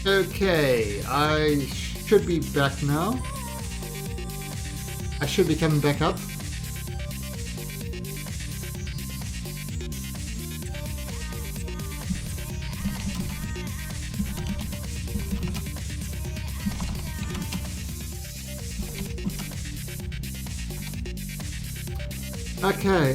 Okay, I should be back now. I should be coming back up. Okay,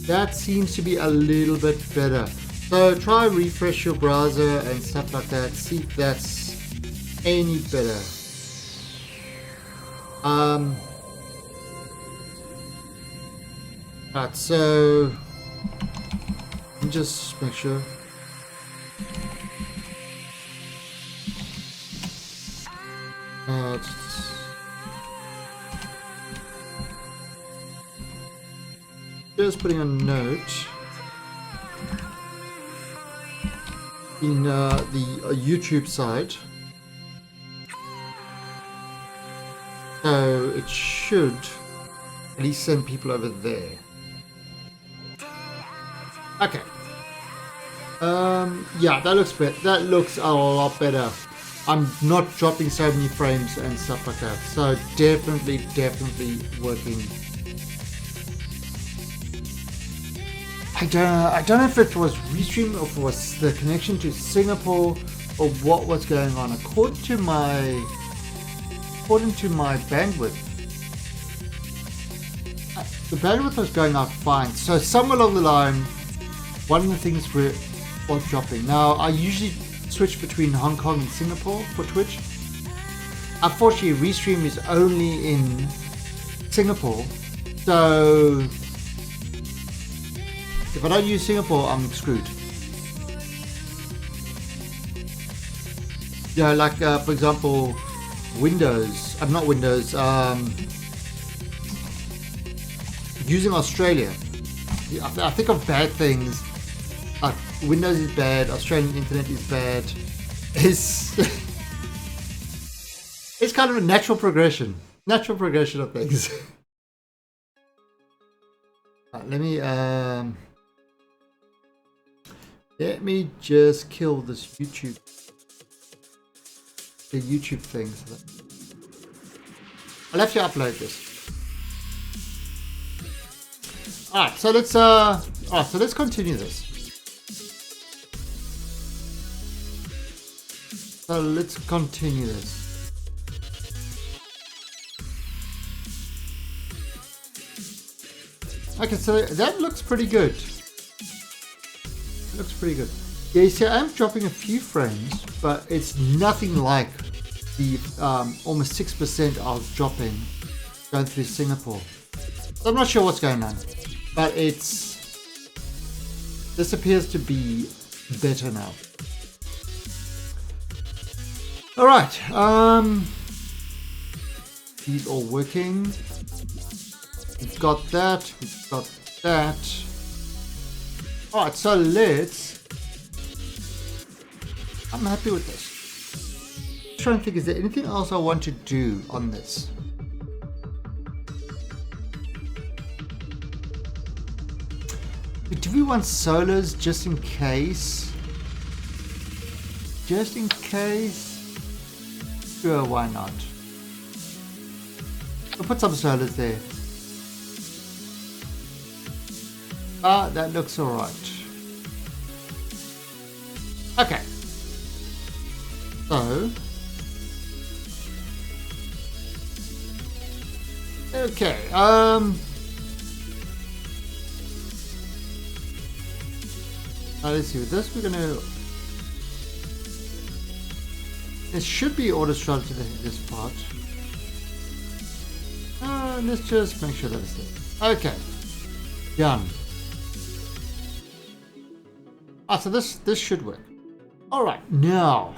that seems to be a little bit better. So try refresh your browser and stuff like that. See if that's any better. Right, so let me just make sure. Just putting a note in the YouTube side, so it should at least send people over there. Okay. Yeah, that looks better. That looks a lot better. I'm not dropping so many frames and stuff like that. So definitely working. I don't know if it was Restream or if it was the connection to Singapore or what was going on. According to my bandwidth, the bandwidth was going out fine. So somewhere along the line, one of the things was dropping. Now I usually switch between Hong Kong and Singapore for Twitch. Unfortunately, Restream is only in Singapore, so if I don't use Singapore, I'm screwed. Yeah, like for example, Windows. I'm not Windows. Using Australia, I think of bad things. Like Windows is bad. Australian internet is bad. It's kind of a natural progression. Natural progression of things. Right, let me just kill this YouTube. The YouTube thing. So I'll have to upload this. Alright, so let's continue this. So let's continue this. Okay, so that looks pretty good. Looks pretty good. Yeah, you see, I'm dropping a few frames, but it's nothing like the almost 6% I was dropping going through Singapore. So I'm not sure what's going on, but this appears to be better now. All right, these all working. We've got that. We've got that. All right, so I'm happy with this. I'm trying to think, is there anything else I want to do on this? Do we want solos just in case? Just in case? Sure, why not? We'll put some solos there. Ah, that looks alright. Okay. So. Okay, let's see, with this we're gonna... It should be auto-strut to this part. Let's just make sure that it's there. Okay. Done. Ah, so this should work. Alright, now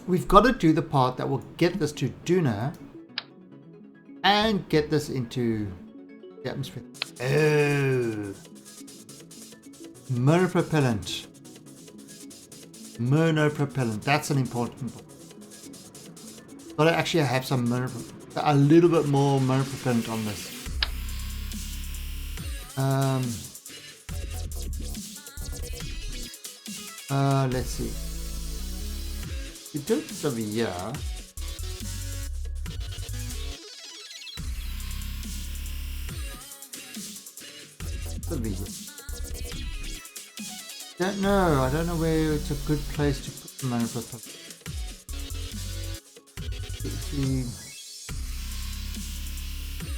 we've got to do the part that will get this to Duna and get this into the atmosphere. Oh, monopropellant. Monopropellant. That's an important one. Got to actually have some a little bit more monopropellant on this. Let's see. We do it over here. Over here. Don't know. I don't know where it's a good place to put the manifest.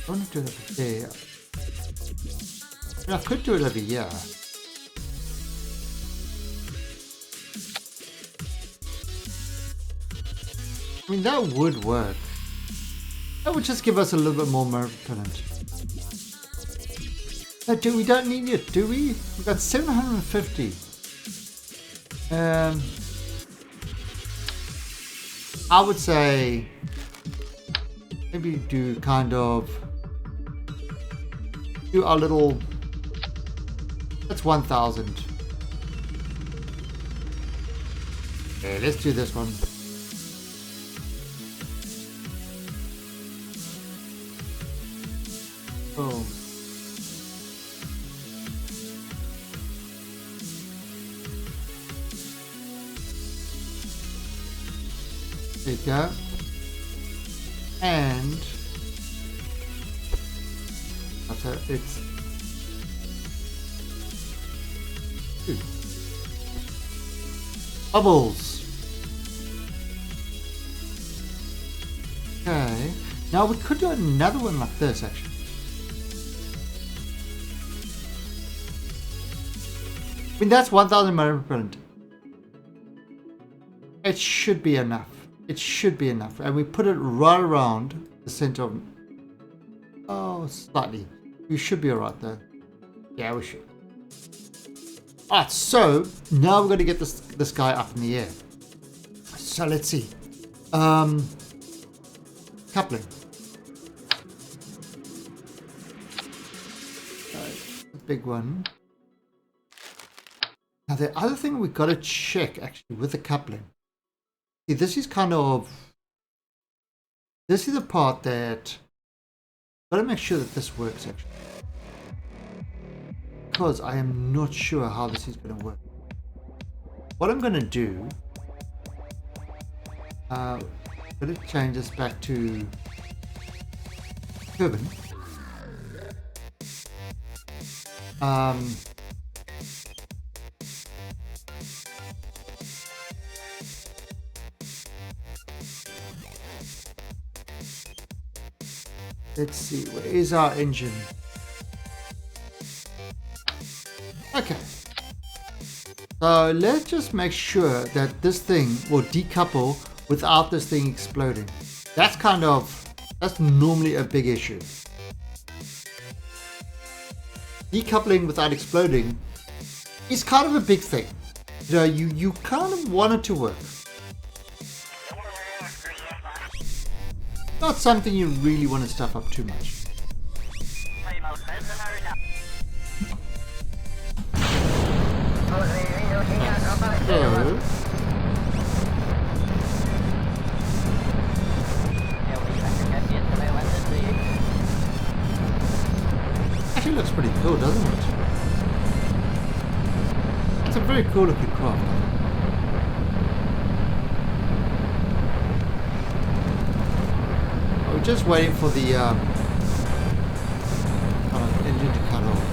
I want to do it over there. I could do it over here. I mean, that would work. That would just give us a little bit more repellent. No, we don't need it, do we? We've got 750. I would say maybe do kind of do our little. That's 1,000. Okay, let's do this one. Oh. There you go. And it's 2 bubbles. Okay. Now we could do another one like this actually. I mean, that's 1,000 mana repellent. It should be enough. It should be enough. And we put it right around the center of... Oh, slightly. We should be alright though. Yeah, we should. Alright, so now we're going to get this guy up in the air. So let's see. Coupling. The big one. Now the other thing we got to check actually with the coupling. See, this is kind of, this is the part that got to make sure that this works actually, because I am not sure how this is going to work. What I'm going to do, I'm going to change this back to Kerbin. Let's see, where is our engine? Okay. So let's just make sure that this thing will decouple without this thing exploding. That's normally a big issue. Decoupling without exploding is kind of a big thing. You know, you kind of want it to work. Not something you really want to stuff up too much. So, actually looks pretty cool, doesn't it? It's a very cool looking craft. We're just waiting for the engine to cut off.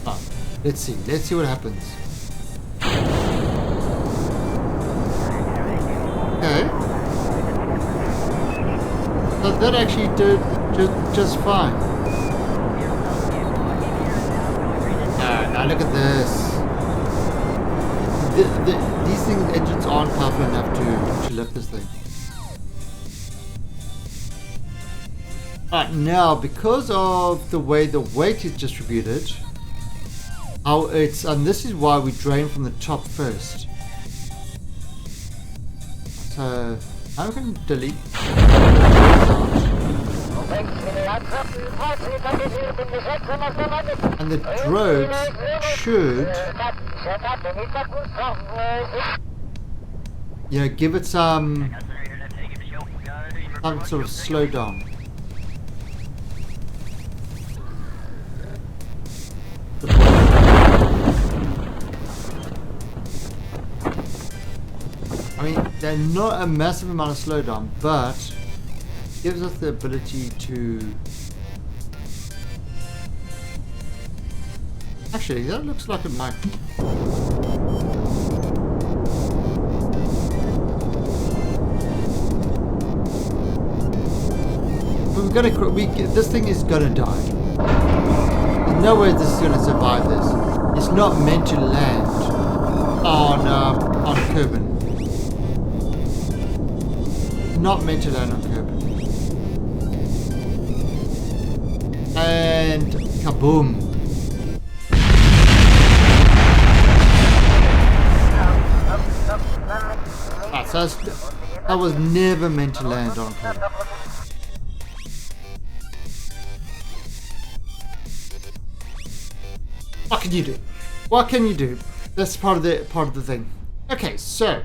Oh, let's see what happens. Okay. So that actually did just fine. Now look at this. These engines aren't powerful enough to lift this thing. Alright, now because of the way the weight is distributed, and this is why we drain from the top first. So I'm going to delete. And the drogues should, give it some sort of slow down. they're not a massive amount of slowdown, but gives us the ability to... Actually, that looks like it might... this thing is gonna die. There's no way this is gonna survive this. It's not meant to land on Kerbin. Not meant to land on Kerbin. And kaboom. So that was never meant to land on Kerbin. What can you do? What can you do? That's part of the thing. Okay, so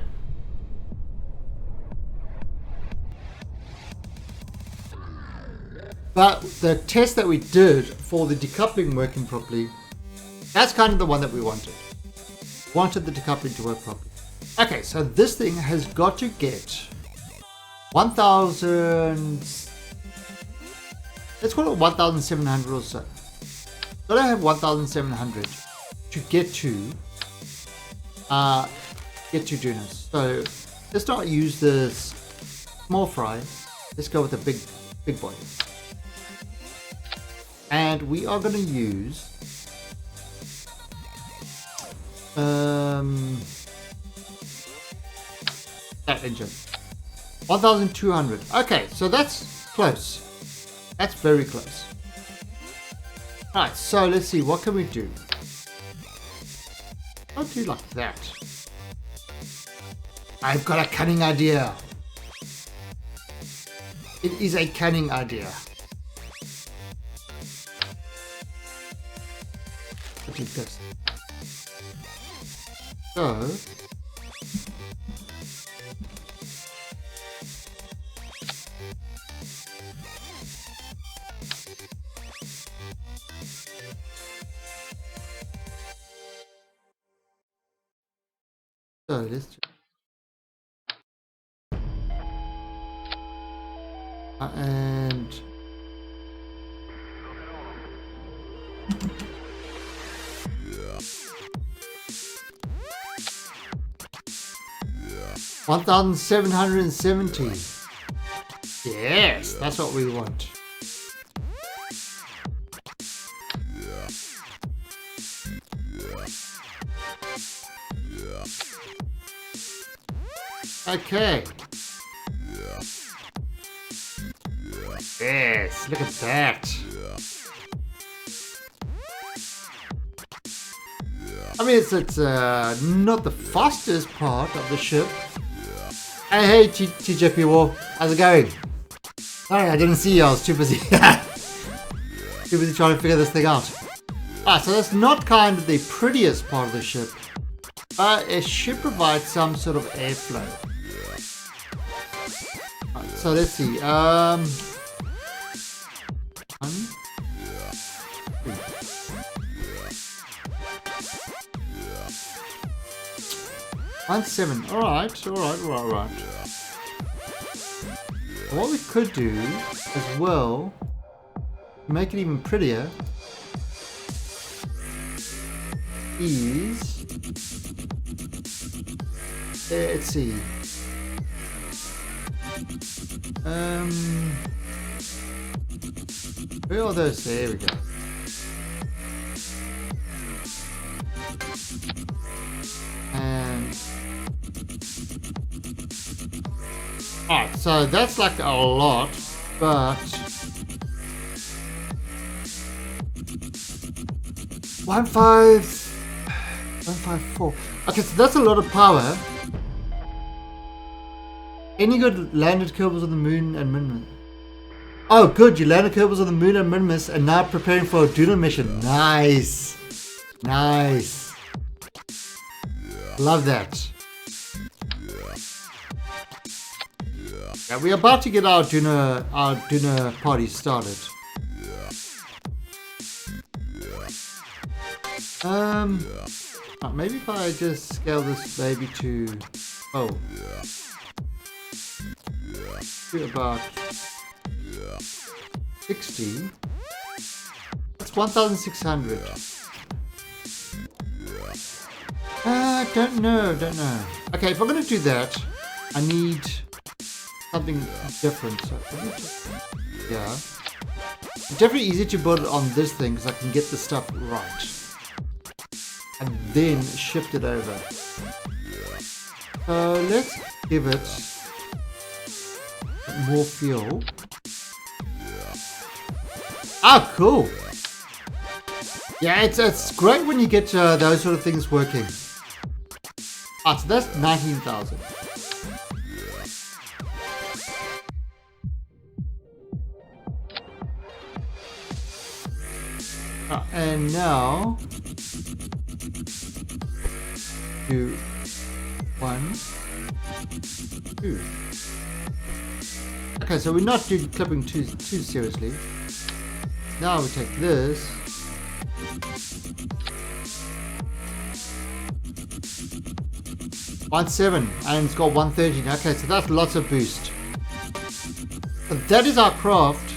but the test that we did for the decoupling working properly, that's kind of the one that we wanted. Wanted the decoupling to work properly. Okay, so this thing has got to get 1,000. Let's call it 1,700 or so. But I have 1,700 to get to Duna. So let's not use this small fry. Let's go with the big boy. And we are going to use that engine. 1,200. Okay, so that's close. That's very close. Alright, so let's see, what can we do? I'll do like that. I've got a cunning idea. It is a cunning idea. What is this? So... So let's and 1,770. Yes, that's what we want. Okay. Yes, look at that. I mean, it's not the fastest part of the ship. Hey, TJP War, how's it going? Sorry, I didn't see you. I was too busy. Too busy trying to figure this thing out. Ah, so that's not kind of the prettiest part of the ship, but it should provide some sort of airflow. Right, so let's see. 1.7. Alright. What we could do as well, to make it even prettier, is let's see. Where are those? There we go. And alright, so that's like a lot, but 154. Okay, so that's a lot of power. Any good landed Kerbals on the moon and Minimus? Oh, good, you landed Kerbals on the moon and Minimus and now preparing for a Duna mission. Nice. Nice. Love that. Yeah, we're about to get our Duna party started. Maybe if I just scale this baby to... Oh. to about 60. That's 1,600. Don't know. Okay, if I'm gonna do that, I need something different. So yeah, it's definitely easier to build it on this thing because I can get the stuff right and then shift it over. So let's give it more fuel. Ah, cool. Yeah, it's great when you get those sort of things working. Ah, so that's 19,000. And now do 1, 2. Okay, so we're not doing clipping too seriously. Now we take this. $1.7 and it's got 113. Okay, so that's lots of boost. But that is our craft,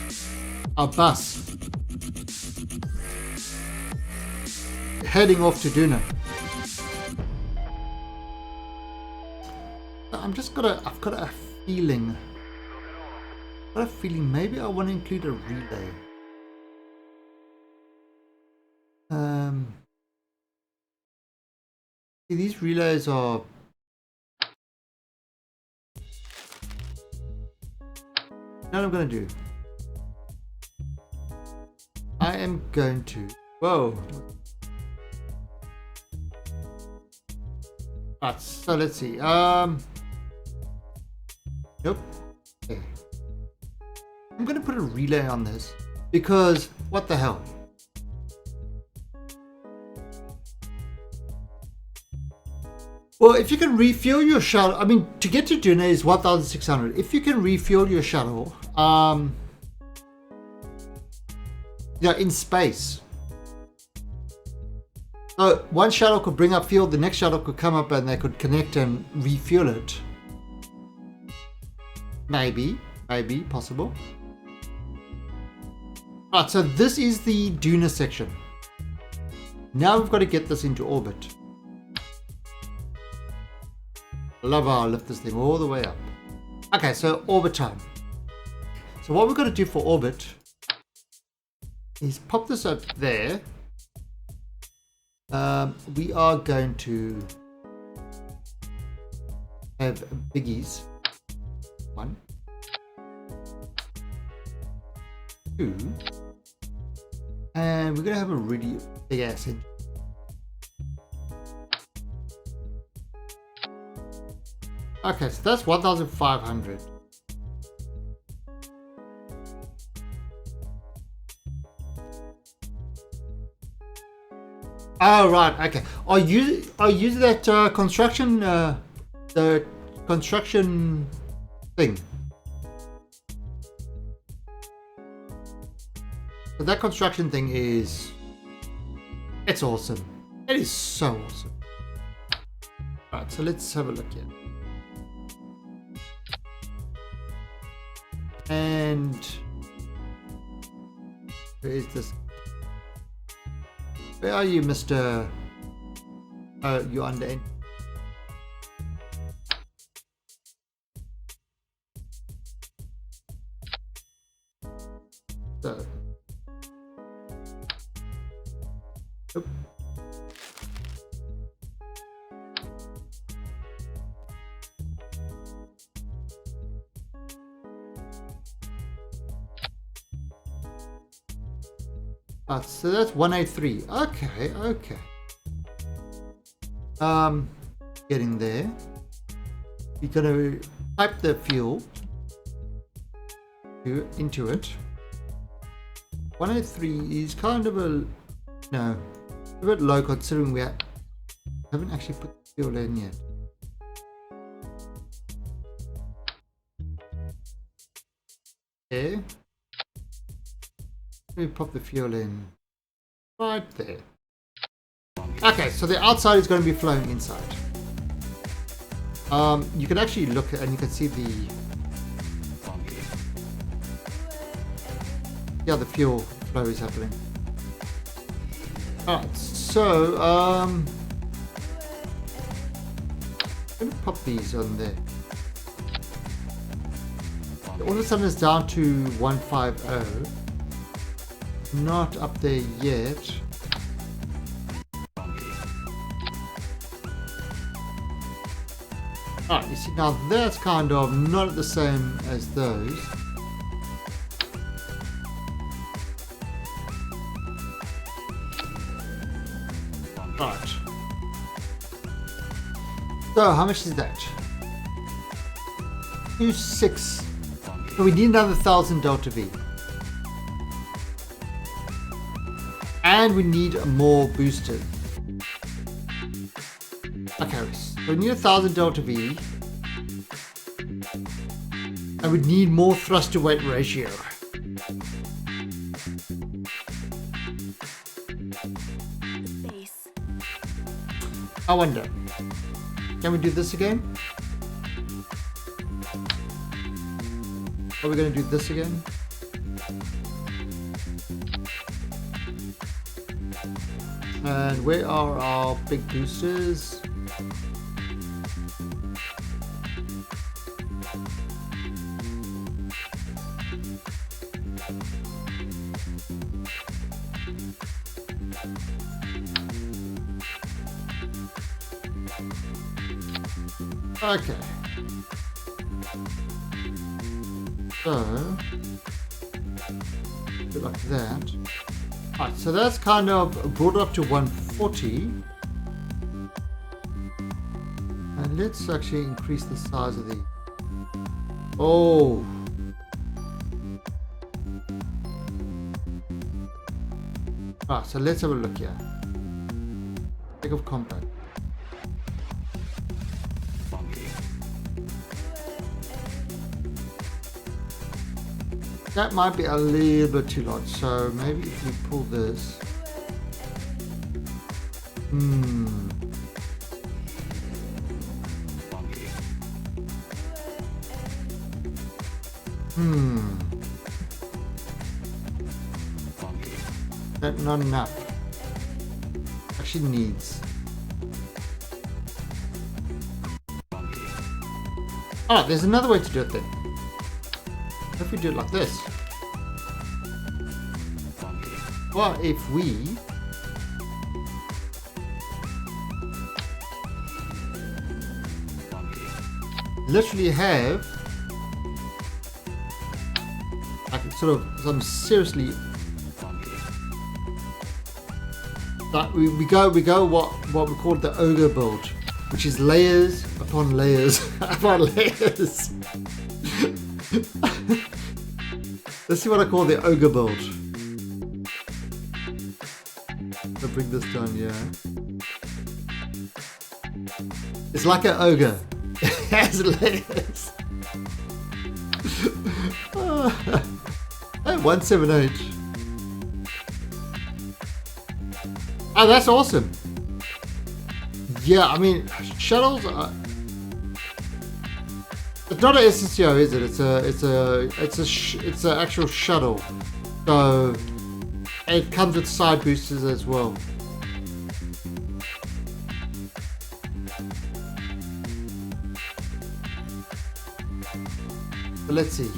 our bus. Heading off to Duna. I've got a feeling. Maybe I want to include a relay. These relays are. You know what I'm going to do? I am going to. Whoa. Right, so let's see. Nope. Okay. I'm going to put a relay on this because what the hell? Well, if you can refuel your shuttle, I mean, to get to Duna is 1,600. If you can refuel your shuttle, in space. So one shuttle could bring up fuel, the next shuttle could come up and they could connect and refuel it. Maybe, possible. Right, so this is the Duna section. Now we've got to get this into orbit. I love how I lift this thing all the way up. Okay, so orbit time. So what we're going to do for orbit is pop this up there. We are going to have biggies. 1, 2, and we're going to have a really big ass engine. Okay, so that's 1,500. Oh right, okay. Are you that construction the construction thing? So that construction thing it's awesome. It is so awesome. Right, so let's have a look here. And where is this? Where are you, Mr. You're under. So. Oop. So that's 183. Okay. Getting there. You're gonna pipe the fuel into it. 183 is kind of a bit low considering we haven't actually put the fuel in yet. Okay. Let me pop the fuel in right there. Okay, so the outside is going to be flowing inside. You can actually look and you can see Yeah, the fuel flow is happening. Alright, so I'm gonna pop these on there. All of a sudden it's down to 150. Not up there yet. Alright, you see now that's kind of not the same as those. Right. So how much is that? 2.6. So we need another 1,000 delta V. And we need more boosters. Okay, so we need 1,000 delta V. And we need more thrust to weight ratio. I wonder, can we do this again? Are we going to do this again? And where are our big boosters? Okay. So, do like that. Alright, so that's kind of brought it up to 140. And let's actually increase the size of the... Oh! Alright, so let's have a look here. Take off compact. That might be a little bit too large, so maybe if we pull this. That's not enough. Actually needs. Oh, there's another way to do it then. What if we do it like this? What if we literally have like sort of some seriously like we go what we call the ogre build, which is layers upon layers upon layers. Let's see what I call the ogre build. I'll bring this down, yeah. It's like an ogre. It has layers. 178. Oh, that's awesome. Yeah, I mean, shuttles are... It's not an SSTO, is it? It's an actual shuttle. So it comes with side boosters as well. But let's see.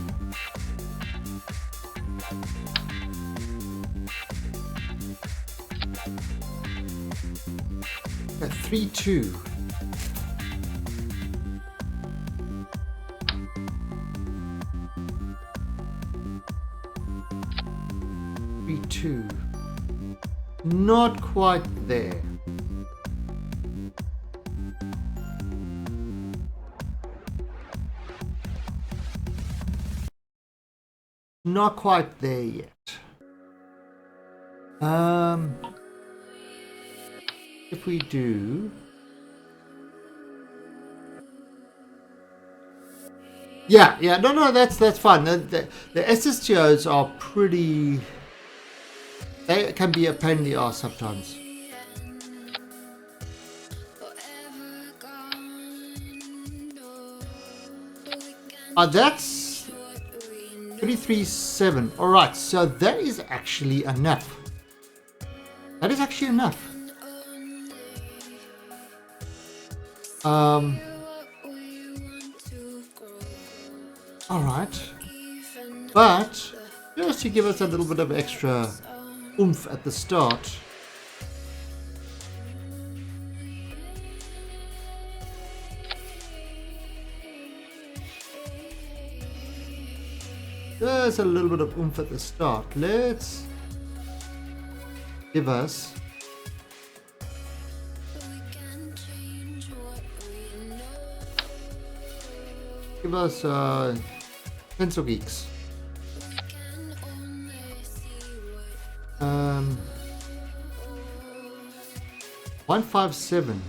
At 3-2. Not quite there. Not quite there yet. If we do... Yeah, no, that's fine. The SSTOs are pretty... They can be a pain in the ass sometimes. That's 33.7. Alright, so that is actually enough. That is actually enough. Alright. But just to give us a little bit of extra oomph at the start. There's a little bit of oomph at the start. Let's give us pencil geeks. 157.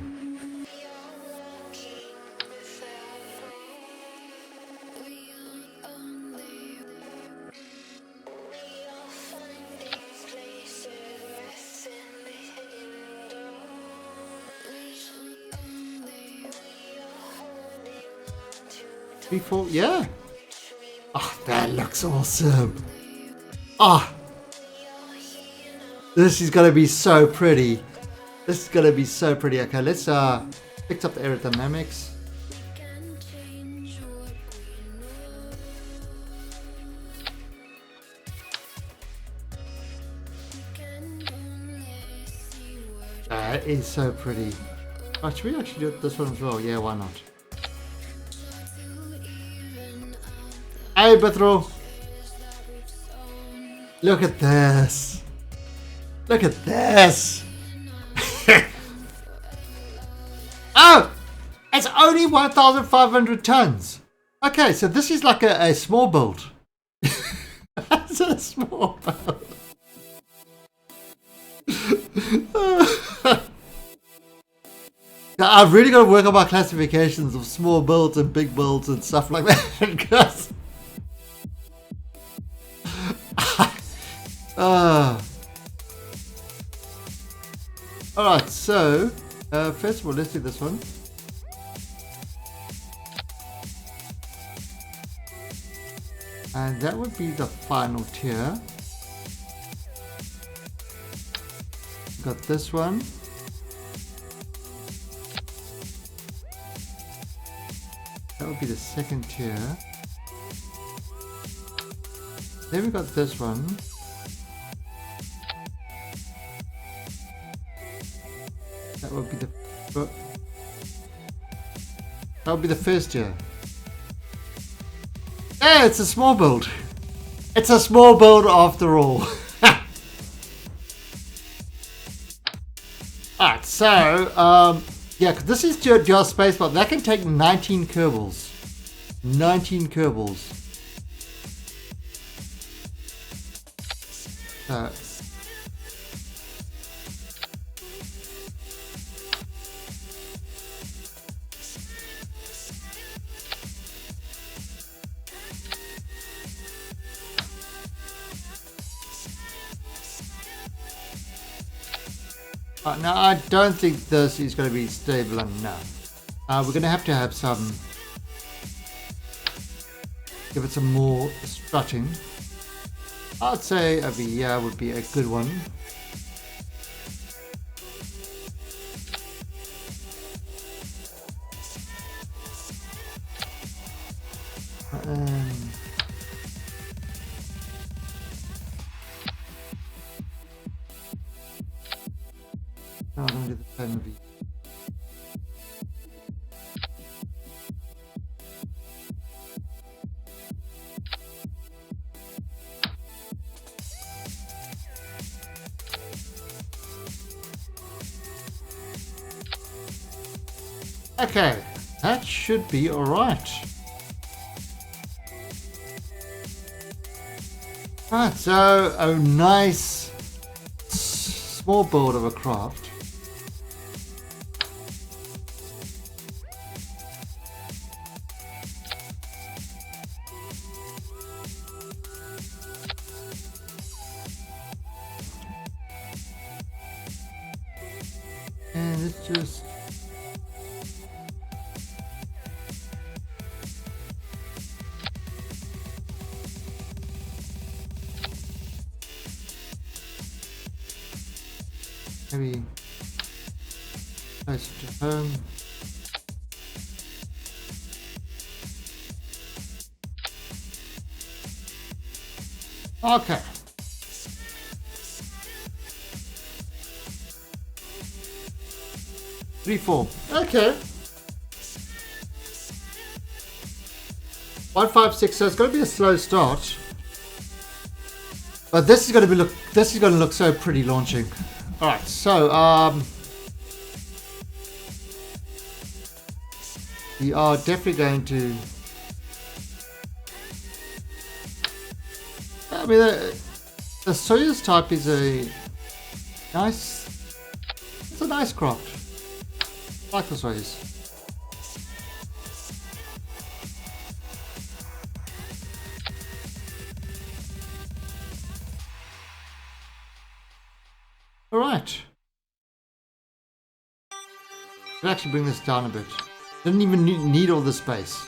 Before, yeah. Oh, that looks awesome. Ah, this is gonna be so pretty. This is gonna be so pretty. Okay, let's fix up the aerodynamics. That is so pretty. Oh, should we actually do this one as well? Yeah, why not? Hey, Bethro! Look at this! Look at this! Oh! It's only 1,500 tons! Okay, so this is like a small build. It's a small build. I've really got to work on my classifications of small builds and big builds and stuff like that. Because alright, so first of all, let's do this one. And that would be the final tier. Got this one. That would be the second tier. Then we got this one. That would be the first tier. Yeah, it's a small build. It's a small build after all. Alright, so yeah, because this is just spacebar. That can take 19 Kerbals. 19 Kerbals. Now, I don't think this is going to be stable enough. We're going to have some, give it some more strutting. I'd say over here would be a good one. No, I don't do the same of it. Okay, that should be alright. Alright, so a nice small build of a craft. And it's just Closer to home. Okay. Three, four. Okay. 1, 5, 6. So it's going to be a slow start, but this is going to be This is going to look so pretty launching. All right. So we are definitely going to. I mean, the Soyuz type is a nice. It's a nice craft. I like the Soyuz. All right. Let's actually bring this down a bit. Didn't even need all the space.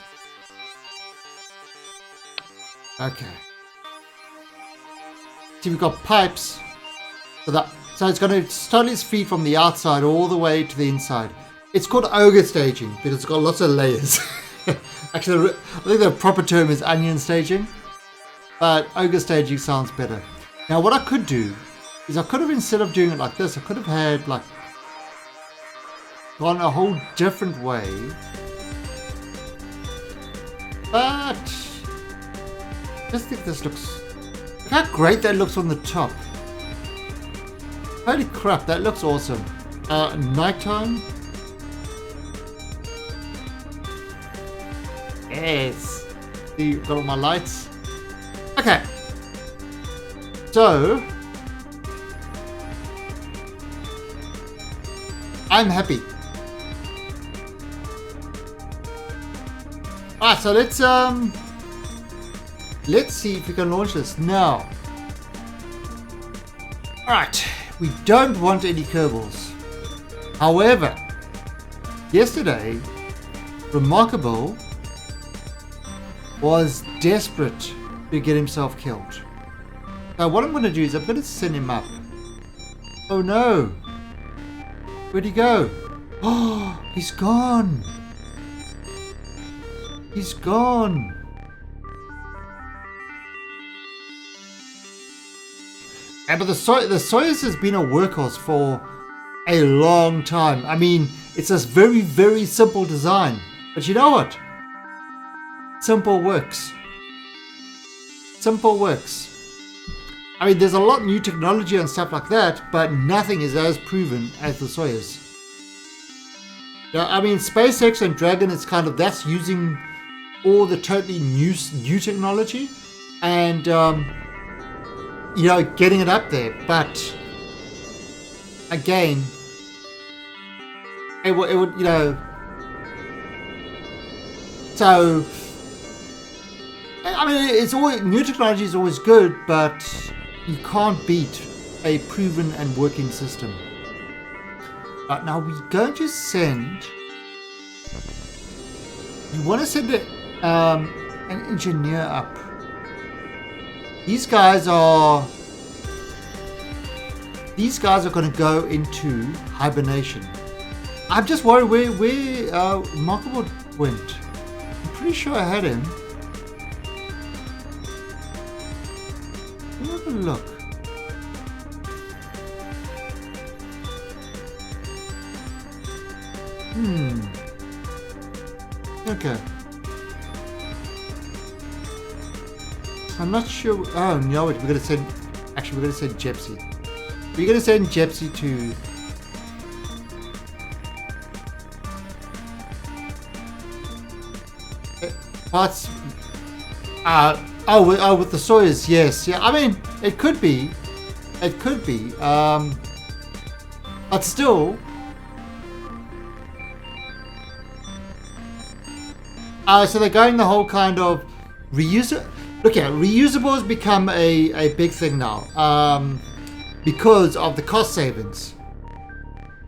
Okay. See, we've got pipes. So it's going to totally its feed from the outside all the way to the inside. It's called ogre staging because it's got lots of layers. Actually, I think the proper term is onion staging. But ogre staging sounds better. Now, what I could do is I could have, instead of doing it like this, I could have had like gone a whole different way. But I just think this looks. Look how great that looks on the top. Holy crap, that looks awesome. Nighttime. Yes. See, got all my lights. Okay. So I'm happy. Alright, so let's see if we can launch this now. Alright, we don't want any Kerbals. However, yesterday, Remarkable was desperate to get himself killed. So what I'm going to do is I'm going to send him up. Oh no! Where'd he go? Oh, he's gone! He's gone! Yeah, but the Soyuz has been a workhorse for a long time. I mean, it's a very, very simple design. But you know what? Simple works. Simple works. I mean, there's a lot of new technology and stuff like that, but nothing is as proven as the Soyuz. Yeah, I mean, SpaceX and Dragon is kind of, that's using all the totally new technology and, you know, getting it up there. But again, it would, you know, so I mean, it's always, new technology is always good, but you can't beat a proven and working system. Right, now we're going to send. You want to send an engineer up. These guys are going to go into hibernation. I'm just worried where Remarkable went. I'm pretty sure I had him. Let me have a look. Okay. I'm not sure. Oh no! We're gonna send. Actually, we're gonna send Jepsy. We're gonna send Jepsy to. Parts. With the Soyuz, yes, yeah. I mean, it could be. But still. So they're going the whole kind of reuse. Look at reusable has become a big thing now because of the cost savings.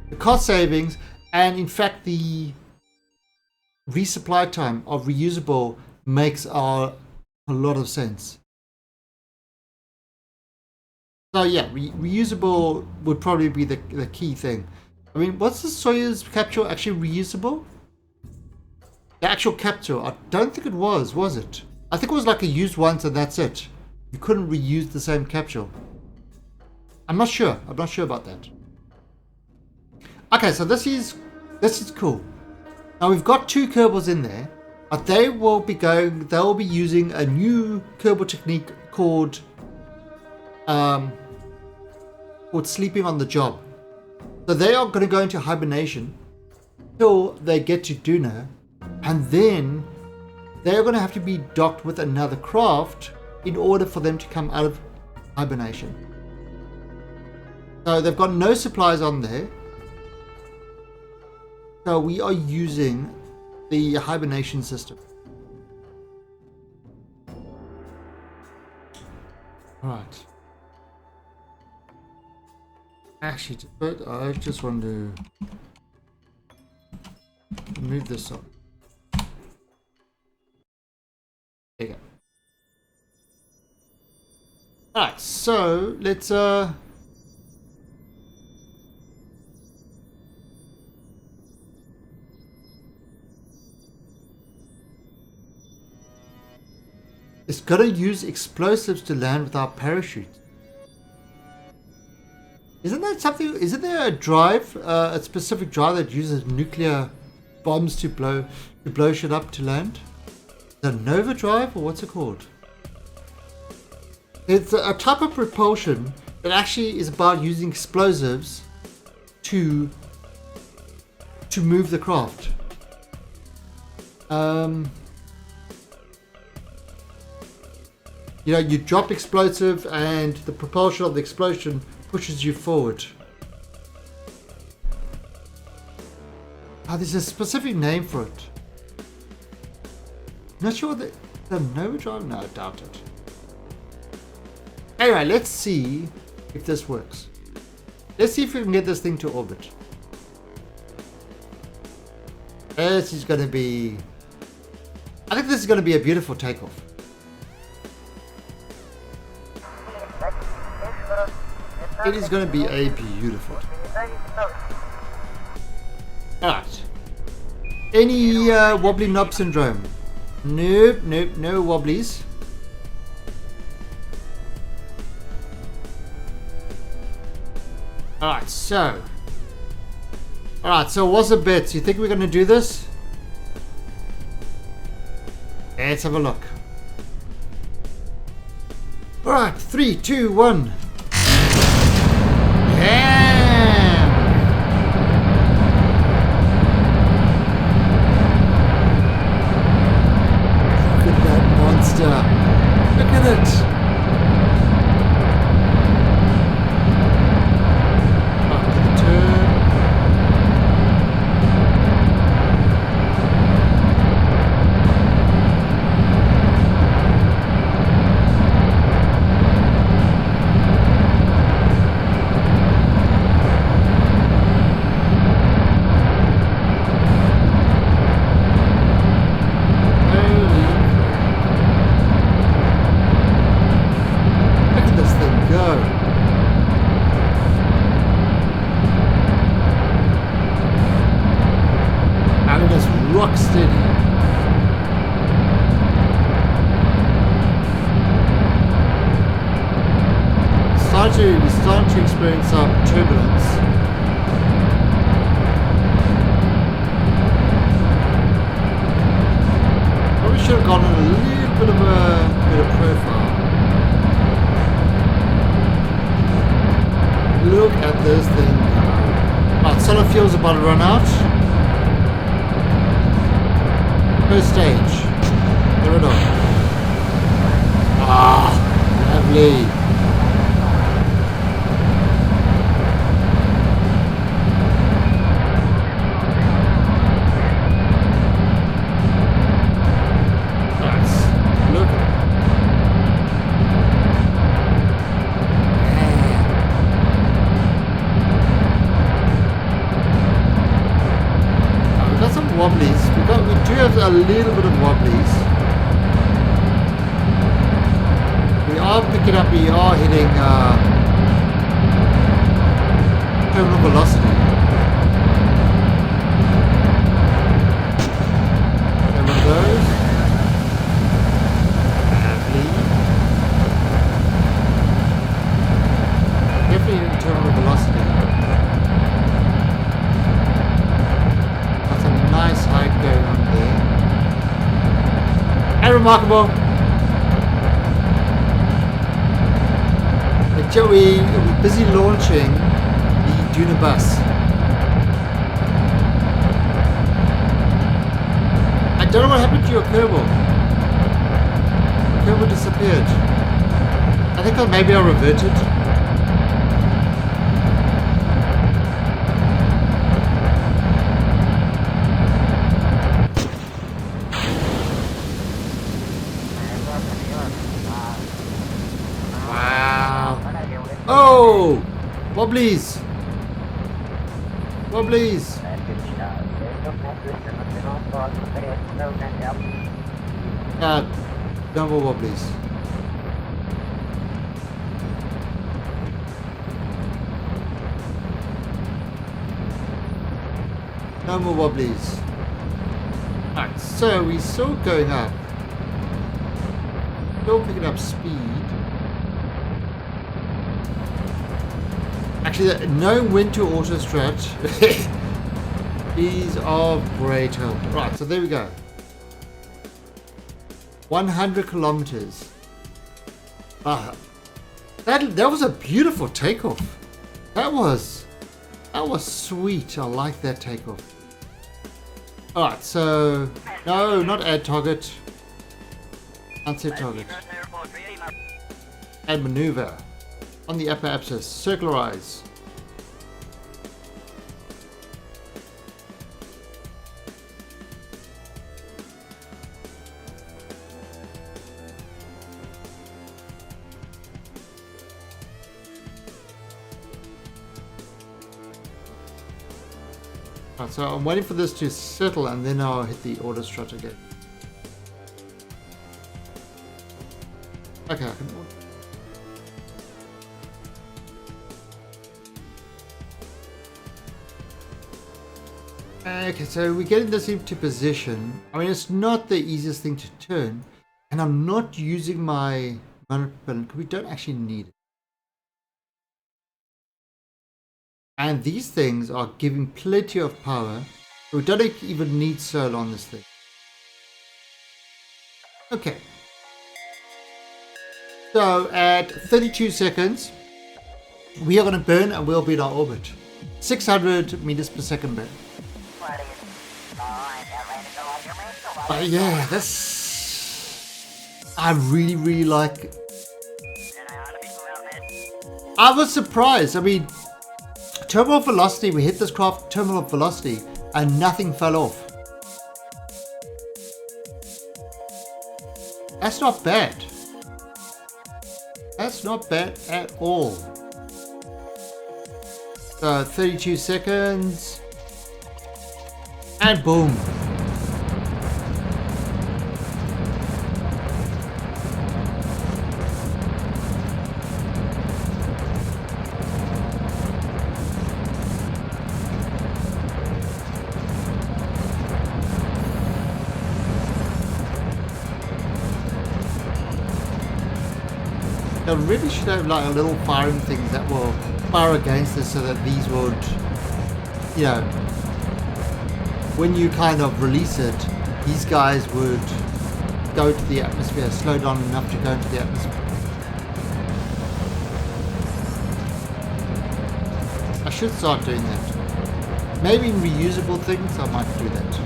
The cost savings, and in fact the resupply time of reusable makes a lot of sense. So yeah, reusable would probably be the key thing. I mean, was the Soyuz capsule actually reusable? The actual capsule, I don't think it was it? I think it was like a used once and that's it. You couldn't reuse the same capsule. I'm not sure about that. Okay, so this is cool. Now we've got 2 Kerbals in there, but they'll be using a new Kerbal technique called sleeping on the job. So they are going to go into hibernation till they get to Duna, and then they're going to have to be docked with another craft in order for them to come out of hibernation. So they've got no supplies on there. So we are using the hibernation system. Right. Actually, but I just want to move this on. There you go. Alright, so let's it's got to use explosives to land without parachute. Isn't that something? Isn't there a drive, a specific drive that uses nuclear bombs to blow shit up to land? The Nova drive, or what's it called? It's a type of propulsion that actually is about using explosives to move the craft. You know, you drop explosive and the propulsion of the explosion pushes you forward. There's a specific name for it. Not sure that the Nova drive? No, I doubt it. Anyway, let's see if this works. Let's see if we can get this thing to orbit. This is going to be... I think this is going to be a beautiful takeoff. It is going to be a beautiful takeoff. Alright. Any wobbly knob syndrome? Nope, no wobblies. Alright, so what's the bets? You think we're going to do this? Let's have a look. Alright, 3, 2, 1. Damn! Look at that monster. Look at it. Rock steady. We're starting to experience some turbulence. Probably should have gone on a little bit of profile. Look at this thing. Right, solar fuel's about to run out. First stage. There we go. Ah, lovely. A little bit of wobblies. We are picking up, we are hitting terminal velocity. Remarkable. But Joey, we're busy launching the Duna bus. I don't know what happened to your Kerbal. The Kerbal disappeared. I think maybe I reverted. Oh! Wobblies! Wobblies! No more wobblies. No more wobblies. Alright, so we're still going up. Still picking up speed. Actually, knowing when to auto stretch is of great help. Right, so there we go. 100 kilometers. That was a beautiful takeoff. That was sweet. I like that takeoff. Alright, so no, not add target. Unset target. Add maneuver. On the upper axis, circularize. Right, so I'm waiting for this to settle and then I'll hit the auto strut again. Okay, I can. Okay, so we're getting this into position. I mean, it's not the easiest thing to turn, and I'm not using my motor propellant because we don't actually need it. And these things are giving plenty of power, so we don't even need solar on this thing. Okay. So at 32 seconds, we are going to burn and we'll be in our orbit. 600 meters per second burn. Yeah, that's... I really like... I was surprised. I mean, terminal velocity, we hit this craft terminal velocity and nothing fell off. That's not bad. That's not bad at all. So 32 seconds. And boom. They really should have like a little firing things that will fire against us so that these would, you know, when you kind of release it, these guys would go to the atmosphere, slow down enough to go into the atmosphere. I should start doing that. Maybe in reusable things I might do that.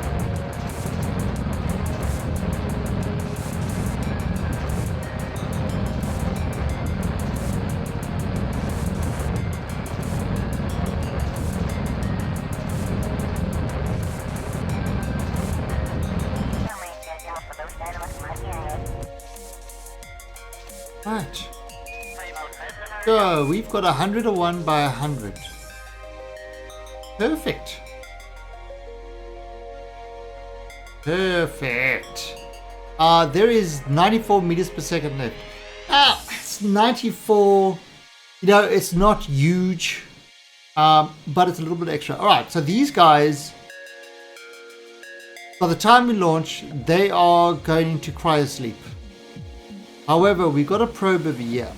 Right. So we've got 101 by 100. Perfect. Perfect. There is 94 meters per second left. It's 94. You know, it's not huge, but it's a little bit extra. All right. So these guys, by the time we launch, they are going into cryosleep. However, we've got a probe over here.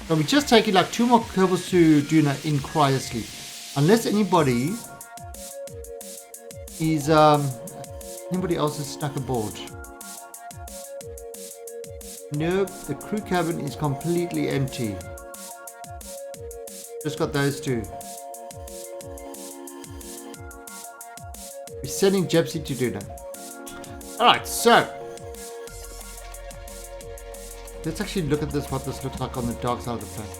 So we're just taking like 2 more Kerbals to Duna in cryosleep. Unless anybody is, anybody else is stuck aboard. Nope, the crew cabin is completely empty. Just got those two. We're sending Gypsy to Duna. Alright, so let's actually look at this, what this looks like on the dark side of the planet.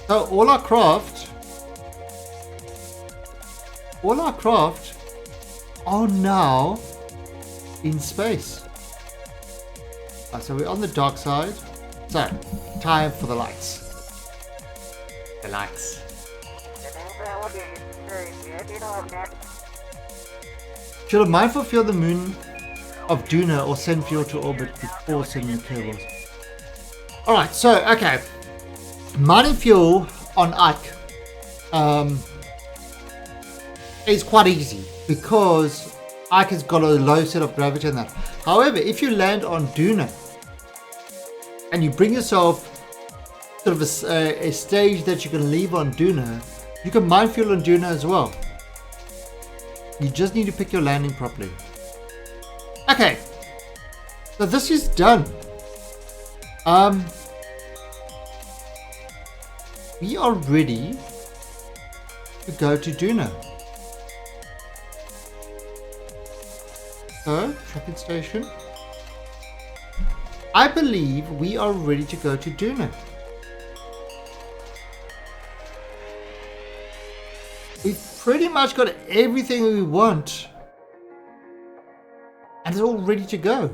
So all our craft are now in space. So we're on the dark side. So, time for the lights. The lights. Should a mindful fuel the moon of Duna or send fuel to orbit before sending the cables? Alright, so, okay. Mining fuel on Ike is quite easy because Ike has got a low set of gravity in that. However, if you land on Duna and you bring yourself sort of a stage that you can leave on Duna, you can mine fuel on Duna as well. You just need to pick your landing properly. Okay, so this is done. We are ready to go to Duna. So, tracking station. I believe we are ready to go to Duna. We've pretty much got everything we want. And it's all ready to go.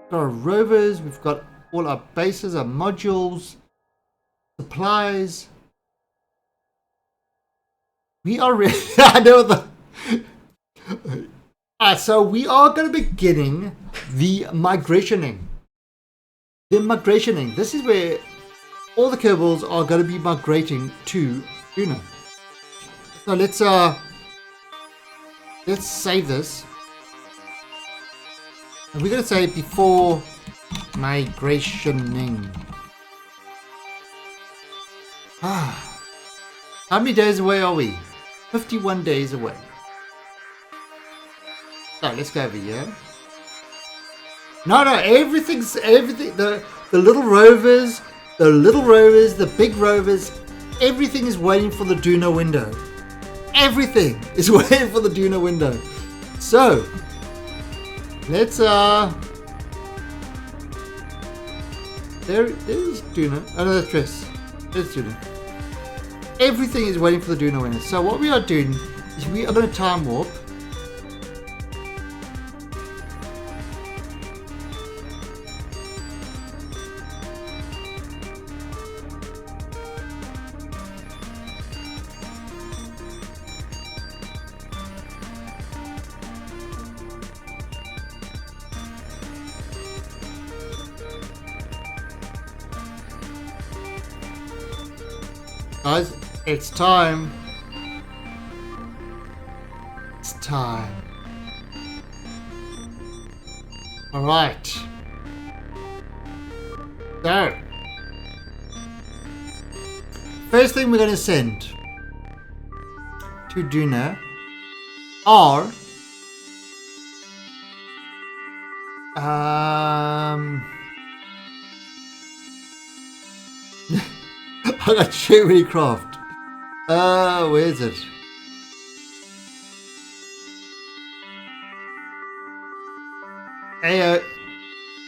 We've got our rovers, we've got all our bases, our modules, supplies. We are ready. I know the. So we are going to be beginning the migrationing. This is where all the Kerbals are going to be migrating to Duna. So let's save this. And we're going to say before migrationing. How many days away are we? 51 days away. So let's go over here. No, everything. The little rovers, the big rovers, everything is waiting for the Duna window. Everything is waiting for the Duna window. So let's there's Duna. Oh no, that's Triss. There's Duna. Everything is waiting for the Duna window. So what we are doing is we are going to time warp. Guys, it's time. It's time. Alright. So, first thing we're going to send to Duna are I got too many craft. Where is it?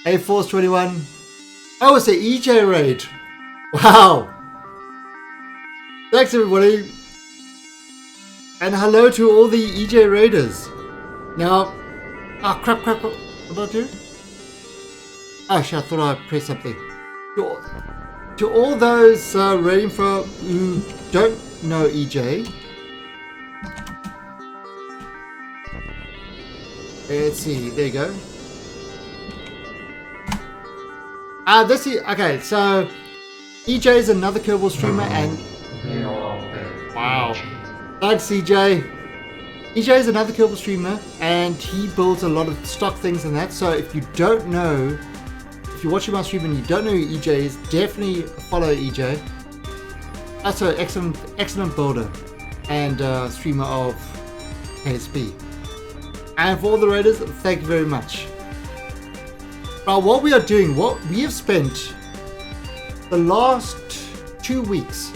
A-Force 21. Oh, it's the EJ raid. Wow. Thanks everybody. And hello to all the EJ raiders. Now, crap. What did I do? Oh shit, I thought I pressed something. To all those raiding for who don't know EJ, let's see. There you go. This is okay. So EJ is another Kerbal streamer, and wow, thanks EJ. EJ is another Kerbal streamer, and he builds a lot of stock things and that. So if you don't know. If you're watching my stream and you don't know who EJ is, definitely follow EJ. That's an excellent builder and streamer of KSP. And for all the raiders, thank you very much. Now what we are doing, what we have spent the last 2 weeks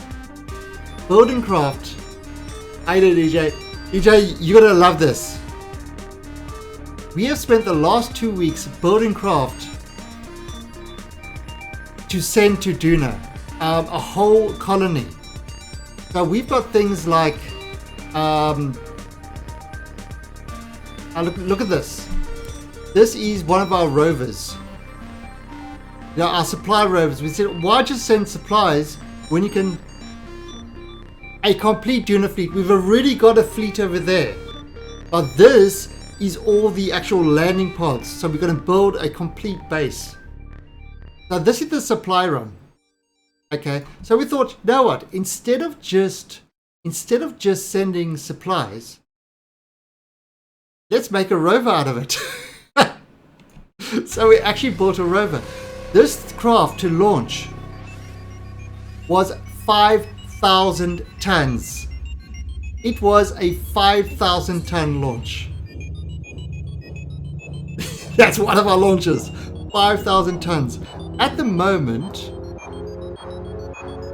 building craft. I know DJ. DJ, you're gonna love this. We have spent the last 2 weeks building craft to send to Duna, a whole colony. So we've got things like, look at this. This is one of our rovers. Yeah, our supply rovers. We said, why just send supplies when you can a complete Duna fleet? We've already got a fleet over there, but this is all the actual landing pods. So we're going to build a complete base. Now this is the supply run. Okay, so we thought, you know what? Instead of just sending supplies, let's make a rover out of it. So we actually built a rover. This craft to launch was 5,000 tons. It was a 5,000 ton launch. That's one of our launches. 5,000 tons. At the moment,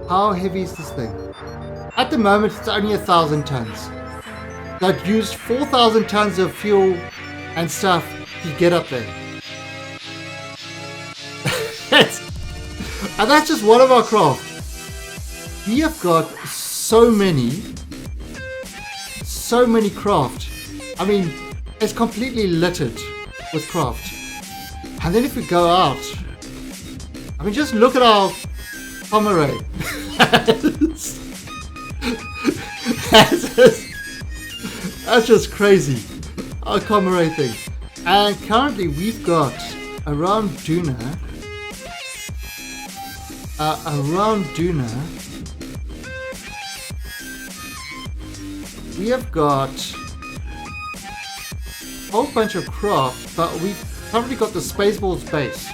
how heavy is this thing? At the moment, it's only 1,000 tons. So it used 4,000 tons of fuel and stuff to get up there. And that's just one of our craft. We have got so many craft. I mean, it's completely littered with craft. And then if we go out, I mean, just look at our array. That's just crazy. Our array thing. And currently we've got around Duna, we have got a whole bunch of craft, but we've currently got the Spaceballs base.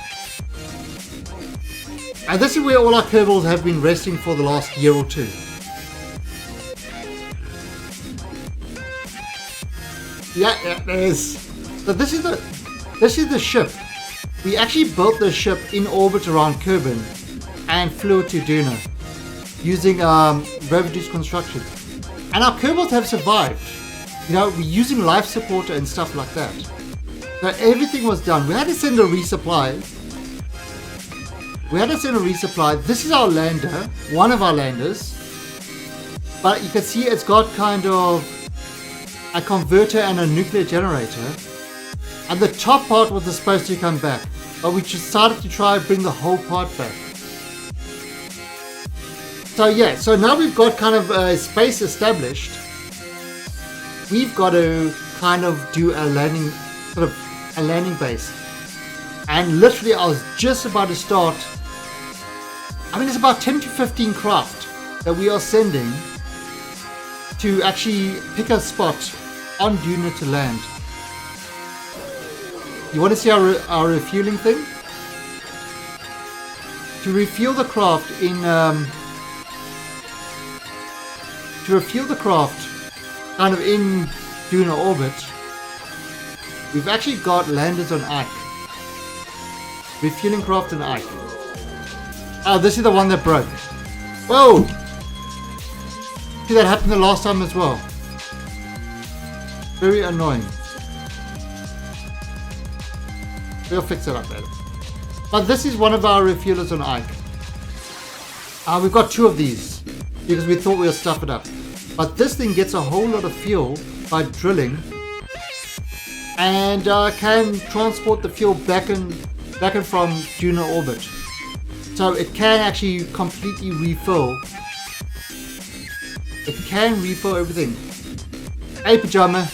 And this is where all our Kerbals have been resting for the last year or two. Yeah, there is. So this is the ship. We actually built the ship in orbit around Kerbin and flew it to Duna using reduced construction. And our Kerbals have survived. You know, we're using life support and stuff like that. So everything was done. We had to send a resupply. This is our lander, one of our landers. But you can see it's got kind of a converter and a nuclear generator. And the top part was supposed to come back. But we decided to try and bring the whole part back. So yeah, so now we've got kind of a space established. We've got to kind of do a landing base. And literally I was just about to start. I mean, it's about 10 to 15 craft that we are sending to actually pick a spot on Duna to land. You want to see our refueling thing? To refuel the craft kind of in Duna orbit, we've actually got landers on Ike. Refueling craft on Ike. Oh, this is the one that broke. Whoa! See, that happened the last time as well. Very annoying. We'll fix it up later. But this is one of our refuelers on Ike. We've got 2 of these because we thought we'll stuff it up. But this thing gets a whole lot of fuel by drilling and can transport the fuel back and from Duna orbit. So it can actually completely refill. It can refill everything. Hey, Pajama.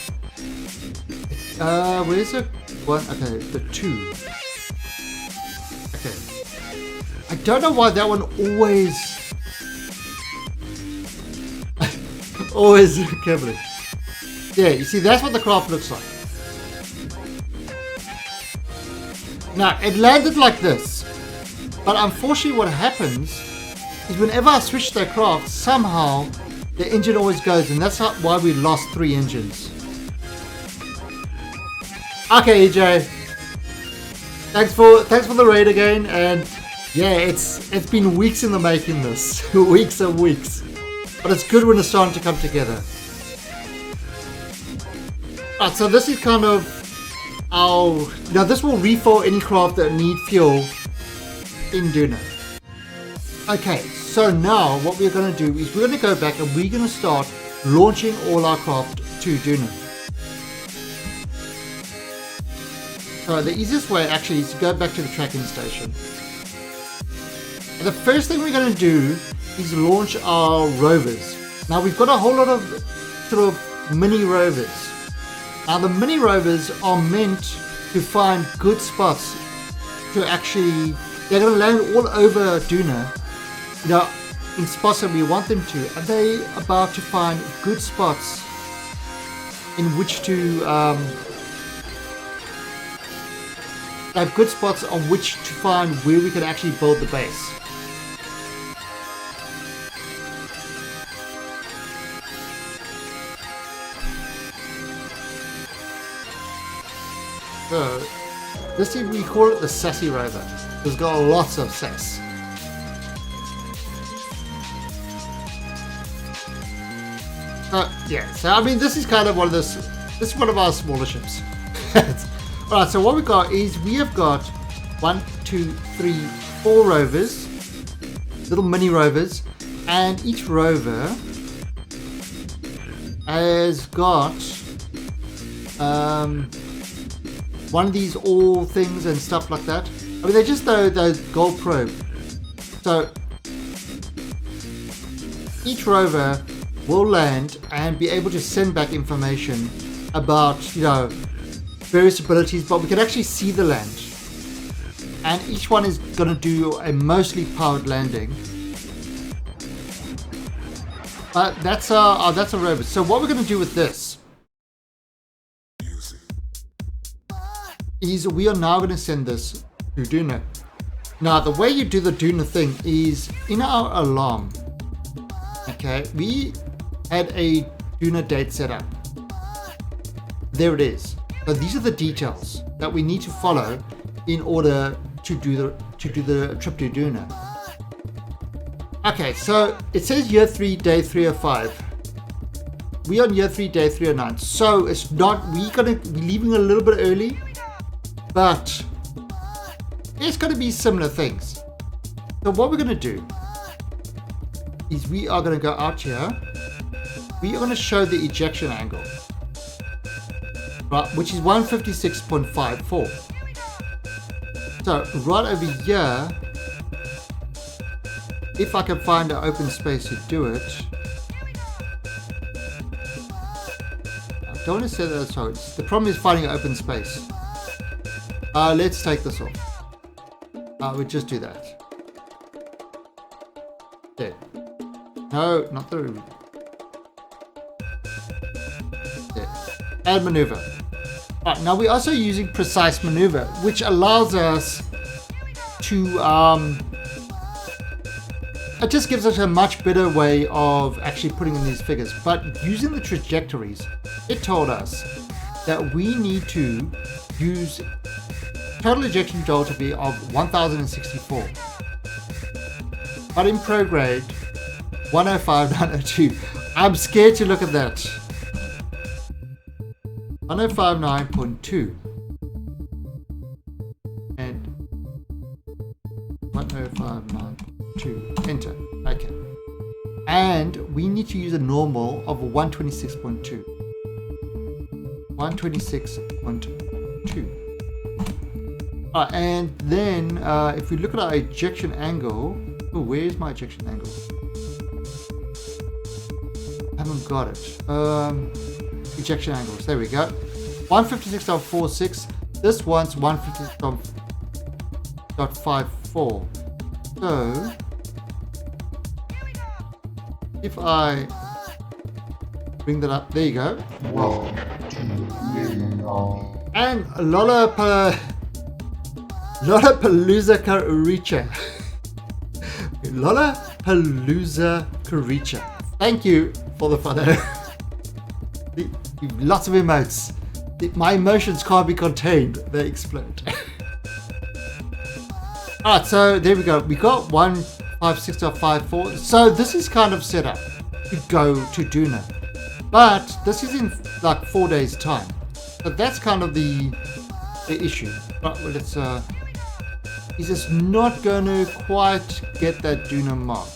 Where's the one? Okay, the 2. Okay. I don't know why that one always Kerbling. Yeah, you see, that's what the craft looks like. Now, it landed like this. But unfortunately what happens is whenever I switch the craft, somehow the engine always goes, and that's why we lost 3 engines. Okay, EJ. Thanks for the raid again, and yeah, it's been weeks in the making. This weeks and weeks, but it's good when it's starting to come together. Alright, so this is kind of our now. This will refill any craft that need fuel in Duna. Okay, so now what we're going to do is we're going to go back and we're going to start launching all our craft to Duna. So the easiest way actually is to go back to the tracking station. And the first thing we're going to do is launch our rovers. Now we've got a whole lot of sort of mini rovers. Now the mini rovers are meant to find good spots to actually, they're going to land all over Duna, you know, in spots that we want them to, and they're about to find good spots in which to have good spots on which to find where we can actually build the base. So this is, we call it the sassy rover. It's got lots of sass. Yeah, so I mean this is kind of one of this is one of our smaller ships. Alright, so what we got is we have got 1, 2, 3, 4 rovers, little mini rovers, and each rover has got one of these all things and stuff like that. I mean, they're just those gold probe. So each rover will land and be able to send back information about, you know, various abilities, but we can actually see the land. And each one is going to do a mostly powered landing. But that's a rover. So what we're going to do with this is we are now going to send this to Duna. Now the way you do the Duna thing is in our alarm. Okay, we had a Duna date set up. There it is. So these are the details that we need to follow in order to do the trip to Duna. Okay, so it says year 3, day 305. We are on year 3, day 309. So it's not, we're gonna be leaving a little bit early, but it's gonna be similar things. So what we're gonna do is we are gonna go out here. We are gonna show the ejection angle, right, which is 156.54. So right over here, if I can find an open space to do it. I don't want to say that, so the problem is finding an open space. Let's take this off. We'll just do that. There. No, not the... There. Add maneuver. Right, now we're also using precise maneuver, which allows us to... it just gives us a much better way of actually putting in these figures. But using the trajectories, it told us that we need to use total ejection joule to be of 1064. But in prograde, 105902. I'm scared to look at that. 1059.2 and 1059.2. Enter. Okay. And we need to use a normal of 126.2. 126.2. And then if we look at our ejection angle, oh, where's my ejection angle? I haven't got it. Ejection angles, there we go. 156.46. This one's 156.54. So if I bring that up, there you go. And Lollapalooza Karicha. Lollapalooza Karicha. Thank you for the follow. Lots of emotes. My emotions can't be contained. They explode. Alright, so there we go. We got 156.54. So this is kind of set up to go to Duna. But this is in like 4 days time. So that's kind of the issue. Right, well, let's he's just not going to quite get that Duna mark.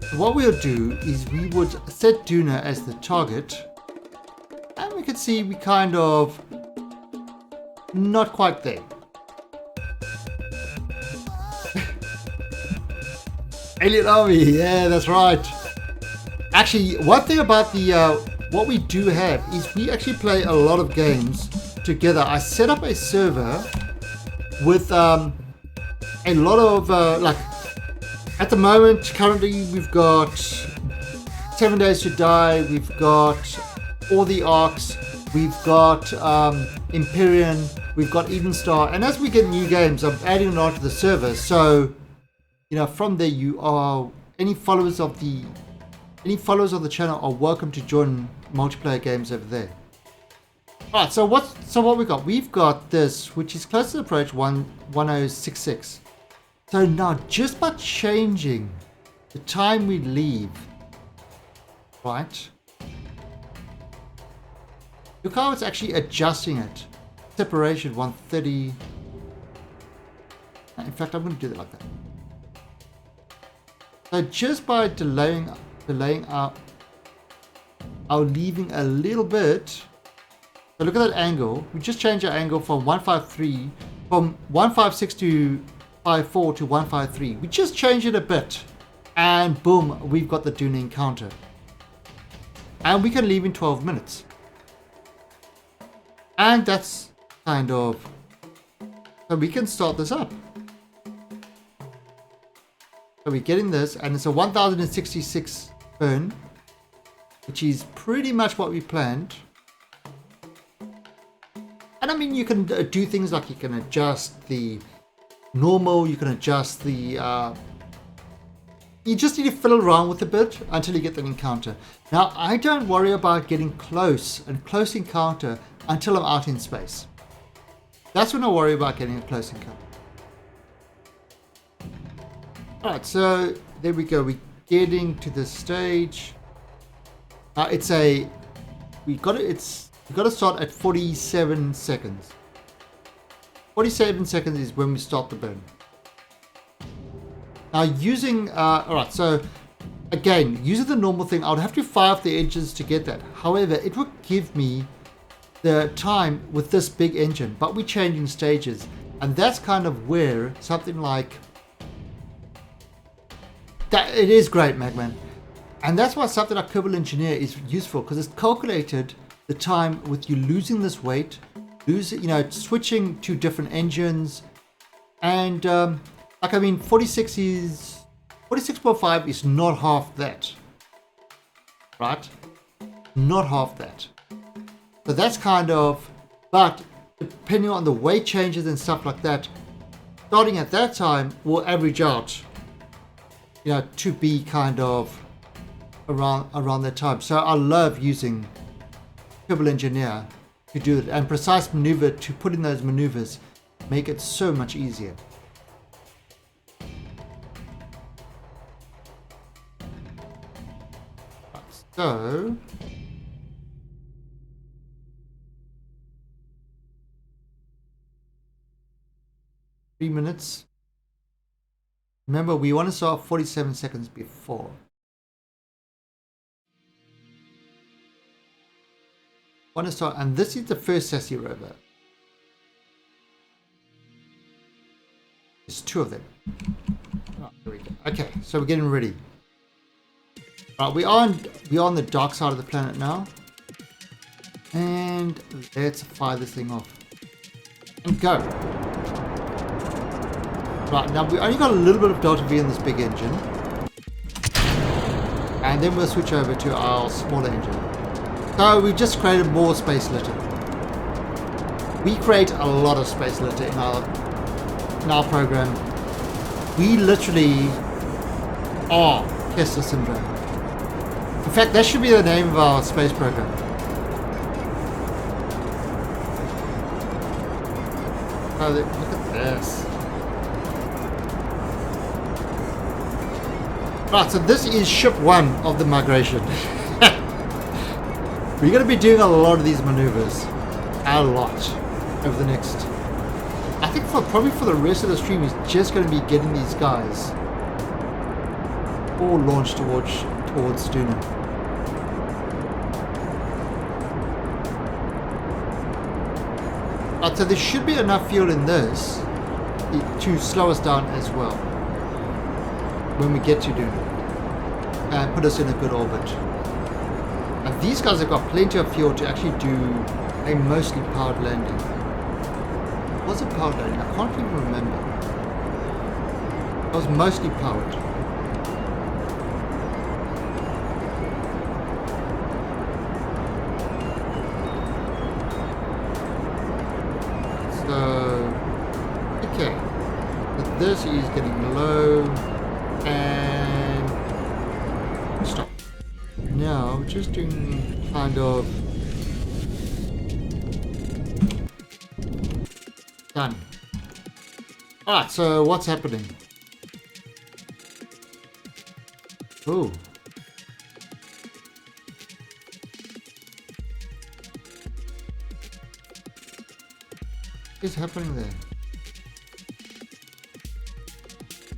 So what we'll do is we would set Duna as the target. And we can see we kind of not quite there. Alien Army, yeah, that's right. Actually, one thing about the what we do have is we actually play a lot of games together. I set up a server with a lot of like at the moment currently we've got 7 Days to Die, we've got all the arcs, we've got Empyrean, we've got Eden Star, and as we get new games I'm adding it onto the server. So you know, from there you are any followers of the channel are welcome to join multiplayer games over there. Alright, so what we got? We've got this, which is close to the approach 1066. So now just by changing the time we leave, right? Look how it's actually adjusting it. Separation 130. In fact, I'm going to do it like that. So just by delaying our leaving a little bit. So look at that angle. We just changed our angle from 153, from 156 to 54 to 153. We just changed it a bit, and boom, we've got the Duna encounter. And we can leave in 12 minutes. And that's kind of, so we can start this up. So we're getting this, and it's a 1066 burn, which is pretty much what we planned. And I mean, you can do things like you can adjust the normal, you can adjust the, you just need to fiddle around with a bit until you get that encounter. Now, I don't worry about getting close encounter until I'm out in space. That's when I worry about getting a close encounter. Alright, so there we go. We're getting to the stage. We got to start at 47 seconds. 47 seconds is when we start the burn. Now using, alright, so again, using the normal thing, I would have to fire off the engines to get that. However, it would give me the time with this big engine, but we're changing stages. And that's kind of where something like that, it is great, Magman. And that's why something like Kerbal Engineer is useful, because it's calculated the time with you losing this weight, switching to different engines, and like I mean, 46.5 is not half that, right? Not half that. So that's kind of, but depending on the weight changes and stuff like that, starting at that time will average out, to be kind of around that time. So I love using Kerbal Engineer to do it, and precise maneuver to put in those maneuvers make it so much easier. So three minutes. Remember, we want to start 47 seconds before. Want to start, and this is the first Sassy rover. There's two of them. Oh, there we go. Okay, so we're getting ready. Right, we're on the dark side of the planet now, and let's fire this thing off and go. Right, now we only got a little bit of Delta V in this big engine, and then we'll switch over to our smaller engine. So we just created more space litter. We create a lot of space litter in our program. We literally are Kessler Syndrome. In fact, that should be the name of our space program. Oh, look at this. Right, so this is ship 1 of the migration. We're going to be doing a lot of these maneuvers. A lot. Over the next... I think probably for the rest of the stream is just going to be getting these guys all launched towards Duna. Right, so there should be enough fuel in this to slow us down as well when we get to Duna and put us in a good orbit. And these guys have got plenty of fuel to actually do a mostly powered landing. Was it powered landing? I can't even remember. It was mostly powered. So, okay. But this is getting low and stop. Now, just doing kind of done. Alright, so what's happening? Oh. What is happening there?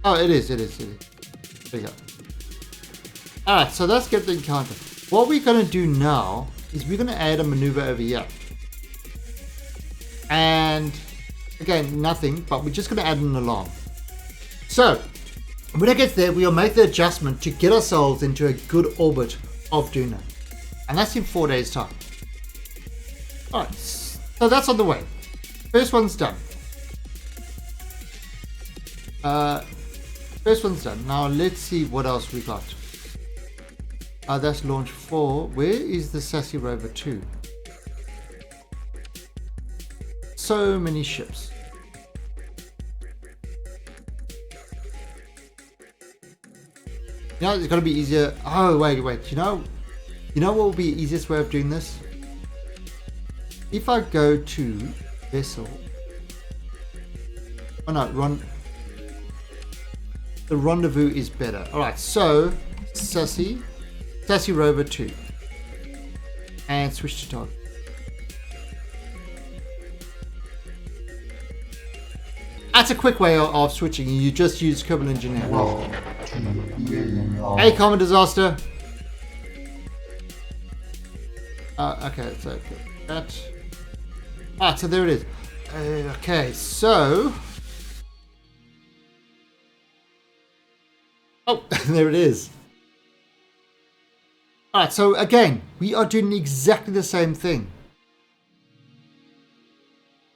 Oh, it is. There you go. Alright, so let's get the encounter. What we're going to do now is we're going to add a maneuver over here. And again, nothing, but we're just going to add an alarm. So, when it gets there, we'll make the adjustment to get ourselves into a good orbit of Duna. And that's in 4 days' time. Alright, so that's on the way. First one's done. First one's done. Now let's see what else we got. That's launch 4. Where is the Sassy Rover 2? So many ships. You know, it's going to be easier. Oh, wait. You know what will be the easiest way of doing this? If I go to vessel. Oh no, the rendezvous is better. Alright, so Sassy Rover 2. And switch to target. That's a quick way of switching. You just use Kerbal Engineer. Hey, common disaster. Okay, so that. Ah, so there it is. Okay, so. Oh, there it is. Alright, so again, we are doing exactly the same thing.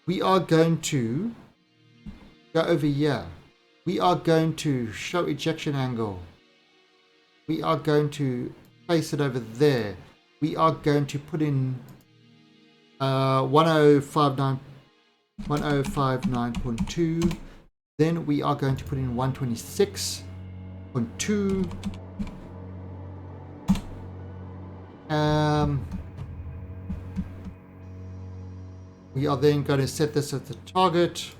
We are going to go over here. We are going to show ejection angle. We are going to place it over there. We are going to put in 1059.2. Then we are going to put in 126.2. We are then going to set this as the target.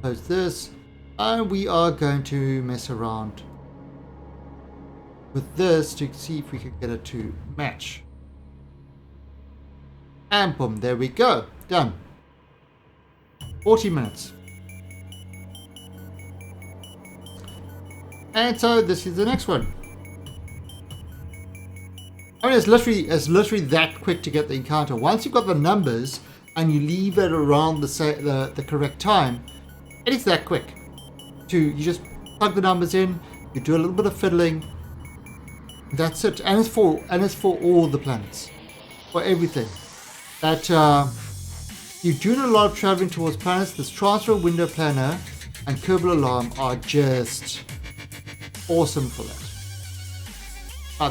Close this. And we are going to mess around with this to see if we can get it to match. And boom, there we go. Done. 40 minutes. And so this is the next one. I mean, it's literally that quick to get the encounter. Once you've got the numbers and you leave it around the correct time, it is that quick. You just plug the numbers in, you do a little bit of fiddling. That's it, and it's for all the planets, for everything. That you're doing a lot of traveling towards planets. This transfer window planner and Kerbal alarm are just awesome for that.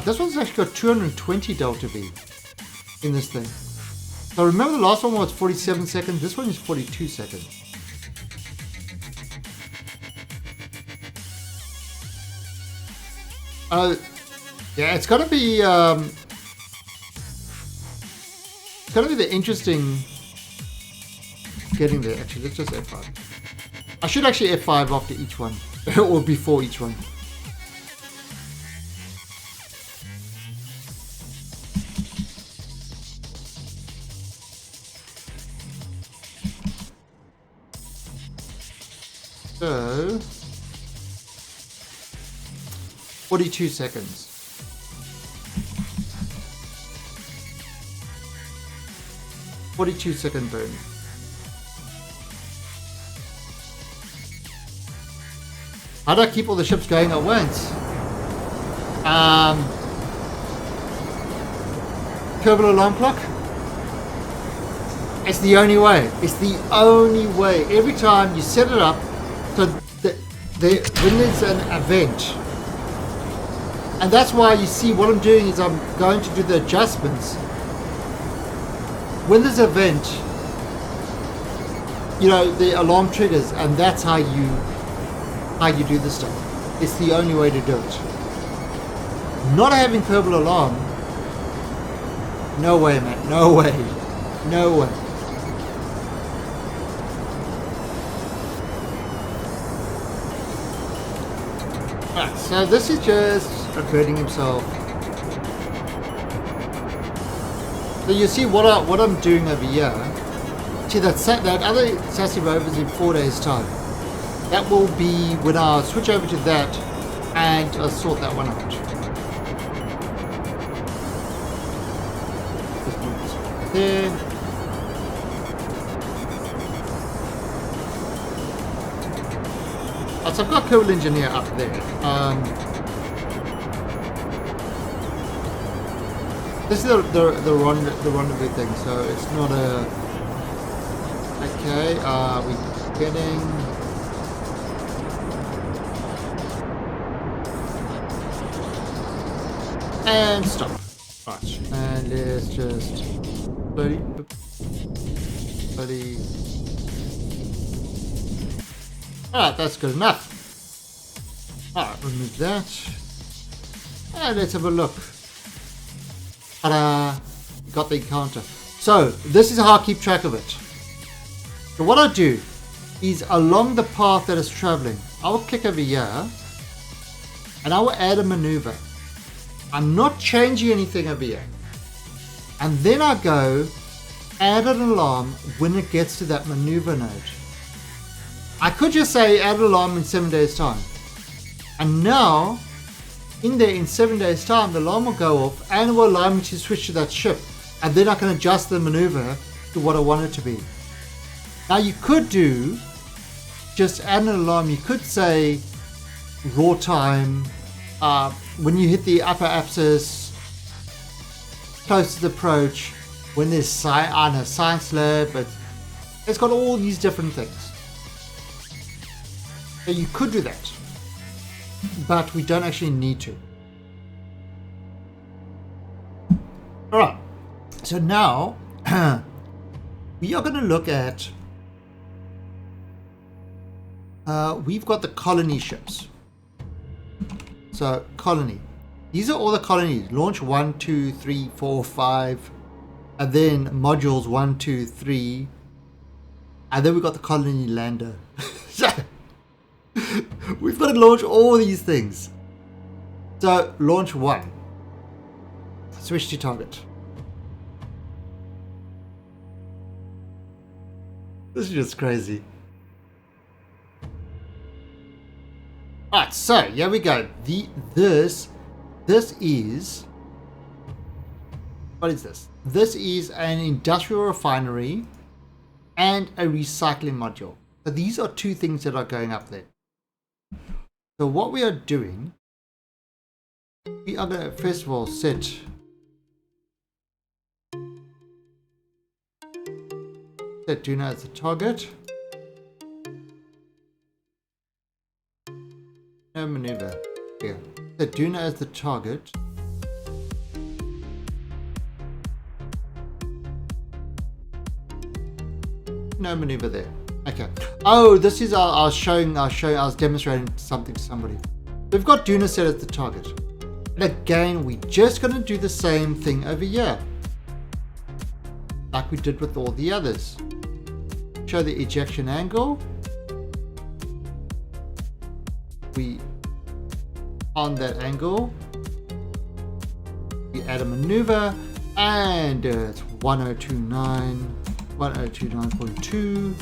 This one's actually got 220 delta V in this thing. So remember the last one was 47 seconds. This one is 42 seconds. Yeah, it's gonna be the interesting getting there. Actually, let's just F5. I should actually F5 after each one. Or before each one. So 42 seconds. "42-second burn." How do I keep all the ships going at once? Kerbal alarm clock? It's the only way. It's the only way. Every time you set it up, so when there's an event, and that's why you see what I'm doing is I'm going to do the adjustments. When there's an event, you know, the alarm triggers, and that's how you do this stuff. It's the only way to do it. Not having Kerbal alarm, no way, man. No way. No way. Alright, so this is just averting himself. So you see what I'm doing over here. See that other Sassy Rovers in 4 days time. That will be when I switch over to that and I'll sort that one out. Just move this right there. So I've got Kerbal Engineer up there. This is the rendezvous thing, so it's not a. Okay, we're getting. And stop. Right, and let's just 30. Alright, that's good enough. Alright, remove that. And let's have a look. Ta-da! Got the encounter. So, this is how I keep track of it. So what I do is along the path that it's traveling, I will click over here and I will add a maneuver. I'm not changing anything over here. And then I go add an alarm when it gets to that maneuver node. I could just say add an alarm in 7 days time. And now, in there in 7 days time, the alarm will go off and it will allow me to switch to that ship. And then I can adjust the maneuver to what I want it to be. Now you could do, just add an alarm, you could say raw time, when you hit the upper axis, closest approach, when there's science lab, but it's got all these different things. So you could do that, but we don't actually need to. Alright, so now we are going to look at, we've got the colony ships. So colony, these are all the colonies. Launch 1, 2, 3, 4, 5, and then modules 1, 2, 3, and then we've got the colony lander. We've got to launch all these things. So launch 1, switch to target. This is just crazy. Alright, so here we go. This is, what is this? This is an industrial refinery and a recycling module. So these are two things that are going up there. So what we are doing, we are going to first of all set Duna as the target. No maneuver. Here. Set Duna as the target. No maneuver there. Okay. Oh, this is I was demonstrating something to somebody. We've got Duna set as the target. And again, we're just going to do the same thing over here, like we did with all the others. show the ejection angle. We on that angle. We add a maneuver, and it's 1029, 1029.2.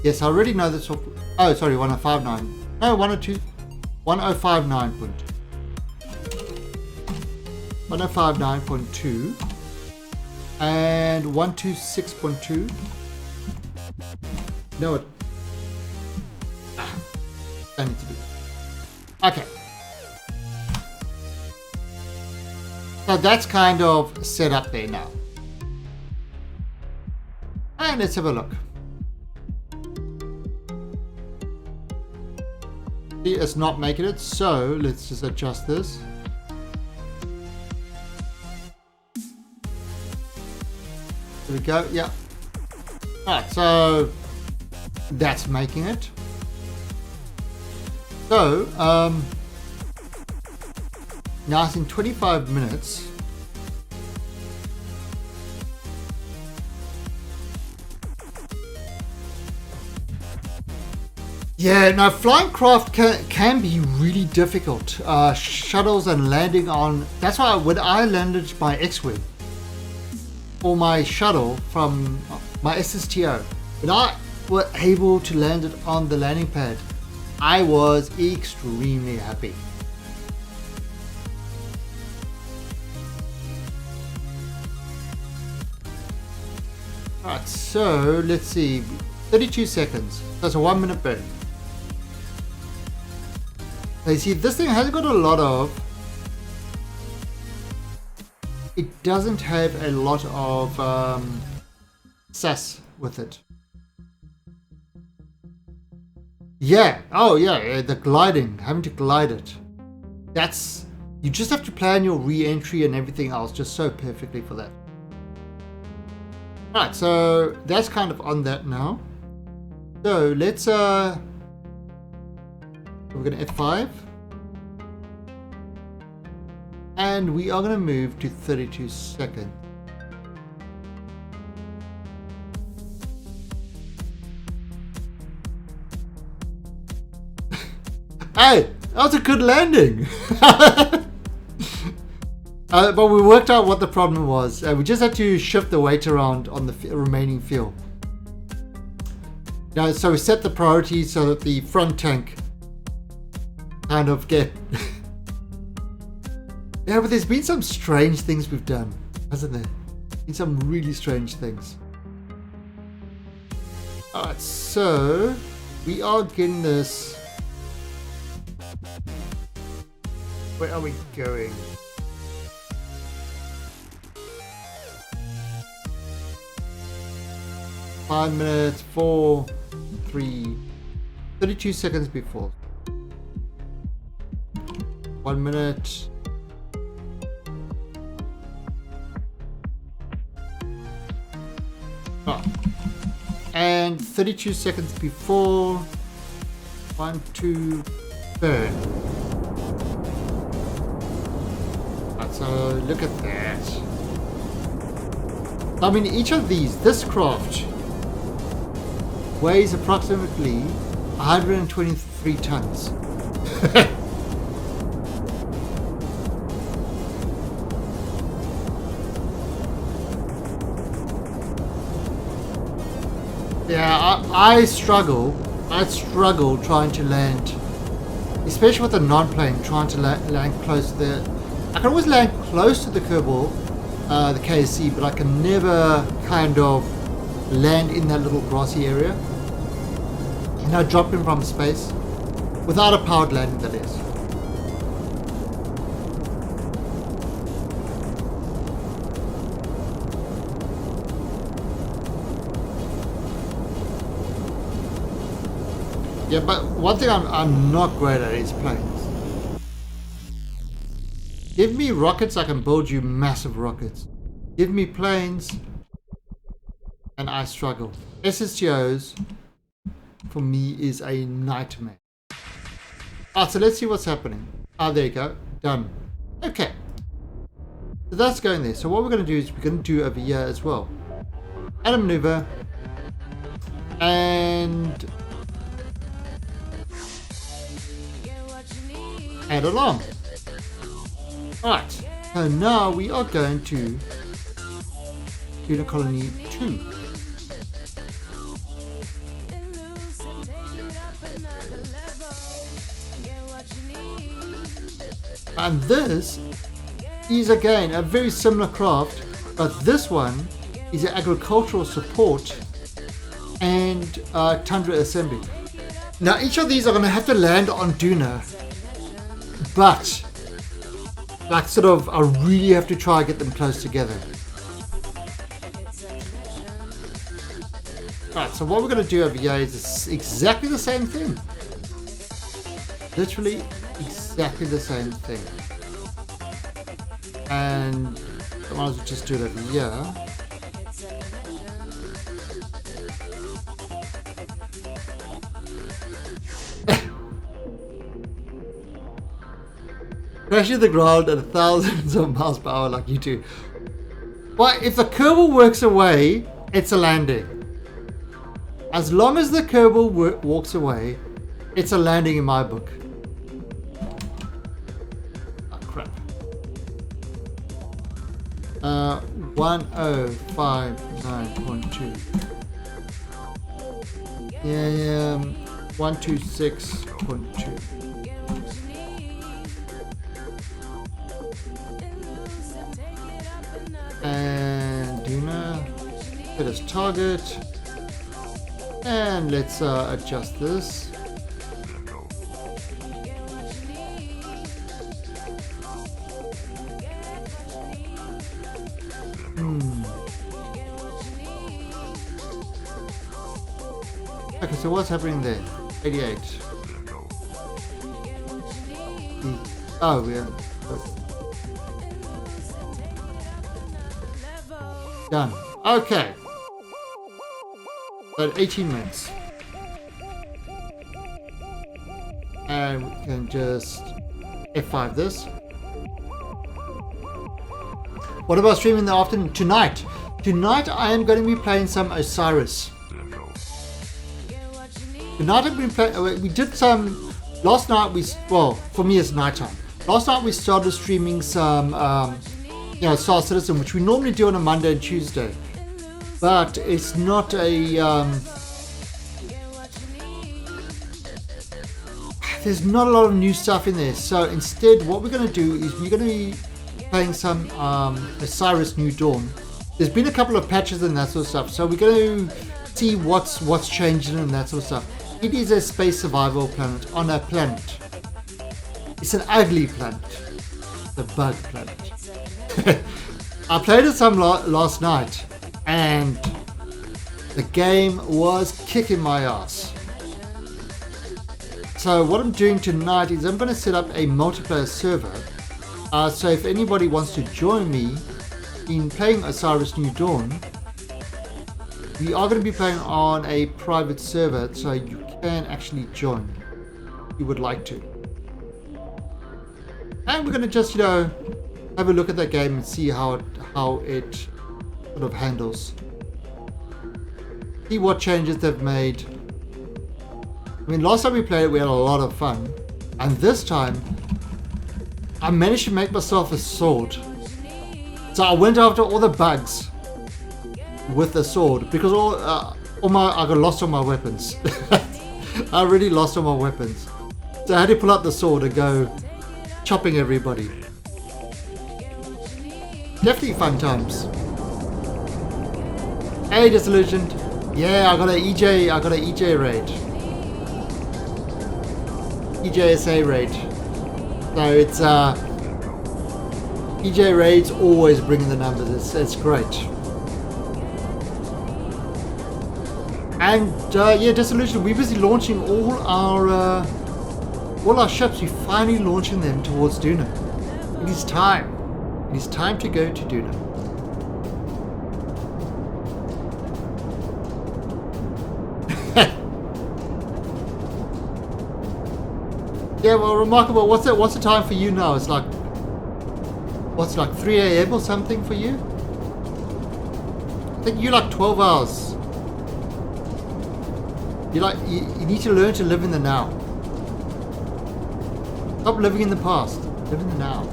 Yes, I already know this. Oh, sorry, 1059. No, 102, 1059.2. 1059.2 and 126.2. No, it. That needs to be. Okay. So that's kind of set up there now. And let's have a look. See, it's not making it, so let's just adjust this. There we go, yeah. Alright, so that's making it. So, now it's in 25 minutes. Yeah, now flying craft can be really difficult. Shuttles and landing on... That's why when I landed my X-Wing or my shuttle from my SSTO, when I was able to land it on the landing pad, I was extremely happy. Alright, so let's see. 32 seconds. That's a 1 minute burn. Now you see, this thing has got a lot of... It doesn't have a lot of sass with it. Yeah, oh yeah, the gliding, having to glide it. That's... You just have to plan your re-entry and everything else just so perfectly for that. Alright, so that's kind of on that now. So let's we're gonna F5. And we are gonna move to 32 seconds. Hey, that was a good landing. But we worked out what the problem was. We just had to shift the weight around on the remaining fuel. Now, so we set the priority so that the front tank kind of get... Yeah, but there's been some strange things we've done, hasn't there? Been some really strange things. Alright, so we are getting this... Where are we going? Five minutes, 4, 3, 32 seconds before. 1 minute. Oh. And 32 seconds before. 1, 2, burn. Right, so look at that. I mean, each of these, this craft weighs approximately 123 tons. Yeah, I struggle trying to land, especially with a non-plane, trying to land close to the... I can always land close to the Kerbal, the KSC, but I can never kind of land in that little grassy area. You know, drop in from space without a powered landing, that is. Yeah, but one thing I'm not great at is planes. Give me rockets, I can build you massive rockets. Give me planes, and I struggle. SSTOs, for me, is a nightmare. Ah, so let's see what's happening. Ah, there you go. Done. Okay. So that's going there. So what we're going to do is we're going to do over here as well. Add a maneuver. and add along. Alright, so now we are going to Duna Colony 2. And this is again a very similar craft, but this one is an agricultural support and tundra assembly. Now each of these are going to have to land on Duna, but like sort of I really have to try and get them close together. Alright, so what we're going to do over here is exactly the same thing. Literally exactly the same thing. And I might as well just do it over here. Crashing the ground at thousands of miles per hour like you do. But if the Kerbal works away, it's a landing. As long as the Kerbal walks away, it's a landing in my book. Oh, crap. 1059.2. Yeah, 126.2. And Duna, hit as target, and let's adjust this. Okay, so what's happening there? 88. Oh, yeah. Done. Okay. About 18 minutes. And we can just F5 this. What about streaming in the afternoon? Tonight. Tonight I am going to be playing some Osiris. Tonight I've been playing. We did some last night. Well, for me it's nighttime. Last night we started streaming some, Star Citizen, which we normally do on a Monday and Tuesday, but it's not a. There's not a lot of new stuff in there. So instead, what we're going to do is we're going to be playing some Osiris New Dawn. There's been a couple of patches and that sort of stuff. So we're going to see what's changing and that sort of stuff. It is a space survival planet on a planet. It's an ugly planet. The bug planet. I played it some last night and the game was kicking my ass. So what I'm doing tonight is I'm going to set up a multiplayer server. So if anybody wants to join me in playing Osiris New Dawn, we are going to be playing on a private server, so you can actually join if you would like to. And we're going to just, have a look at that game and see how it sort of handles. See what changes they've made. I mean, last time we played it, we had a lot of fun. And this time, I managed to make myself a sword. So I went after all the bugs with the sword because I got lost on my weapons. I really lost all my weapons. So I had to pull out the sword and go chopping everybody. Definitely fun times. Hey, Disillusioned. Yeah, I got an EJ raid. EJSA raid. So it's EJ raids always bringing the numbers. It's great. And Disillusioned, we're busy launching all our ships. We're finally launching them towards Duna. It is time. It is time to go to Duna. Yeah, well, remarkable. What's the time for you now? It's like 3 a.m. or something for you? I think you're like 12 hours. You need to learn to live in the now. Stop living in the past. Live in the now.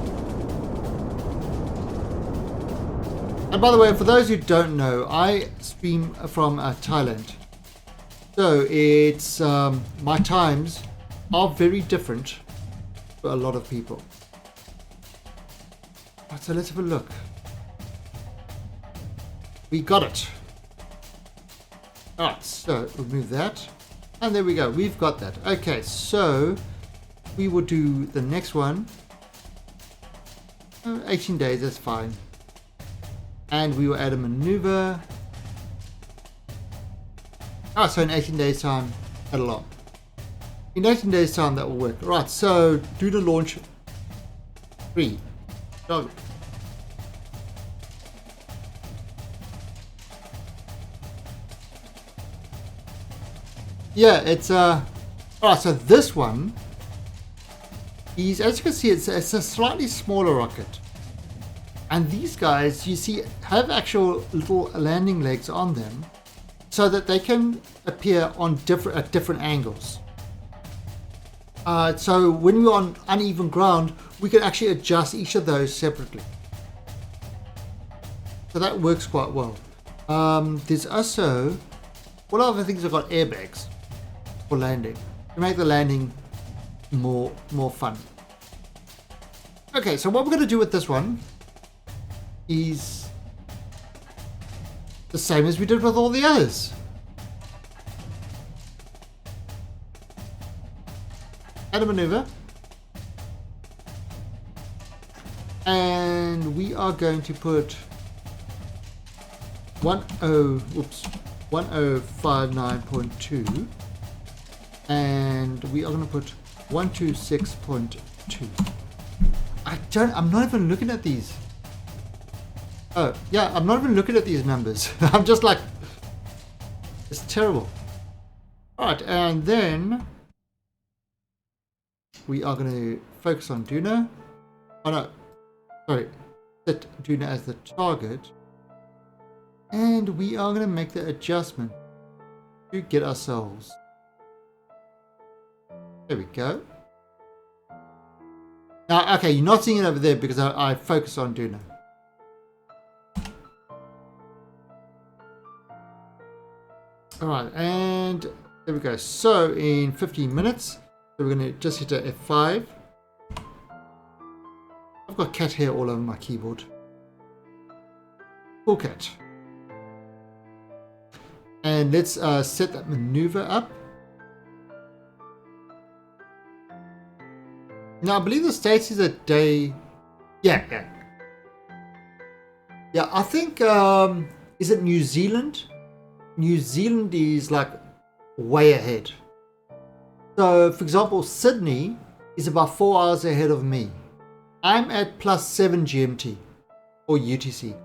And by the way, for those who don't know, I stream from Thailand. So it's my times are very different for a lot of people. Right, so let's have a look. We got it. Alright, so remove that. And there we go. We've got that. Okay, so we will do the next one. 18 days, that's fine. And we will add a maneuver. So in 18 days time, add a lot. In 18 days time, that will work. Right, so Duna launch 3. Go. Yeah, it's alright, so this one is, as you can see, it's a slightly smaller rocket. And these guys, you see, have actual little landing legs on them so that they can appear on at different angles. So when we're on uneven ground, we can actually adjust each of those separately. So that works quite well. There's also, what other things have got airbags for landing to make the landing more fun. Okay, so what we're going to do with this one is the same as we did with all the others. Add a maneuver. And we are going to put 1059.2 and we are going to put 126.2. I'm not even looking at these. Oh, yeah, I'm not even looking at these numbers. I'm just like, it's terrible. Alright, and then we are going to focus on Duna. Oh no, sorry, set Duna as the target. And we are going to make the adjustment to get ourselves. There we go. Now, okay, you're not seeing it over there because I focus on Duna. Alright, and there we go. So in 15 minutes, so we're going to just hit a F5. I've got cat hair all over my keyboard. Cool cat. And let's set that maneuver up. Now I believe the States is a day. Yeah. I think is it New Zealand? New Zealand is like way ahead. So for example, Sydney is about 4 hours ahead of me. I'm at +7 GMT or UTC.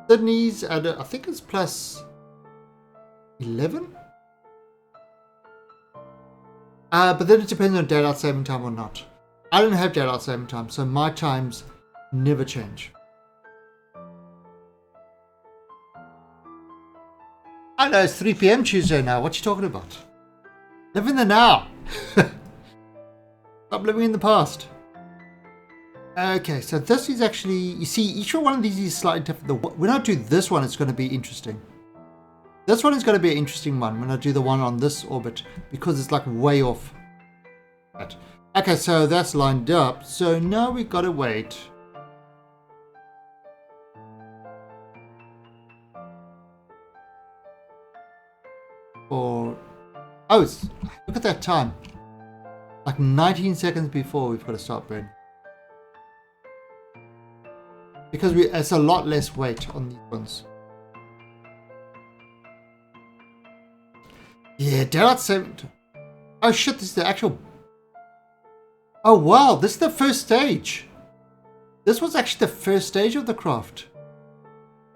Sydney's at I think it's +11. But then it depends on daylight saving time or not. I don't have daylight saving time, so my times never change. I know it's 3 PM Tuesday now. What you talking about? Live in the now. Stop living in the past. Okay, so this is actually, you see, each one of these is slightly different. When I do this one, it's going to be interesting. This one is going to be an interesting one when I do the one on this orbit because it's like way off. Okay, so that's lined up. So now we've got to wait. For, oh, look at that time. Like 19 seconds before we've got to start burning. Because it's a lot less weight on these ones. Yeah, daylight saving. Oh shit, this is the actual. Oh wow, this is the first stage. This was actually the first stage of the craft.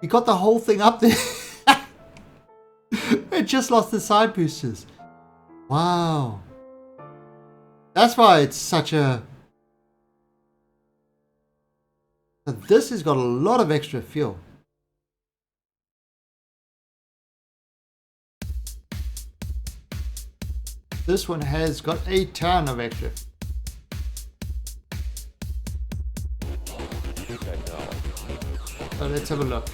You got the whole thing up there. It just lost the side boosters. Wow. That's why it's such a. So this has got a lot of extra fuel. This one has got a ton of extra. So let's have a look.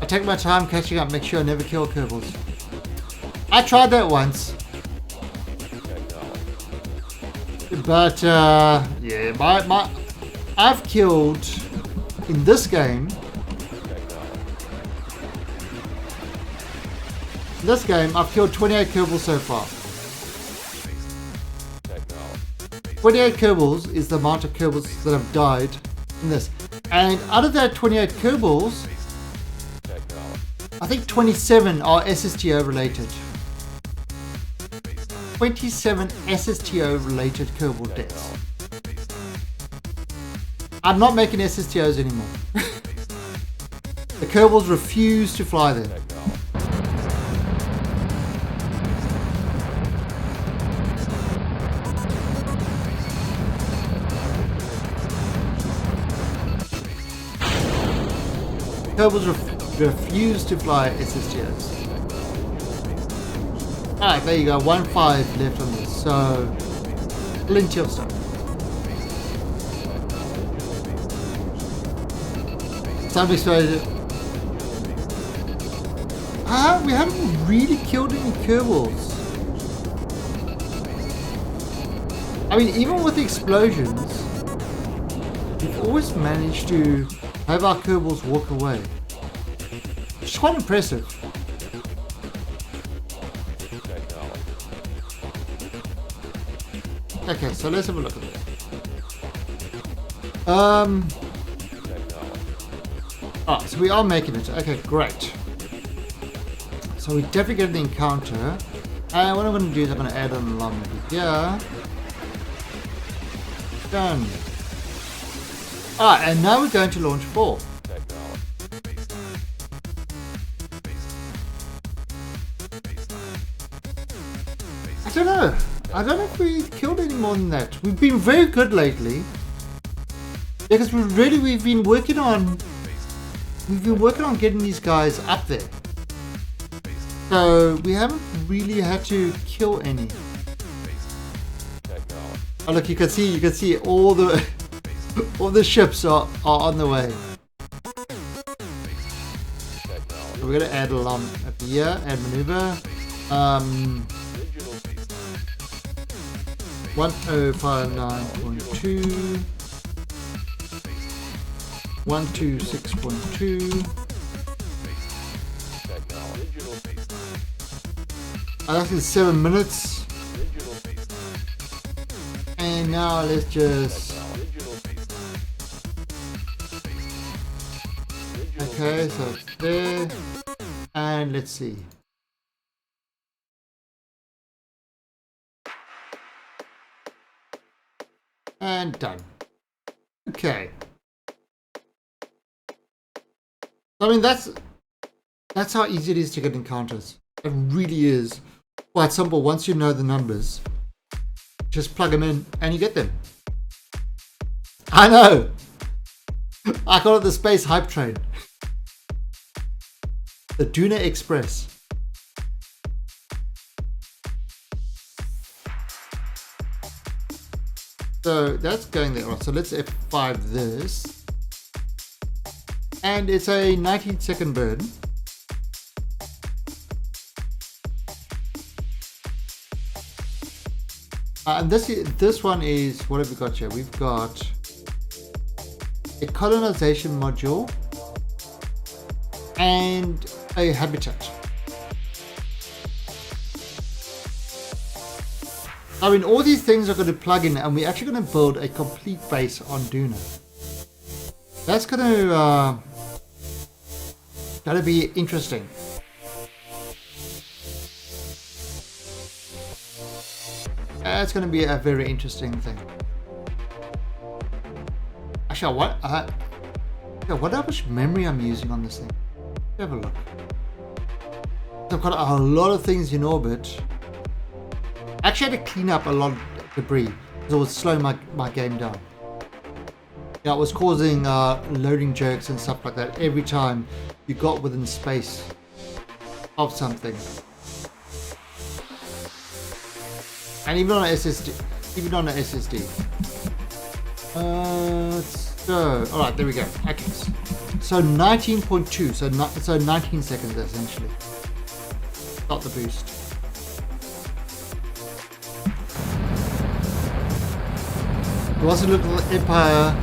I take my time catching up, make sure I never kill Kerbals. I tried that once. But yeah, I've killed in this game. In this game, I've killed 28 Kerbals so far. 28 Kerbals is the amount of Kerbals that have died in this. And out of that 28 Kerbals, I think 27 are SSTO related. 27 SSTO related Kerbal deaths. I'm not making SSTOs anymore. The Kerbals refuse to fly there. Kerbals refuse to fly SSTOs. Alright, there you go. 1-5 left on this. So, plenty of stuff. Time exposure. We haven't really killed any Kerbals. I mean, even with the explosions, we've always managed to have our Kerbals walk away. It's quite impressive. Okay, so let's have a look at it. So we are making it. Okay, great. So we definitely get the encounter. And what I'm going to do is I'm going to add an alarm over here. Done. Alright, and now we're going to launch 4. I don't know if we killed any more than that. We've been very good lately. Because we've been working on getting these guys up there. So we haven't really had to kill any. Oh look, you can see all the all the ships are on the way. So we're gonna add alarm up here, add maneuver. 1059.2 126.2. That's in 7 minutes. And now let's just. Okay, so it's there. And let's see. And done. Okay. I mean, that's how easy it is to get encounters. It really is quite simple. Once you know the numbers, just plug them in and you get them. I know. I call it the space hype train. The Duna Express. So that's going there. So let's F5 this. And it's a 19-second burn. And this one is, what have we got here? We've got a colonization module and a habitat. I mean, all these things are going to plug in, and we're actually going to build a complete base on Duna. That's going to be interesting. That's going to be a very interesting thing. Actually, what how much memory I'm using on this thing? Have a look. I've got a lot of things in orbit. I actually had to clean up a lot of debris because it would slow my game down. Yeah, it was causing loading jerks and stuff like that every time you got within space of something. And even on a SSD. Even on a SSD. So, alright, there we go. Okay. So 19.2. So 19 seconds essentially. Got the boost. It wasn't looking like Empire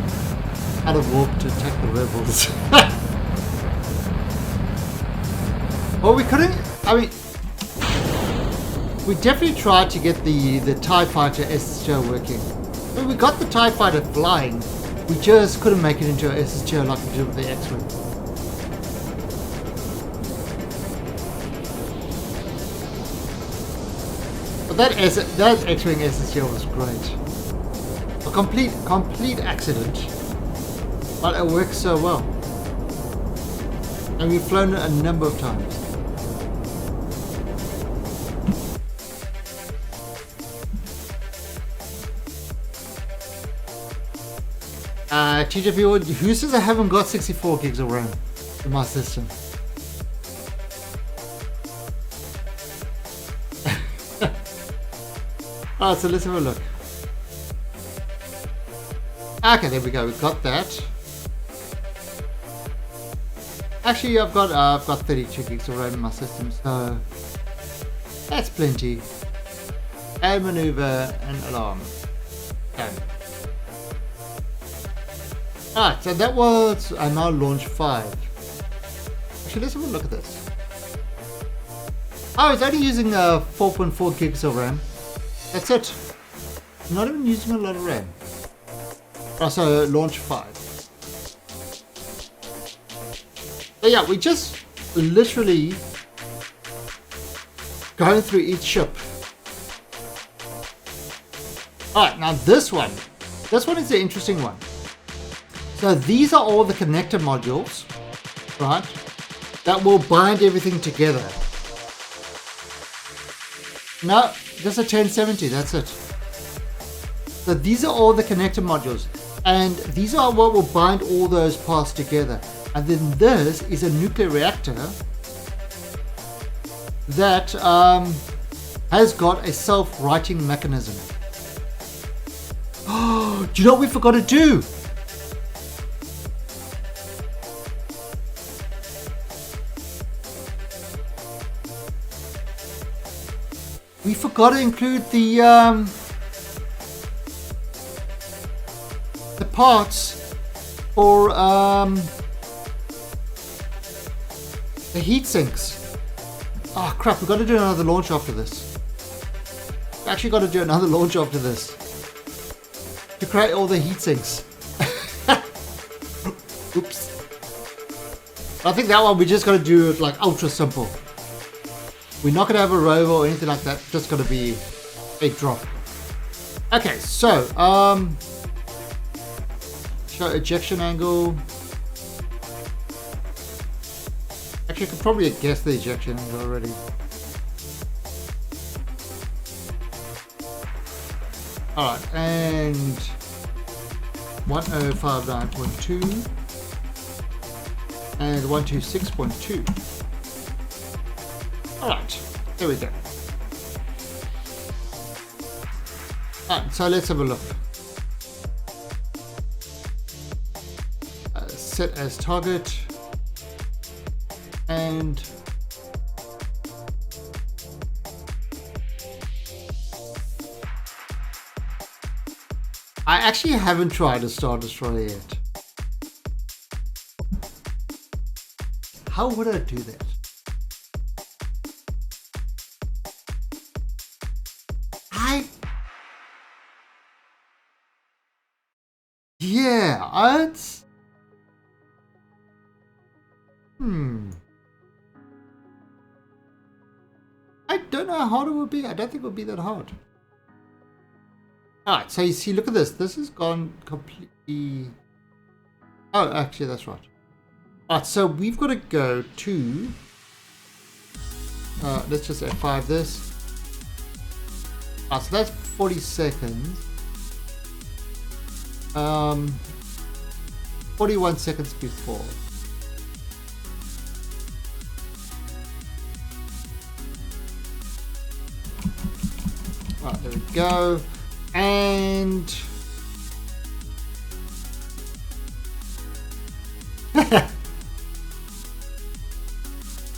out of warp to attack the rebels. Well, we couldn't. I mean, we definitely tried to get the TIE Fighter SSJ working. When we got the TIE Fighter flying, we just couldn't make it into a SSJ like we did with the X-Wing. But that X-Wing SSJ was great. A complete accident, but it works so well. And we've flown it a number of times. TJP, who says I haven't got 64 gigs of RAM in my system? Alright, so let's have a look. Okay, there we go. We've got that. Actually, I've got 32 gigs of RAM in my system, so that's plenty. Add maneuver and alarm. Okay. Alright, so that was now launch 5. Actually, let's have a look at this. Oh, it's only using 4.4 gigs of RAM. That's it. Not even using a lot of RAM. So launch 5. So yeah, we just literally going through each ship. Alright, now this one is the interesting one. So these are all the connector modules, right, that will bind everything together. No, just a 1070, that's it. So these are all the connector modules, and these are what will bind all those parts together. And then this is a nuclear reactor that has got a self-righting mechanism. Oh, do you know what we forgot to do? We forgot to include the parts for the heat sinks. Oh crap, we've got to do another launch after this. We've actually got to do another launch after this to create all the heat sinks. Oops. I think that one we just got to do it like ultra simple. We're not going to have a rover or anything like that. Just going to be a drop. Okay, so show ejection angle. Actually, I could probably guess the ejection angle already. Alright, and 1059.2 and 126.2. Alright, there we go. Alright, so let's have a look. Set as target. And I actually haven't tried a Star Destroyer yet. How would I do that? Yeah, it's... I don't know how hard it would be. I don't think it would be that hard. Alright, so you see, look at this. This has gone completely... Oh, actually, that's right. Alright, so we've got to go to... let's just F5 this. Alright, so that's 40 seconds. 41 seconds before. Right, there we go. And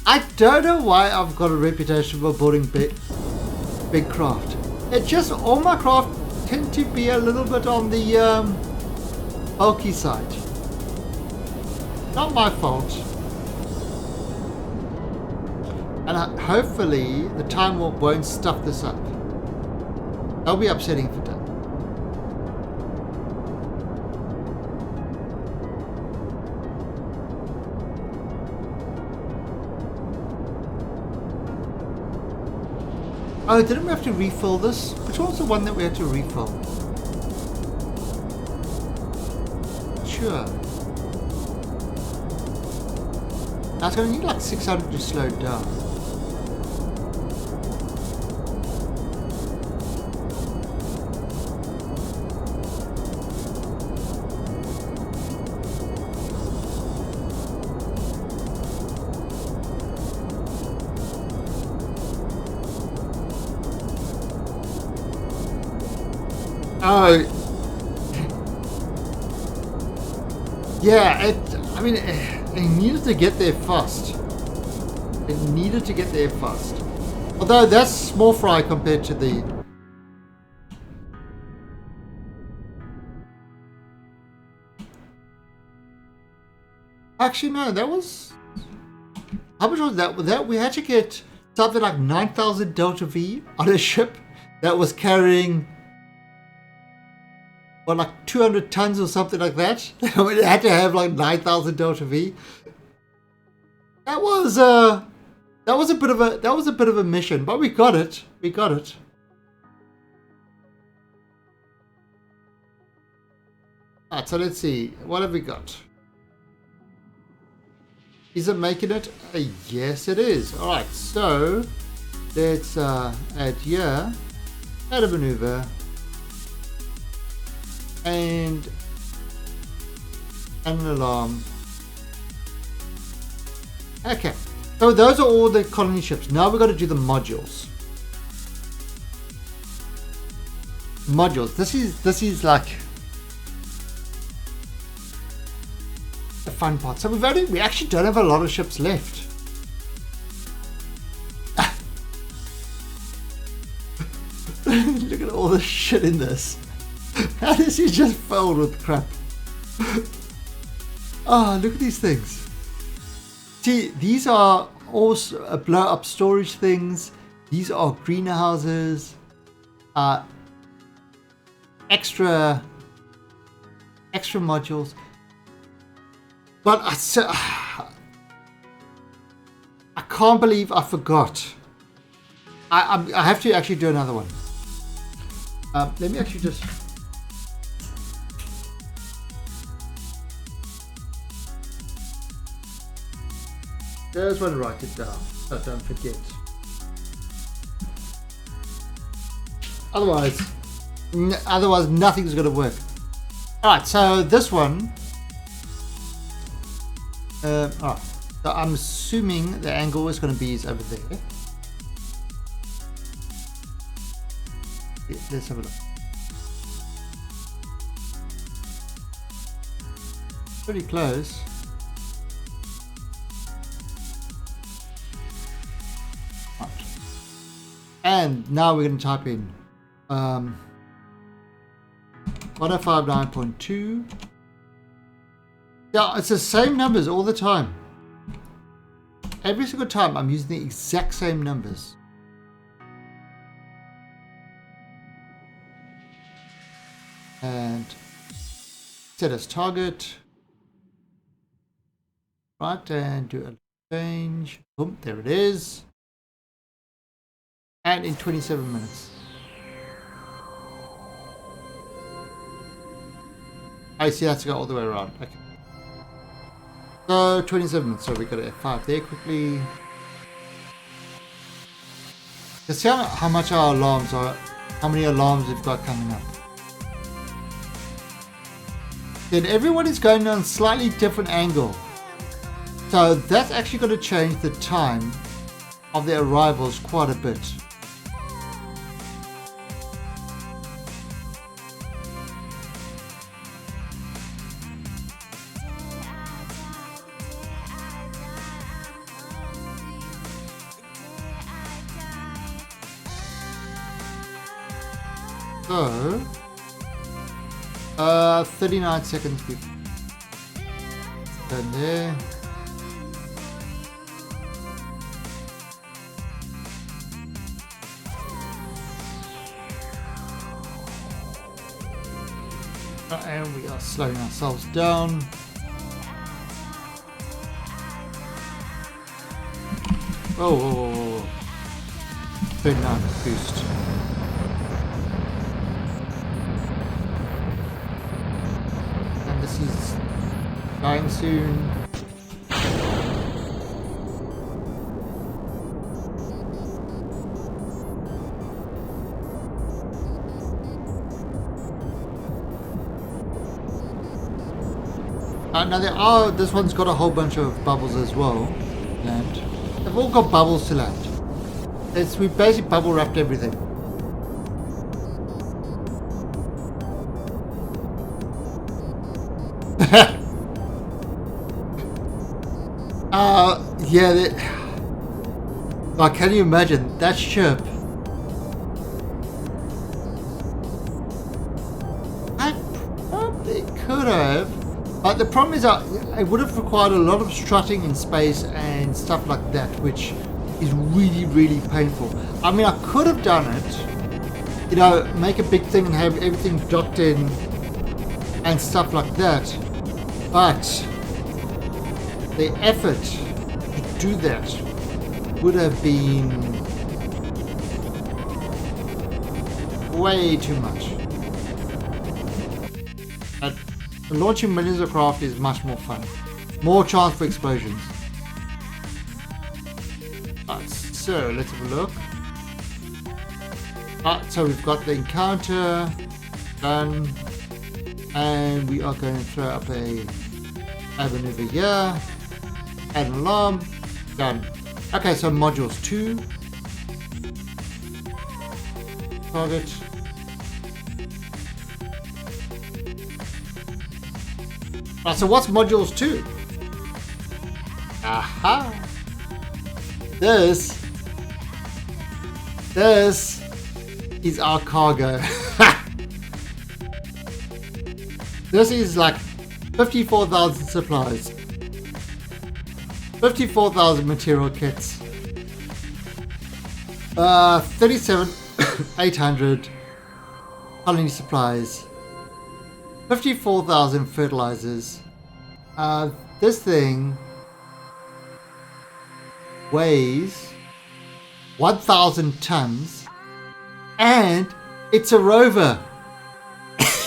I don't know why I've got a reputation for building big craft. It just, all my craft tend to be a little bit on the bulky side. Not my fault. And hopefully the time warp won't stuff this up. That'll be upsetting for Dan. Oh, didn't we have to refill this? Which was the one that we had to refill? Sure. That's going to need like 600 to slow down. Oh, yeah, I mean, it needed to get there fast. It needed to get there fast. Although that's small fry compared to the... Actually, no, that was... How much was that? That we had to get something like 9,000 Delta V on a ship that was carrying... Well, like 200 tons or something like that. It had to have like 9,000 Delta V. That was a bit of a mission, but we got it. We got it. Alright, so let's see. What have we got? Is it making it? Yes, it is. Alright, so let's add here, add a maneuver. And an alarm. Okay, so those are all the colony ships. Now we've got to do the modules. Modules. This is like the fun part. So we actually don't have a lot of ships left. Look at all the shit in this. How is he just filled with crap? Oh, look at these things. See, these are also blow up storage things. These are greenhouses. Extra modules. But I can't believe I forgot. I have to actually do another one. Let me actually just... Just want to write it down, so don't forget. Otherwise nothing's going to work. Alright, so this one... Alright, so I'm assuming the angle is going to be over there. Yeah, let's have a look. Pretty close. And now we're going to type in 1059.2. Yeah, it's the same numbers all the time. Every single time I'm using the exact same numbers. And set as target. Right, and do a change. Boom, there it is. And in 27 minutes. I see, that's go all the way around. Okay. So 27 minutes. So we got to F5 there quickly. Let's see how much our alarms are. How many alarms we've got coming up. then everyone is going on a slightly different angle. So that's actually going to change the time of their arrivals quite a bit. So, 39 seconds before. Turn there. And we are slowing ourselves down. Whoa, whoa, whoa, whoa. 39 boost. And this is dying soon. Now this one's got a whole bunch of bubbles as well. Land. They've all got bubbles to land. We basically bubble wrapped everything. Yeah. Like, can you imagine that ship? I probably could have. But the problem is that it would have required a lot of strutting in space and stuff like that, which is really, really painful. I mean, I could have done it, you know, make a big thing and have everything docked in and stuff like that. But the effort to do that would have been way too much. Launching millions of craft is much more fun. More chance for explosions. Alright, so let's have a look. So we've got the encounter done. And we are going to throw up a maneuver here. Add an alarm. Done. Okay, so modules 2. Target. Right, so what's modules 2? Aha! This is our cargo. This is like 54,000 supplies, 54,000 material kits, 37,800 colony supplies, 54,000 fertilizers. This thing weighs 1,000 tons, and it's a rover.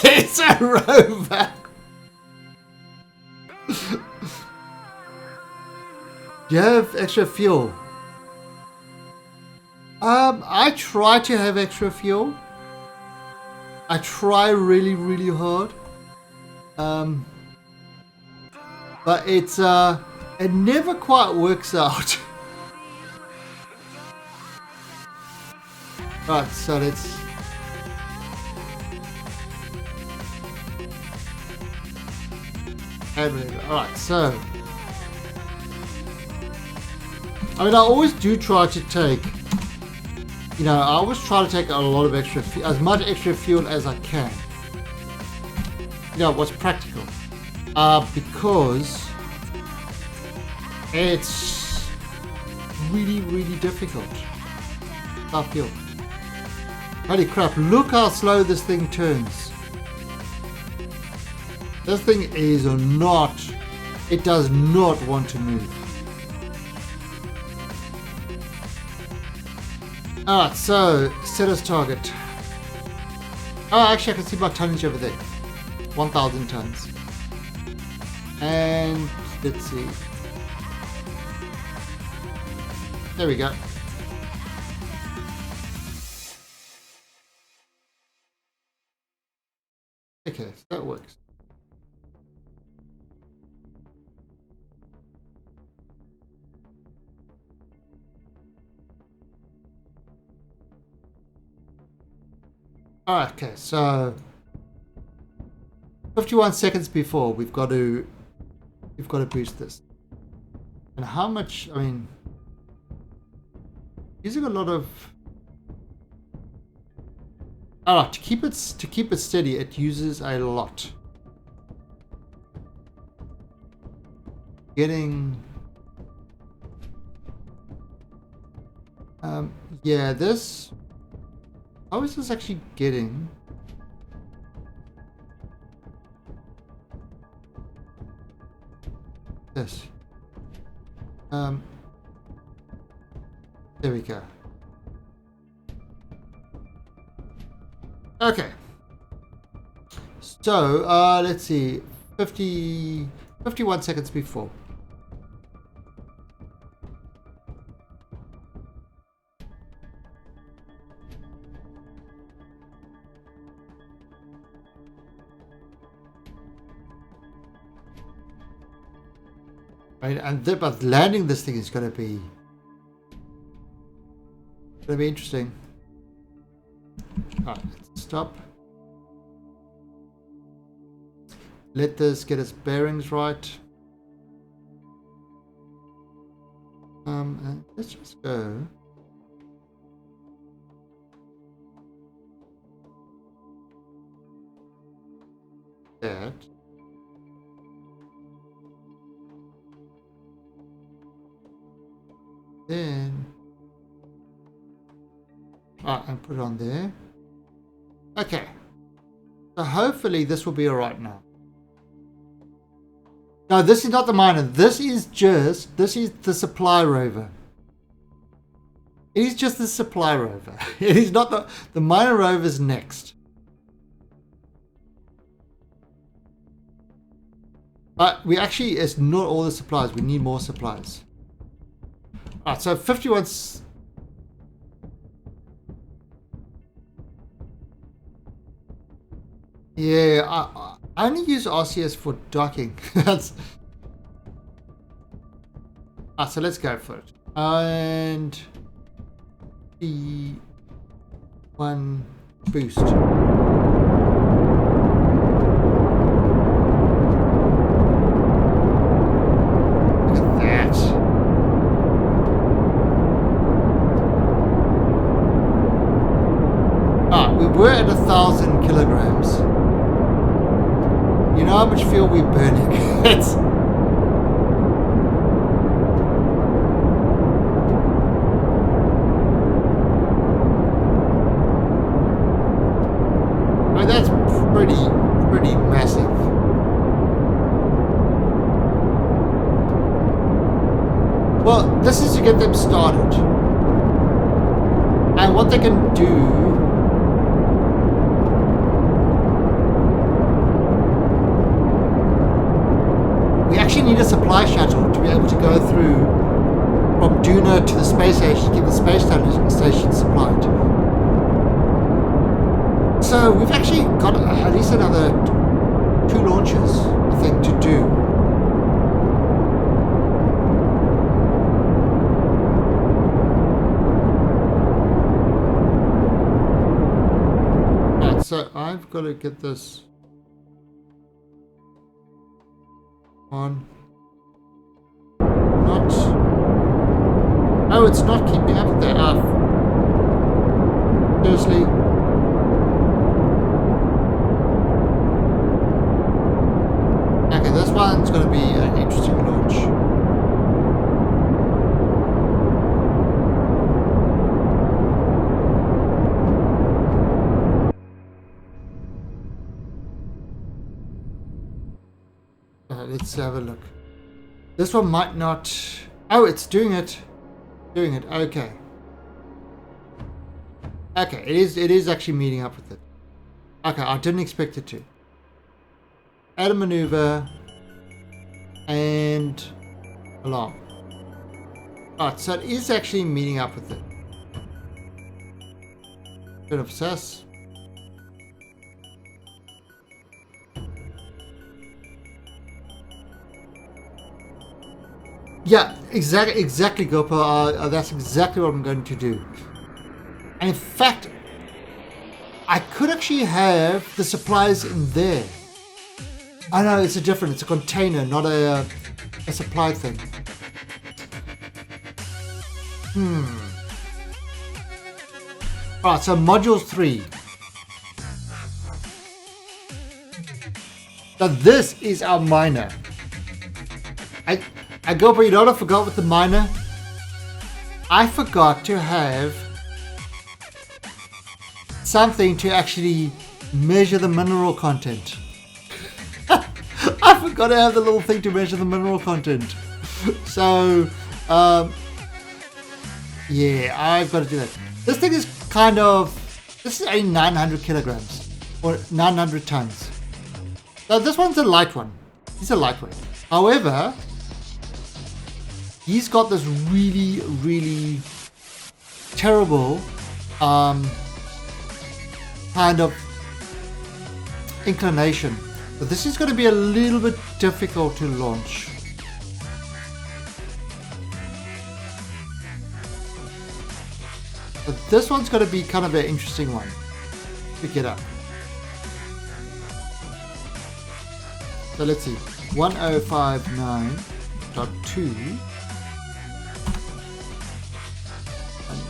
It's a rover. Do you have extra fuel? I try to have extra fuel. I try really, really hard. But it's it never quite works out. Right, so let's. Alright, so I mean, I always do try to take, you know, I always try to take a lot of extra, as much extra fuel as I can. You know, what's practical. Because it's really, really difficult. Without fuel. Holy crap, look how slow this thing turns. This thing is not, it does not want to move. Alright, so set as target. Oh, actually I can see my tonnage over there. 1,000 tons. And let's see. There we go. Okay, so that works. Alright, okay, so 51 seconds before we've got to boost this. And how much, I mean, using a lot of to keep it steady, it uses a lot. Getting yeah, this, how is this actually getting this? There we go. Okay. So, let's see. 51 seconds before. Right, but landing this thing is going to be interesting. Alright, let's stop. Let this get its bearings right. And let's just go. That. Then and put it on there. Okay. So hopefully this will be alright now. No, this is not the miner. This is the supply rover. It is just the supply rover. It is not the miner rover's next. But we actually, it's not all the supplies. We need more supplies. Alright, so 51. Yeah, I only use RCS for docking. That's. So let's go for it. And P1 boost. We're at 1,000 kilograms. You know how much fuel we're burning? It's... I mean, that's pretty massive. Well, this is to get them started. And what they can do... need a supply shuttle to be able to go through from Duna to the space station to keep the space station supplied. So we've actually got at least another 2 launches, I think, to do. Right, so I've got to get this on. Oh, it's not keeping up with that. Seriously. Okay, this one's going to be an interesting launch. Let's have a look. This one might not... Oh, it's doing it. Okay. Okay, it is actually meeting up with it. Okay, I didn't expect it to. Add a maneuver and alarm. Alright, so it is actually meeting up with it. Bit of sus. Yeah, exactly, Gopa. That's exactly what I'm going to do. And in fact, I could actually have the supplies in there. I know it's it's a container, not a supply thing. Right, so module 3. Now this is our miner. I go, but you know what I forgot with the miner? I forgot to have something to actually measure the mineral content. I forgot to have the little thing to measure the mineral content. So, yeah, I've got to do that. This thing is this is only 900 kilograms or 900 tons. So this one's a light one. He's a lightweight. However, he's got this really, really terrible kind of inclination. But this is going to be a little bit difficult to launch. But this one's going to be kind of an interesting one to get up. So let's see, 1059.2 and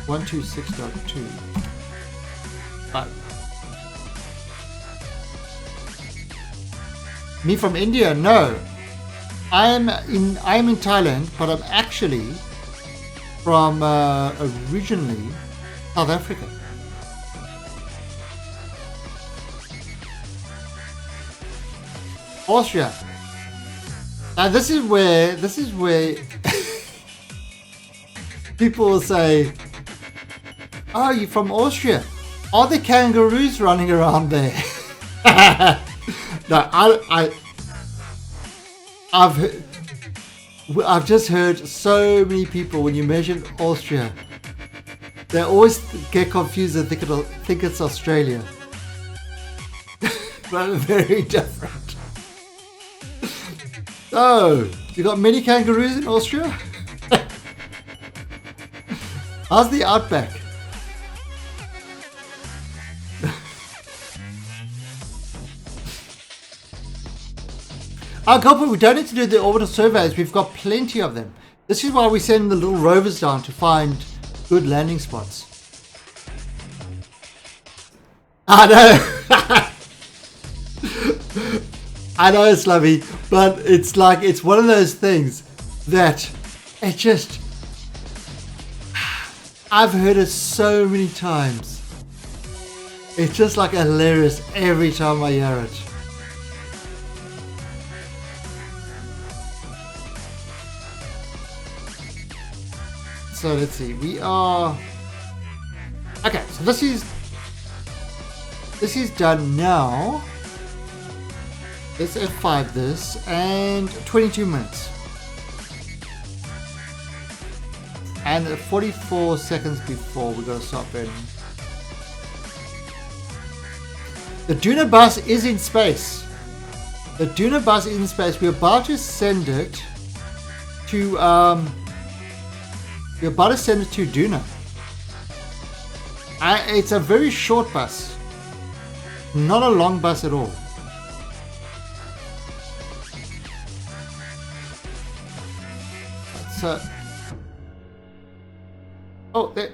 126.2. But me from India? No, I'm in Thailand, but I'm actually from originally South Africa. Austria. Now this is where people will say, "Oh, you're from Austria? Are there kangaroos running around there?" No, I've just heard so many people when you mention Austria, they always get confused and think it's Australia, but very different. Oh, you got many kangaroos in Austria? How's the outback? Gopal, we don't need to do the orbital surveys. We've got plenty of them. This is why we send the little rovers down to find good landing spots. I know. I know it's lovely, but it's like, it's one of those things that it just, I've heard it so many times. It's just like hilarious every time I hear it. So let's see, we are, okay, so this is done now. Let's F5 this, and 22 minutes. And 44 seconds before we got to start burning. The Duna bus is in space. The Duna bus is in space. We're about to send it to, Duna. It's a very short bus. Not a long bus at all. So, oh, there.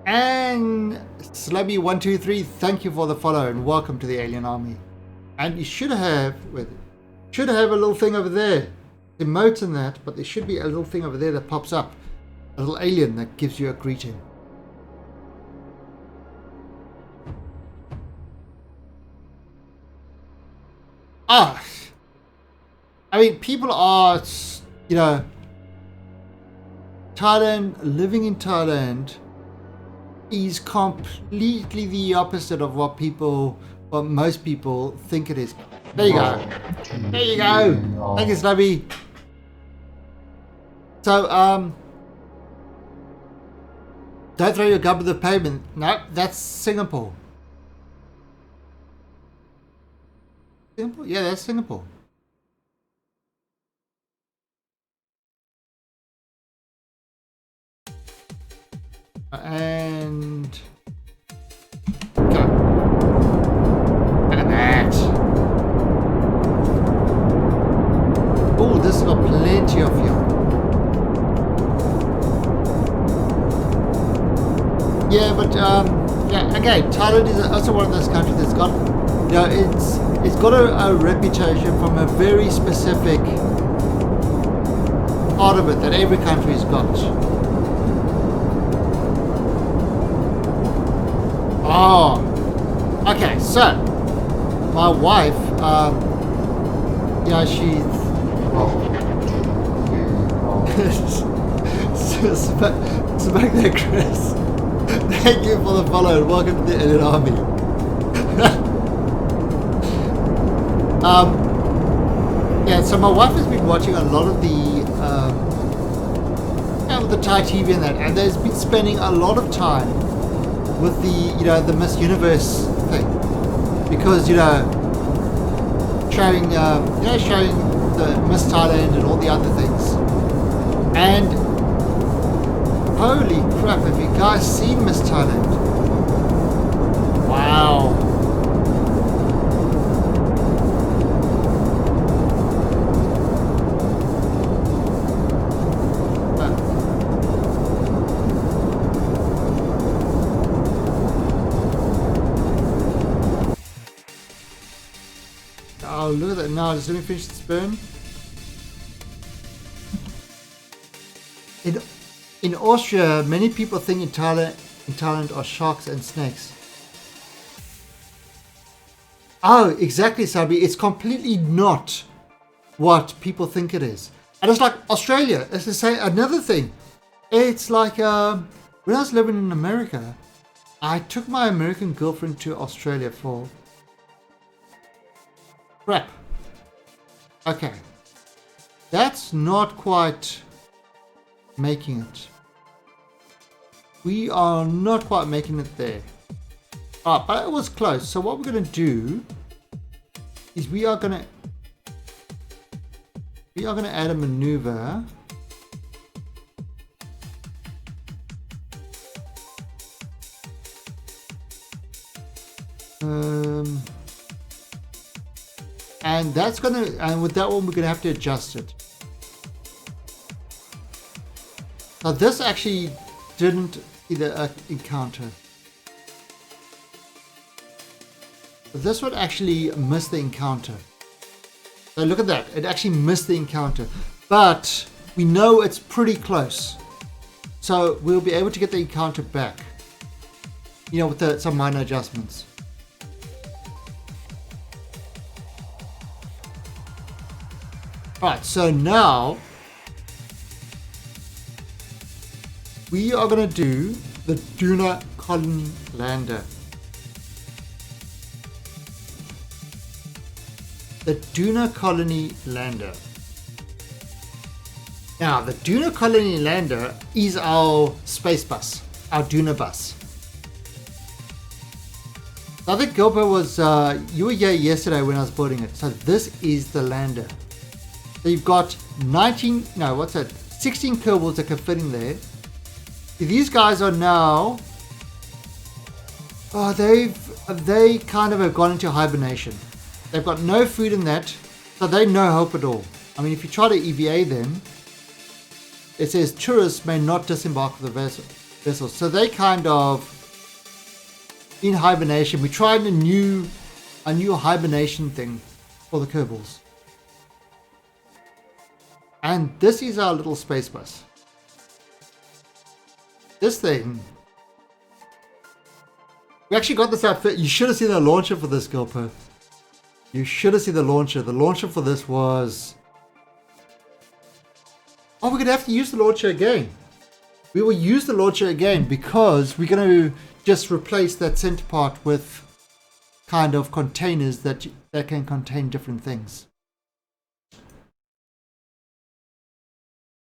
And Slubby123, thank you for the follow and welcome to the Alien Army. And you should have a little thing over there. Emotes and that, but there should be a little thing over there that pops up. A little alien that gives you a greeting. Ah, I mean, people are, you know, Thailand, living in Thailand is completely the opposite of what most people think it is. There you go. There you go. Thank you, Snubby. So, don't throw your gum at the pavement. No, that's Singapore. Singapore? Yeah, that's Singapore. And but yeah, again, Thailand is also one of those countries that's got, you know, it's got a reputation from a very specific part of it that every country's got. Oh, okay. So my wife, yeah, she's smack that, Chris. Thank you for the follow and welcome to the Edit Army. Yeah, so my wife has been watching a lot of the Thai TV and that, and there's been spending a lot of time with the, you know, the Miss Universe thing, because, you know, showing the Miss Thailand and all the other things. And holy crap, have you guys seen Miss Thailand? Wow. Oh, look at that. Now, just let me finish this burn. In Austria, many people think in Thailand are sharks and snakes. Oh, exactly, Sabi. It's completely not what people think it is. And it's like Australia. It's the same. Another thing. It's like when I was living in America, I took my American girlfriend to Australia for crap. Okay. That's not quite making it. We are not quite making it there. Ah, but it was close. So what we're going to do is we are going to add a maneuver. And that's and with that one we're gonna have to adjust it. Now this actually didn't either encounter. This one actually missed the encounter. So look at that, it actually missed the encounter. But we know it's pretty close. So we'll be able to get the encounter back. You know, with some minor adjustments. Right, so now we are going to do the Duna colony lander. The Duna colony lander. Now, the Duna colony lander is our space bus, our Duna bus. I think Gilbert was, you were here yesterday when I was building it. So this is the lander. So you've got 16 Kerbals that can fit in there. These guys are now, they kind of have gone into hibernation. They've got no food in that, so they're no hope at all. I mean, if you try to EVA them, it says tourists may not disembark with the vessel. So they kind of in hibernation. We tried a new hibernation thing for the Kerbals. And this is our little space bus. This thing, we actually got this outfit. You should have seen the launcher for this, Gilpo. You should have seen the launcher. The launcher for this was... Oh, we're going to have to use the launcher again. We will use the launcher again because we're going to just replace that center part with kind of containers that can contain different things.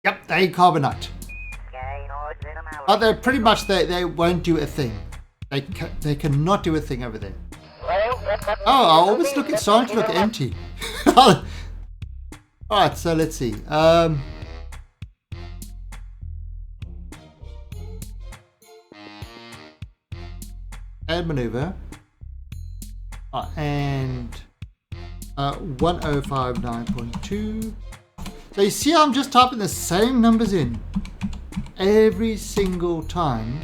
Yep, they carbonite. But they're pretty much, they won't do a thing. They cannot do a thing over there. Oh, I always starting to look empty. Alright, so let's see. Add maneuver. And 1059.2. So you see I'm just typing the same numbers in every single time.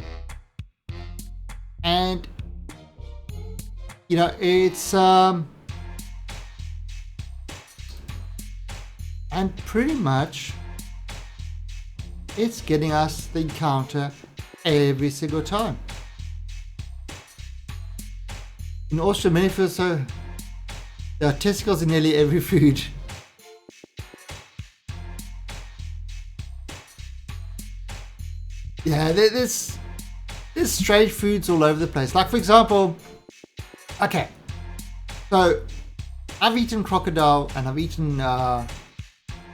And you know, it's and pretty much it's getting us the encounter every single time. In Australia, so there are testicles in nearly every food. Yeah, there's strange foods all over the place. Like, for example, okay, so I've eaten crocodile and I've eaten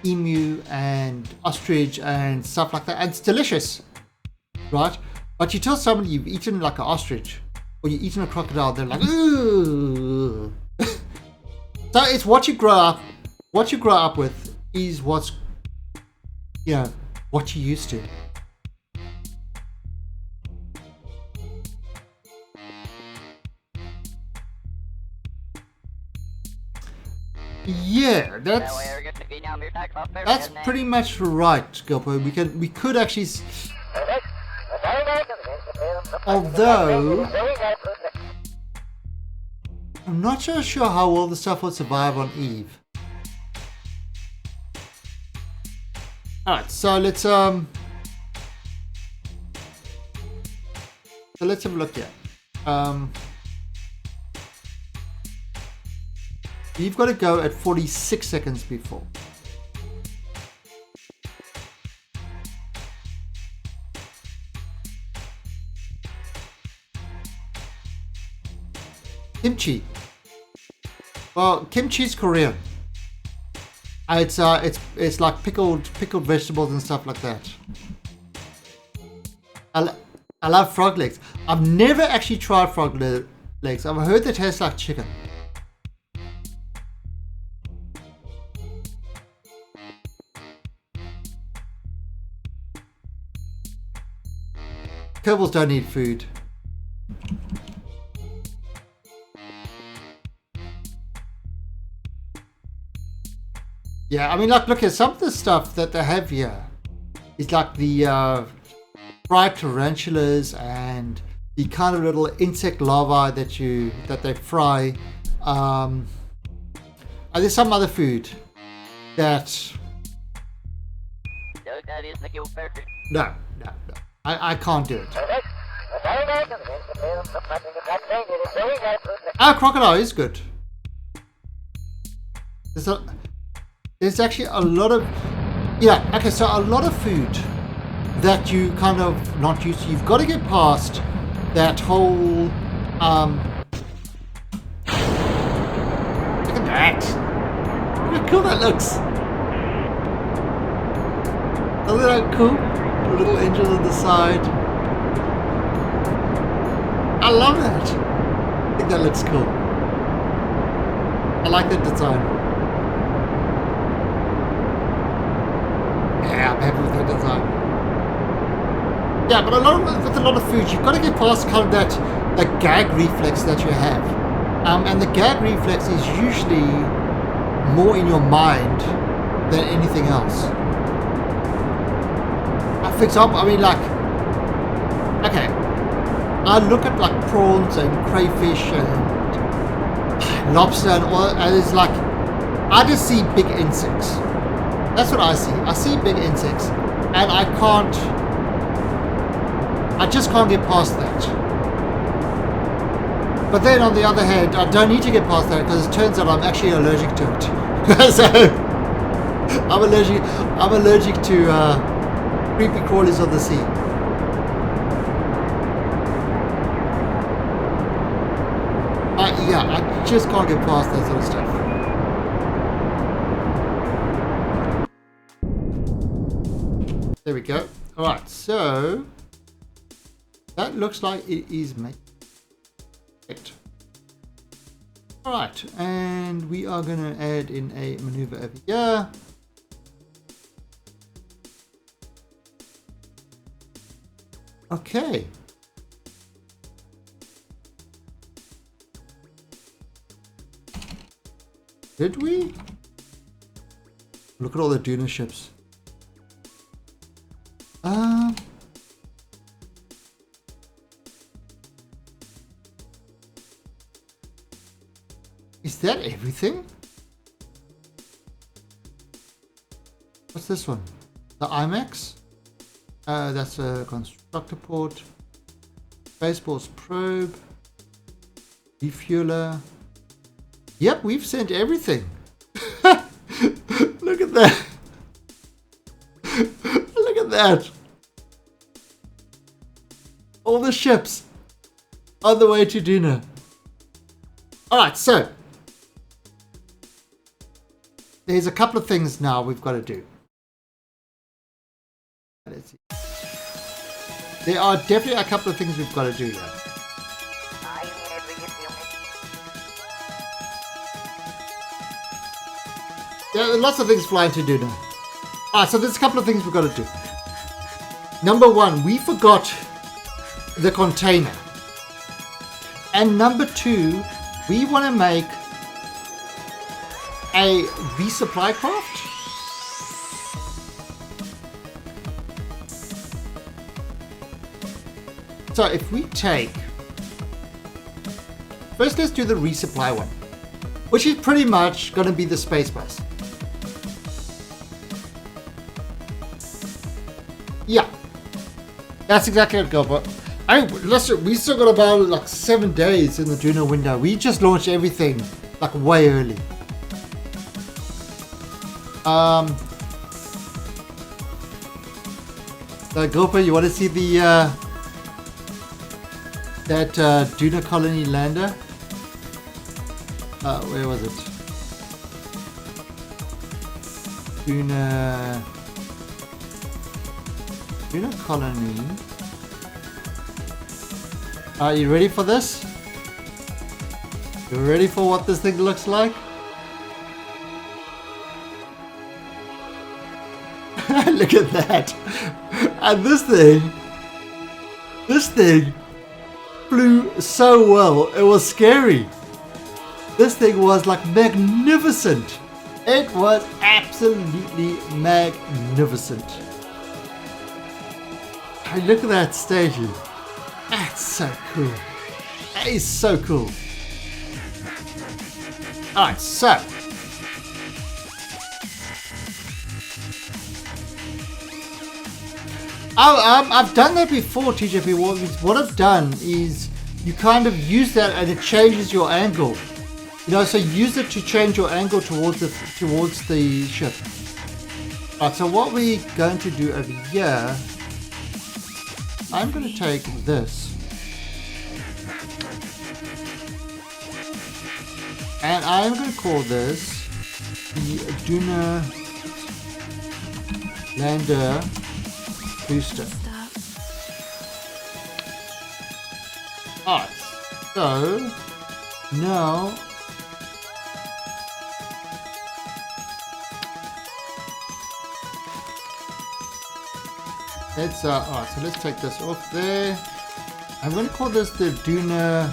emu and ostrich and stuff like that, and it's delicious, right? But you tell somebody you've eaten like an ostrich or you've eaten a crocodile, they're like, ooh. So it's what you grow up with is what's, you know, what you're used to. Yeah, that's pretty much right, Gilpo. We could actually, although I'm not so sure how well the stuff will survive on Eve. Alright, so let's have a look here. You've got to go at 46 seconds before. Kimchi. Well, kimchi is Korean. It's like pickled vegetables and stuff like that. I love frog legs. I've never actually tried frog legs. I've heard they taste like chicken. Kerbals don't need food. Yeah, I mean, like, look at some of the stuff that they have here. It's like the fried tarantulas and the kind of little insect larvae that they fry. And there's some other food that. No. I can't do it. Crocodile is good. There's actually a lot of, yeah, okay, so a lot of food that you kind of not used to. You've got to get past that whole, look at that. Look how cool that looks. Isn't that cool? The little engine on the side. I love that. I think that looks cool. I like that design. Yeah, I'm happy with that design. Yeah, but with a lot of food, you've got to get past kind of that gag reflex that you have. And the gag reflex is usually more in your mind than anything else. For example, I mean, like, okay, I look at like prawns and crayfish and lobster and all, and it's like, I just see big insects. That's what I see. I see big insects, and I just can't get past that. But then on the other hand, I don't need to get past that because it turns out I'm actually allergic to it. So I'm allergic to creepy crawlies of the sea. I just can't get past that sort of stuff. There we go. Alright, so that looks like it is made. Alright, and we are going to add in a maneuver over here. Okay. Did we? Look at all the Duna ships. Is that everything? What's this one? The IMAX? That's a constructor port. Spaceballs probe. Refueler. Yep, we've sent everything. Look at that. Look at that. All the ships on the way to Duna. Alright, so there's a couple of things now we've got to do. Let's see. There are definitely a couple of things we've got to do here. There are lots of things flying to Duna. Alright, so there's a couple of things we've got to do. Number one, we forgot the container. And number two, we want to make a resupply craft. So if we take, first let's do the resupply one, which is pretty much going to be the space bus. Yeah, that's exactly what it goes. Listen, we still got about like 7 days in the Duna window. We just launched everything like way early. So Gopher, you want to see the that Duna colony lander? Where was it? Duna colony. Are you ready for this? You ready for what this thing looks like? Look at that. And this thing flew so well. It was scary. This thing was like magnificent. It was absolutely magnificent. Hey, look at that station. That's so cool. That is so cool. Alright, so I've done that before, TJP. What I've done is you kind of use that and it changes your angle. You know, so use it to change your angle towards the ship. Alright, so what we're going to do over here, I'm going to take this and I'm going to call this the Duna Lander Booster. Alright, so now let's alright, so let's take this off there. I'm going to call this the Duna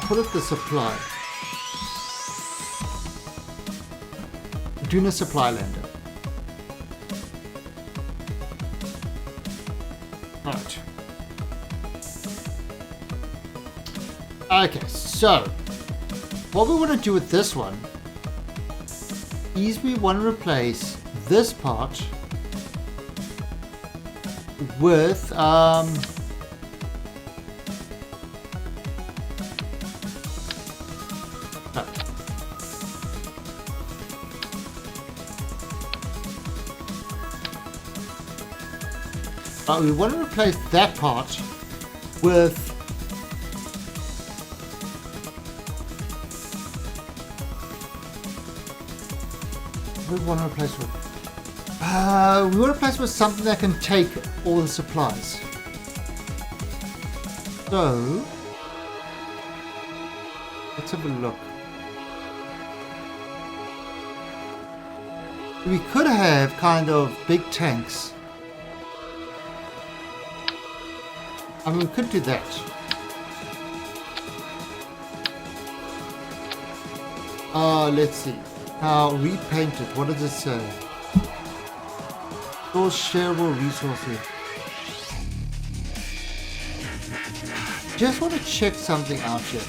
call it the supply. Duna supply lander. Alright. Okay, so what we want to do with this one is we want to replace this part with we want to replace that part with we want to replace with something that can take all the supplies. So let's have a look. We could have kind of big tanks. I mean, we could do that. Let's see. Now, repaint it. What does it say? Those shareable resources. just want to check something out here.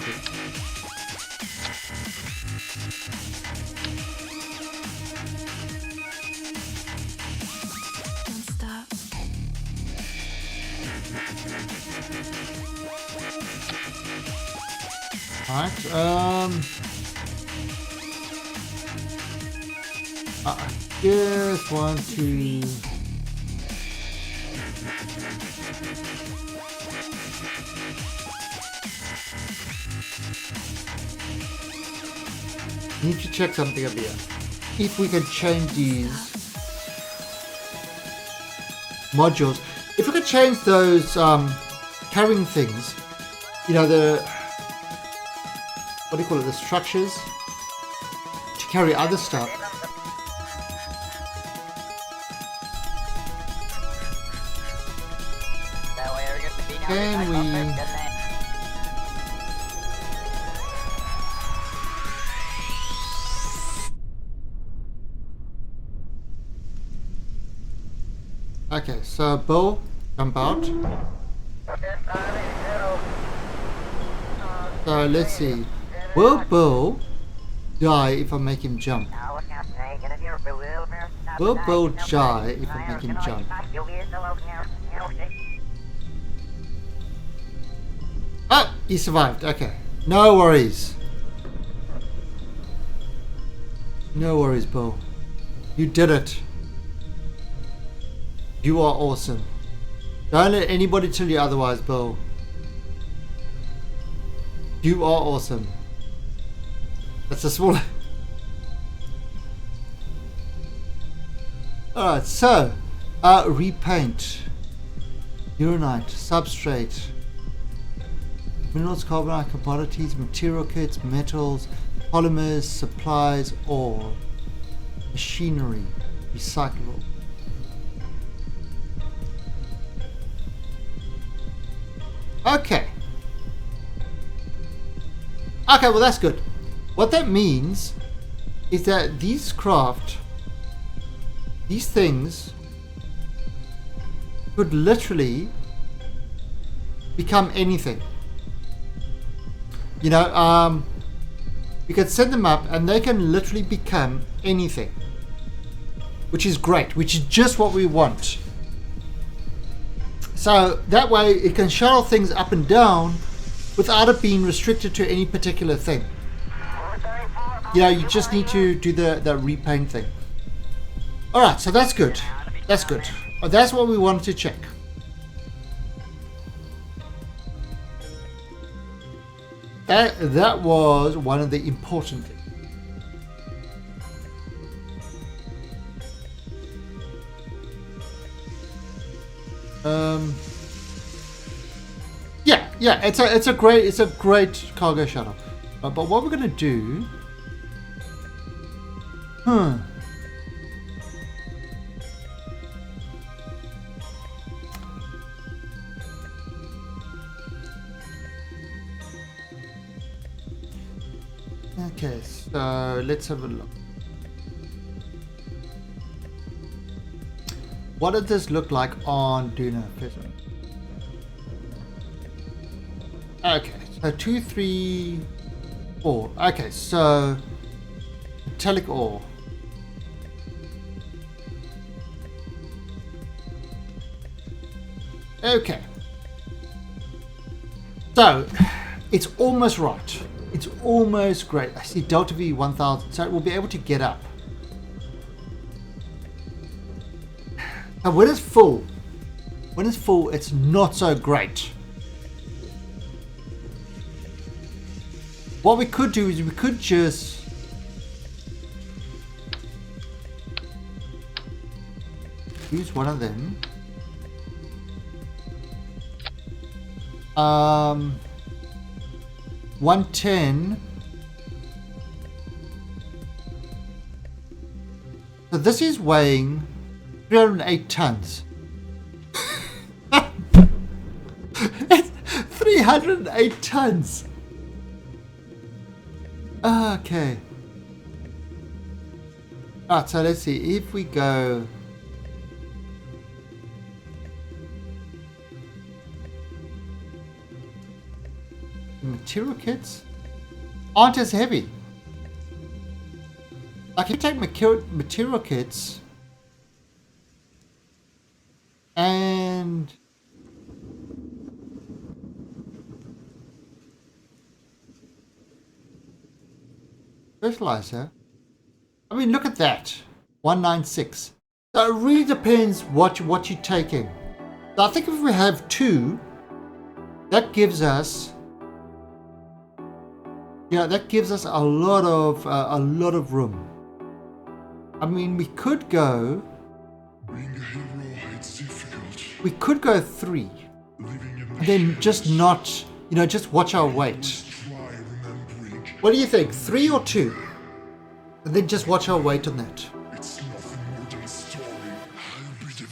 Don't stop. Alright, I just want to... Need to check something up here. If we can change these modules, if we could change those carrying things, you know, the what do you call it, the structures to carry other stuff. Can we? Okay, so Bill, jump out. So let's see. Will Bill die if I make him jump? Will Bill die if I make him jump? Oh, he survived. Okay. No worries. No worries, Bill. You did it. You are awesome. Don't let anybody tell you otherwise, Bill. You are awesome. That's a small... Alright, so repaint, uranite, substrate, minerals, carbonite, commodities, material kits, metals, polymers, supplies, ore, machinery, recyclable. Okay. Okay, well that's good. What that means is that these things could literally become anything. You know, you can set them up and they can literally become anything. Which is great, which is just what we want. So that way it can shuttle things up and down without it being restricted to any particular thing. You know, you just need to do the repaint thing. Alright, so that's good. That's good. That's what we wanted to check. That was one of the important things. Yeah, it's a great cargo shuttle. But what we're gonna do? Okay, so let's have a look. What does this look like on Duna? Okay, so 2, 3, 4. Okay, so metallic ore. Okay. So it's almost right. It's almost great. I see Delta V 1000, so it will be able to get up. And when it's full, it's not so great. What we could do is we could just use one of them. 110. So this is weighing 308 tons. It's 308 tons. Okay. Alright, so let's see if we go. material kits aren't as heavy. Like, if you take material kits and fertilizer, I mean, look at that, 196. So it really depends what you're taking. So I think if we have 2, that gives us, that gives us a lot of room. I mean, we could go. Being a hero, it's difficult. We could go 3, and then just not, just watch our weight. What do you think? 3 or 2, and then just watch our weight on that. It's nothing more than a story. I'll be the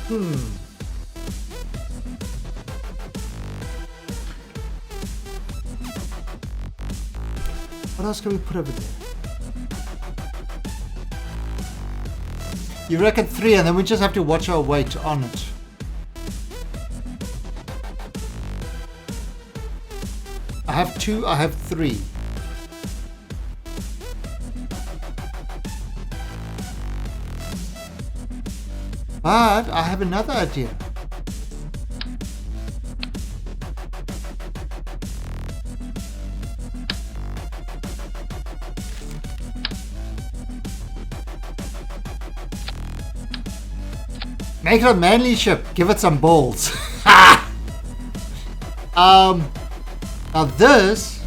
villain. What else can we put over there? You reckon 3, and then we just have to watch our weight on it. I have 2, I have 3. But I have another idea. Make it a manly ship. Give it some balls. Now this.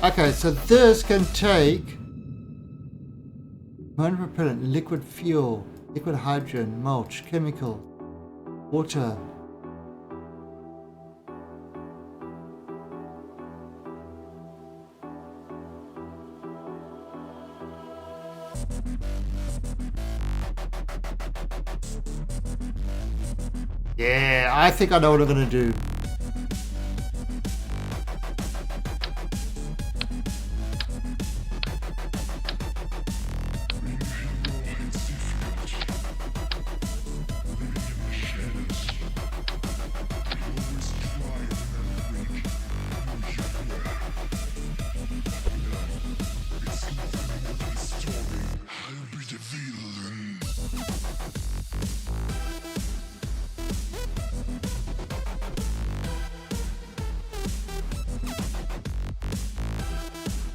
Okay, so this can take marine propellant, liquid fuel, liquid hydrogen, mulch, chemical, water. Yeah, I think I know what I'm gonna do.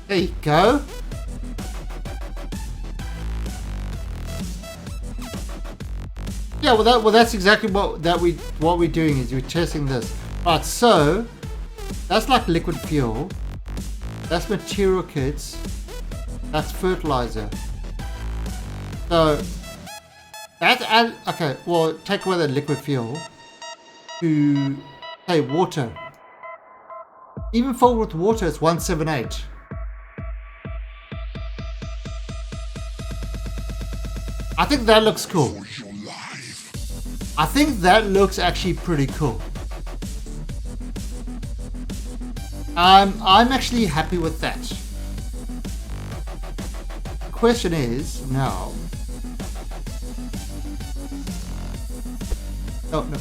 There you go. Yeah, well that's exactly what we're doing is we're testing this. Right, so that's like liquid fuel. That's material kits. That's fertilizer. So that's okay. Well, take away the liquid fuel to say water. Even filled with water, it's 178. I think that looks cool. I think that looks actually pretty cool. I'm actually happy with that. Question is now. Oh no.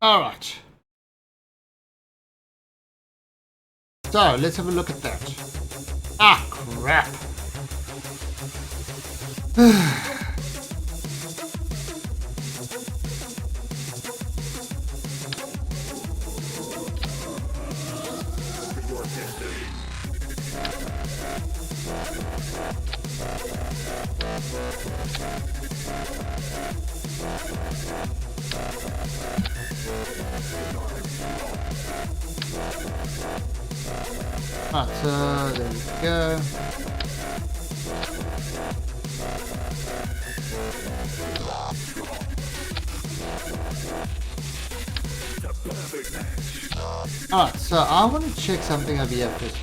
All right. So let's have a look at that. Ah, crap. Right, so there we go. Alright, so I want to check something over here first.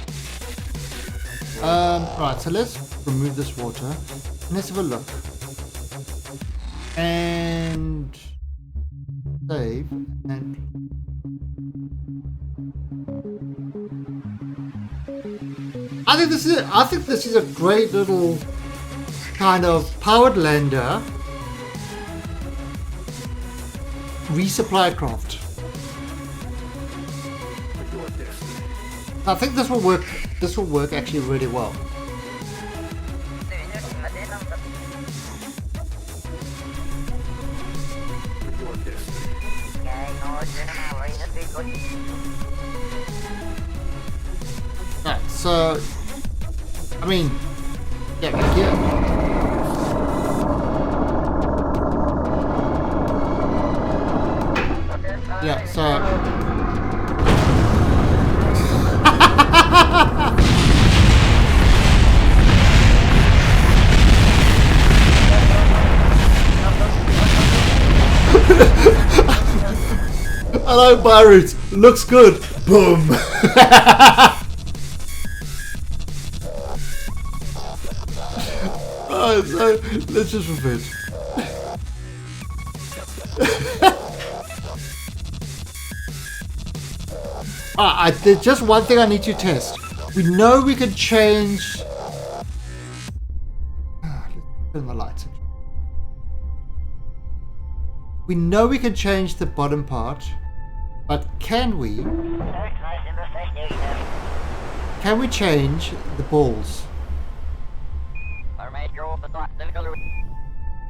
Right, so let's remove this water. And let's have a look. And save. And I think this is a great little kind of powered lander resupply craft. I think this will work. This will work actually really well. Right, so I mean, yeah, yeah, so. Hello, Pirates. Looks good. Boom. Alright, so let's just revenge. There's just one thing I need to test. We know we can change. Let's turn the lights on. We know we can change the bottom part, but can we? Can we change the balls?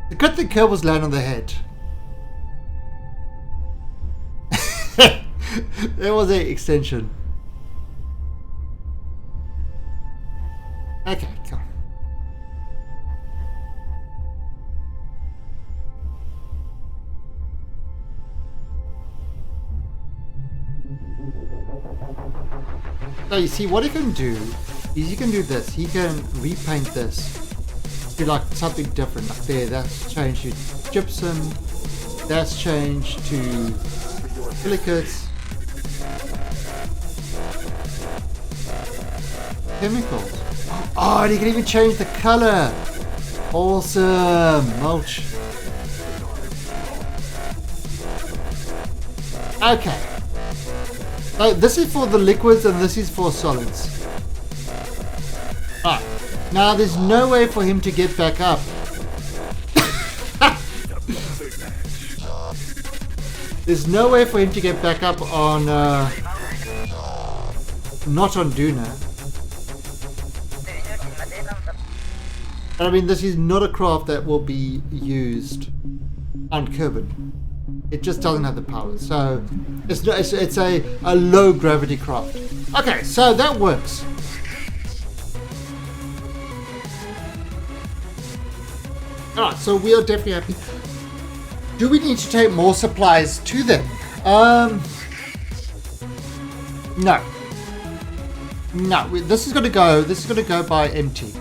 The good thing Kerbals land on the head. There was an extension. Okay, come on. So you see what he can do is he can do this. He can repaint this to like something different. Like there, that's changed to gypsum. That's changed to silicates. Chemicals. Oh, and you can even change the color. Awesome. Mulch. Okay. So this is for the liquids and this is for solids. Alright. Now there's no way for him to get back up. There's no way for him to get back up on not on Duna. I mean, this is not a craft that will be used on Kerbin. It just doesn't have the power, so it's a low gravity craft. Okay, so that works. Alright, so we are definitely happy. Do we need to take more supplies to them? No. No, this is gonna go by empty.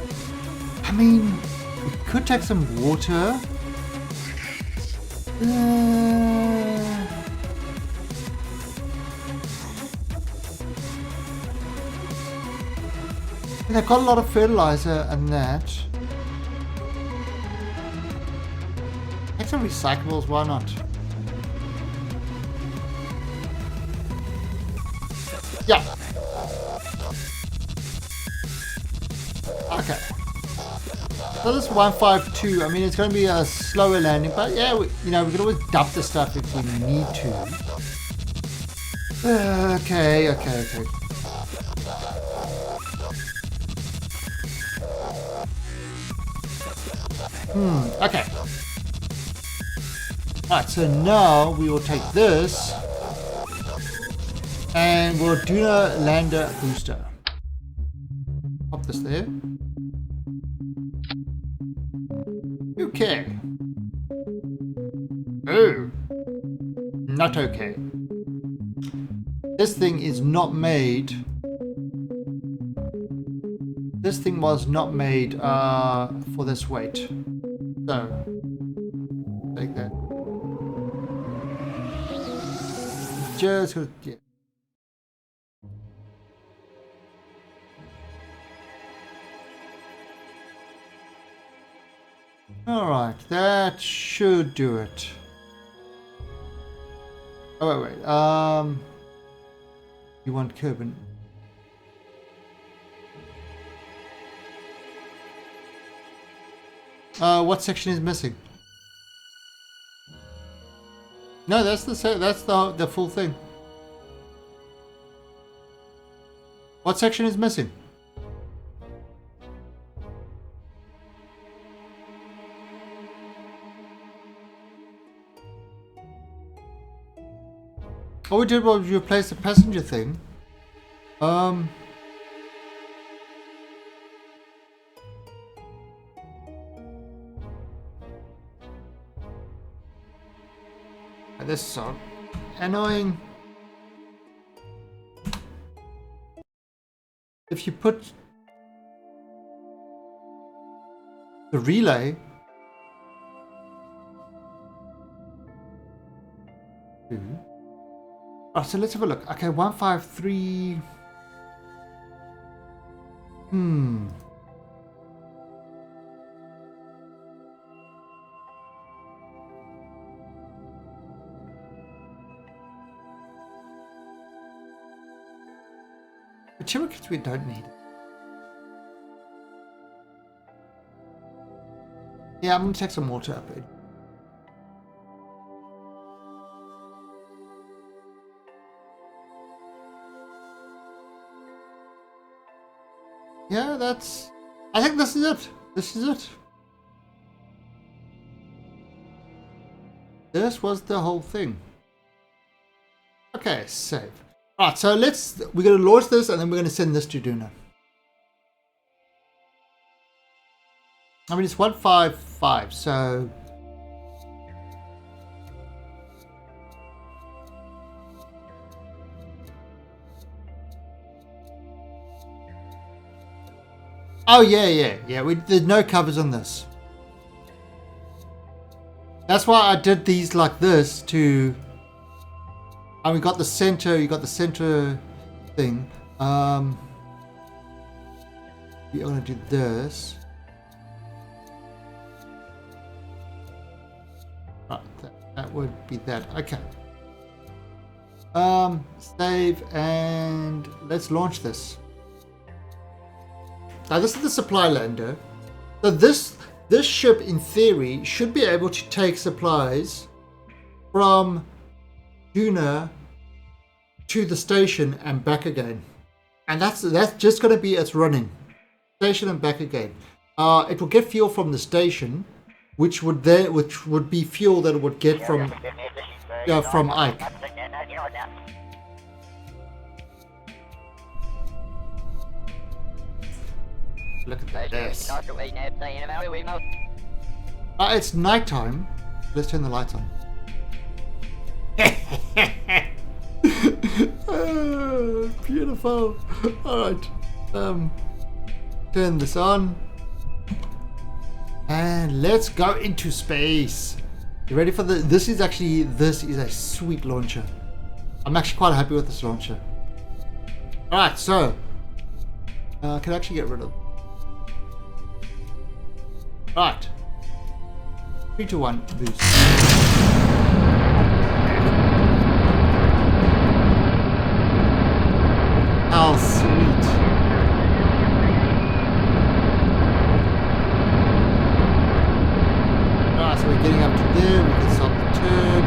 I mean, we could take some water. They've got a lot of fertilizer and that. Take some recyclables, why not? Yeah. Okay. So this 152, I mean, it's going to be a slower landing, but yeah, we can always dump the stuff if we need to. Okay. Okay. Alright, so now we will take this and we'll do a lander booster. Pop this there. Okay. Oh. Not okay. This thing is not made this thing was not made for this weight. So, take that. Just gonna, yeah. Alright, that should do it. Oh wait. You want Kerbin? What section is missing? No, that's the full thing. What section is missing? All we did was replace the passenger thing. This is so annoying. If you put the relay to... Oh, so let's have a look. Okay, 153. Whichever kits we don't need. Yeah, I'm gonna take some water up it. Yeah, that's... I think this is it. This is it. This was the whole thing. Okay, save. Alright, so we're going to launch this and then we're going to send this to Duna. I mean, it's 155, so... Oh, yeah. There's no covers on this. That's why I did these like this to... And we got the center, you got the center thing. We're going to do this. Right, that would be that. Okay. Save and let's launch this. Now this is the supply lander. So this ship in theory should be able to take supplies from Duna to the station and back again, and that's just going to be its running station and back again. It will get fuel from the station, which would be fuel that it would get from Ike. Look at this. It's nighttime. Let's turn the lights on. Beautiful. Alright. Turn this on. And let's go into space. You ready for this is a sweet launcher. I'm actually quite happy with this launcher. Alright, so can I actually get rid of it? Alright. 3, 2, 1, boost. How sweet. Alright, so we're getting up to there, we can stop the turn.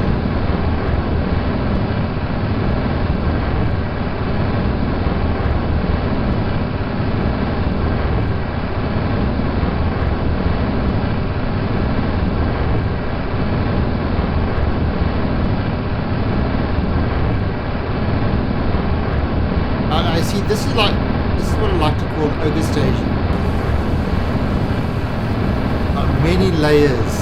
This is what I like to call ogre station. Many layers.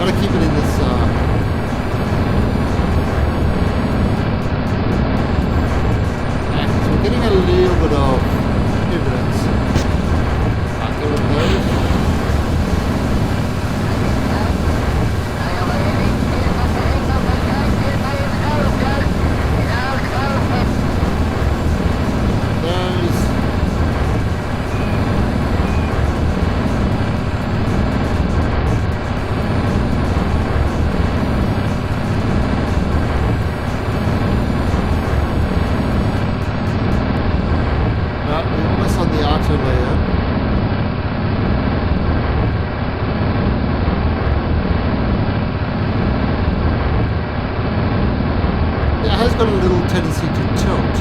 Gotta keep it in this. So we're getting a little bit of turbulence. I'll get rid of those. Got a little tendency to tilt.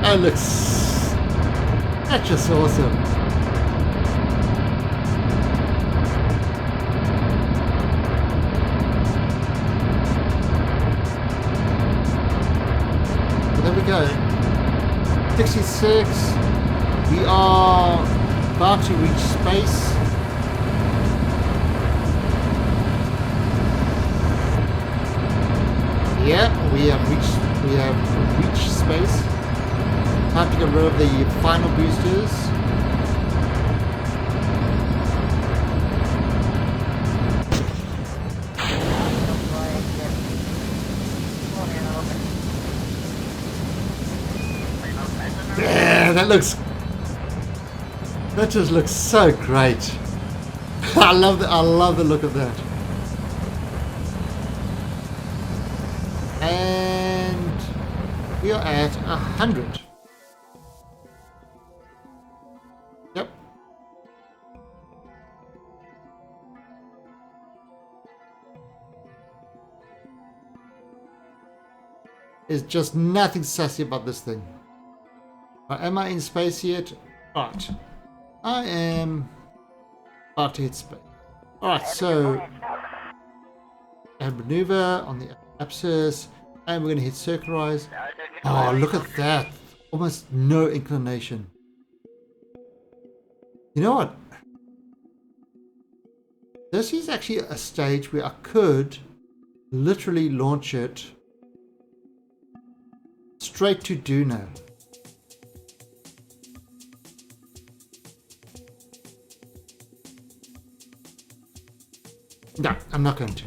That looks... that's just awesome. There we go. 66. We are about to reach space. Yeah, we have reached space. Time to get rid of the final boosters. Yeah, that just looks so great. I love the look of that. And we are at 100. Yep. There's just nothing sassy about this thing. Am I in space yet? Right. I am about to hit space. Alright, so and maneuver on the axis, and we're going to hit circularize. Oh, look at that. Almost no inclination. You know what? This is actually a stage where I could literally launch it straight to Duna. No, I'm not going to.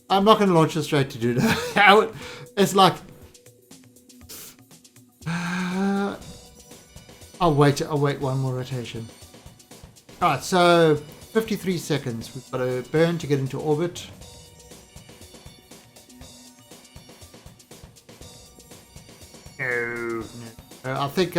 I'm not going to launch it straight to Duna. It's like... I'll wait one more rotation. Alright, so 53 seconds. We've got to burn to get into orbit. No. I think...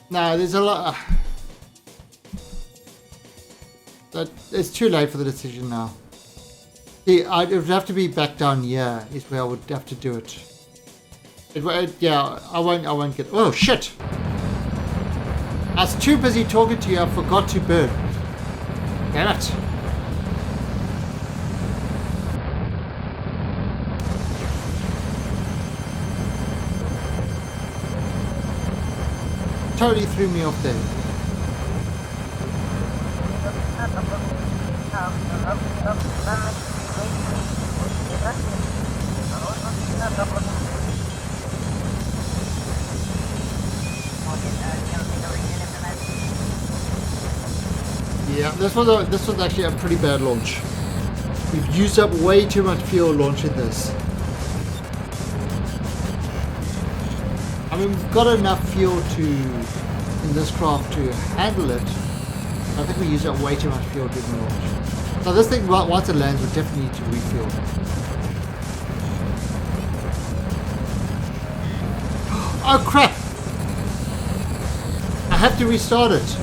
no, there's a lot. It's too late for the decision now. See, it would have to be back down here. Is where I would have to do it. Yeah, I won't get. Oh shit! I was too busy talking to you. I forgot to burn. Damn it! Totally threw me off there. Yeah, this was actually a pretty bad launch. We've used up way too much fuel launching this. I mean, we've got enough fuel in this craft to handle it. I think we used up way too much fuel during the launch. So this thing, once it lands, we definitely need to refuel. Oh crap! I have to restart it.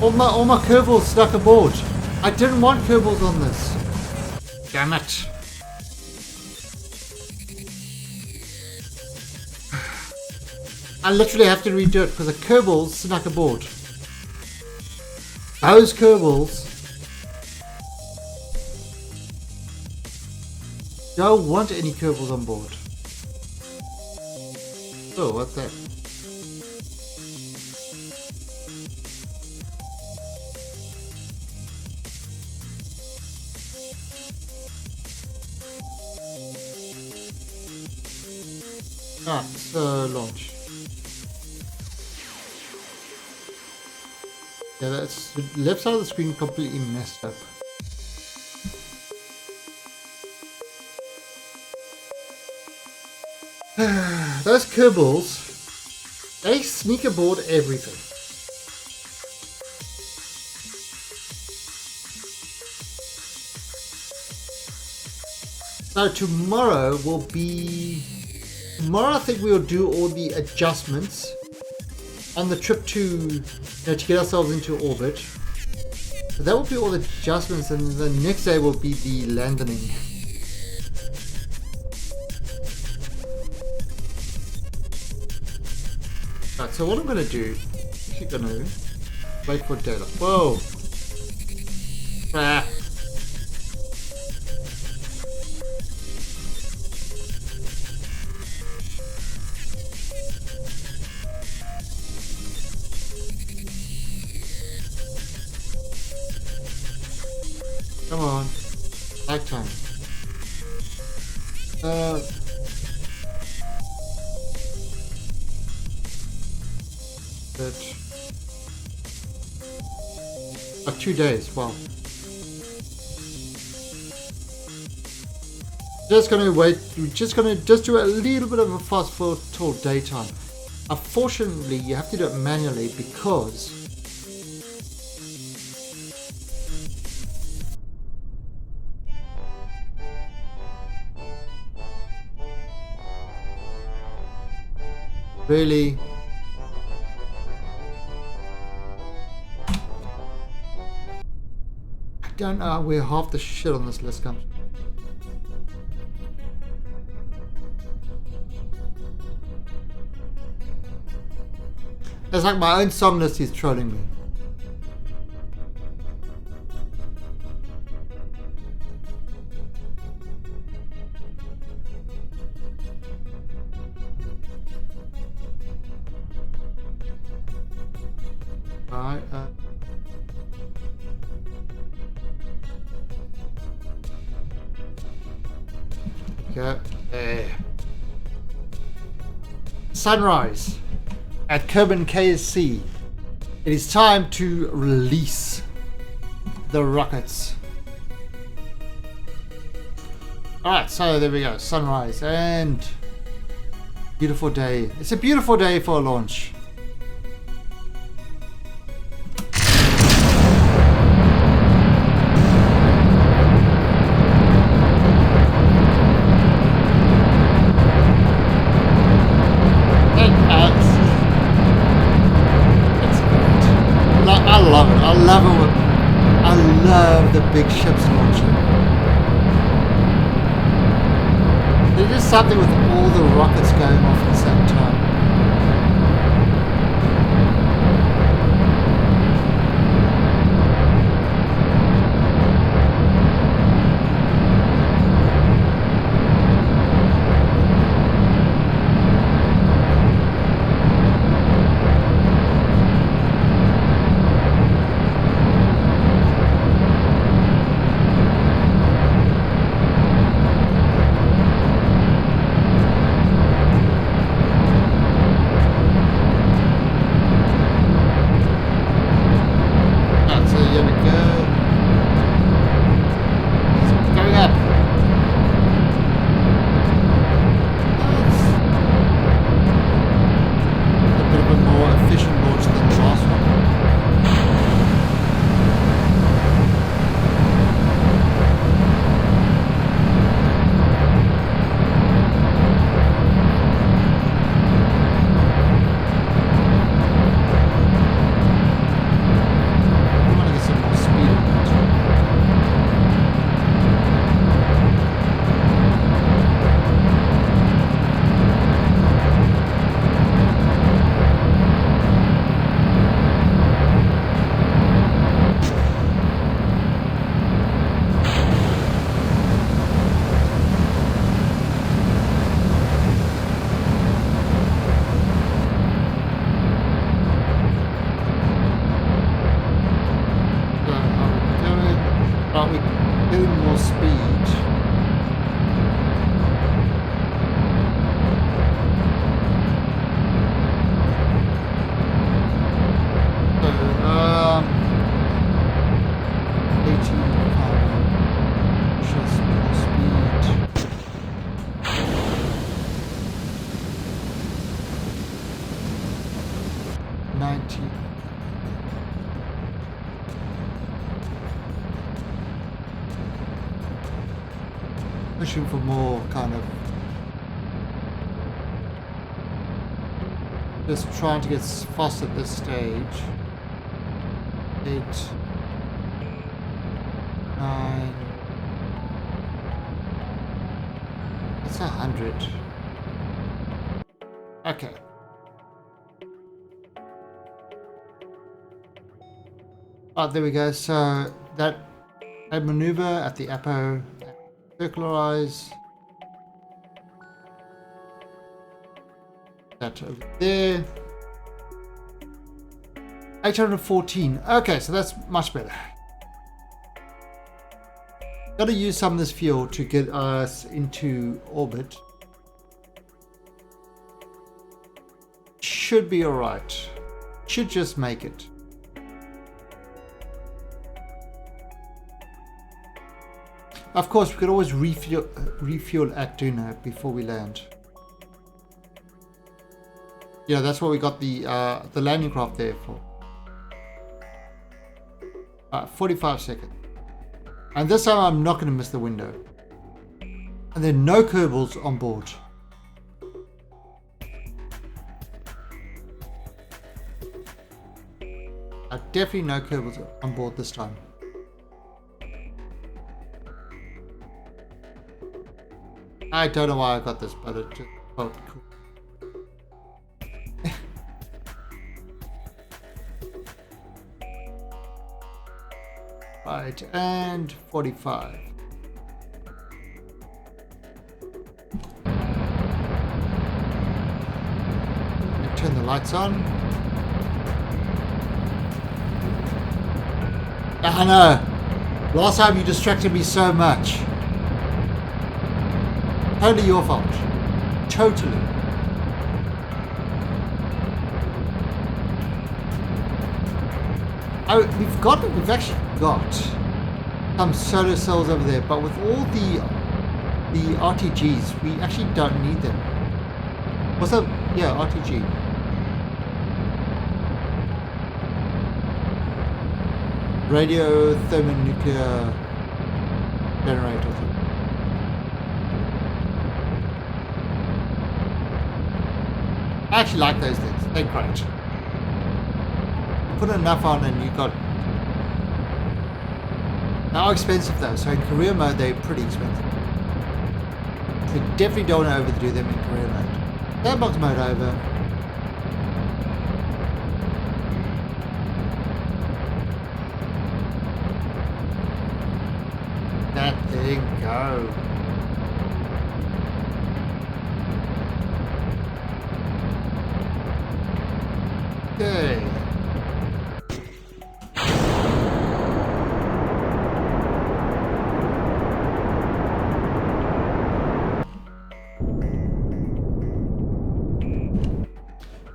All my curvels stuck aboard. I didn't want Kerbals on this. Damn it. I literally have to redo it because the Kerbals snuck aboard. Those Kerbals don't want any Kerbals on board. Oh, what's that? Ah, so launch. Yeah, that's the left side of the screen completely messed up. Those Kerbals, they sneak aboard everything. So tomorrow will be... Tomorrow I think we'll do all the adjustments on the trip to get ourselves into orbit. So that will be all the adjustments, and the next day will be the landing. Right, so what I'm going to do, I'm actually going to wait for daylight. Whoa! Ah. Come on, back time. That 2 days. Wow. Just gonna wait. We're just gonna do a little bit of a fast forward till daytime. Unfortunately, you have to do it manually because really. I don't know where half the shit on this list comes. It's like my own song list is trolling me. Alright, okay, there. Sunrise at Kerbin KSC. It is time to release the rockets. Alright, so there we go. Sunrise and beautiful day. It's a beautiful day for a launch. I love the big ships launching. There's just something with all the rockets going off at the same time. Are we getting more speed? So, 18 push us more speed. Pushing for more kind of just trying to get fast at this stage. 8, 9. That's 100. Okay. Oh, there we go. So that maneuver at the Apo, circularize that over there. 814. Okay, so that's much better. Got to use some of this fuel to get us into orbit. Should be alright. Should just make it. Of course, we could always refuel at Duna before we land. Yeah, that's what we got the landing craft there for. 45 seconds. And this time I'm not going to miss the window. And there are no Kerbals on board. Definitely no Kerbals on board this time. I don't know why I got this, but it just felt cool. Right, and 45. And turn the lights on. I know. Last time you distracted me so much. Totally your fault. Totally. Oh, we've actually got some solar cells over there, but with all the RTGs, we actually don't need them. What's up? Yeah, RTG. Radio thermonuclear generator. I actually like those things. They're great. You put enough on and you got... They are expensive though, so in career mode they're pretty expensive. We definitely don't want to overdo them in career mode. Sandbox mode over. That thing go. Okay.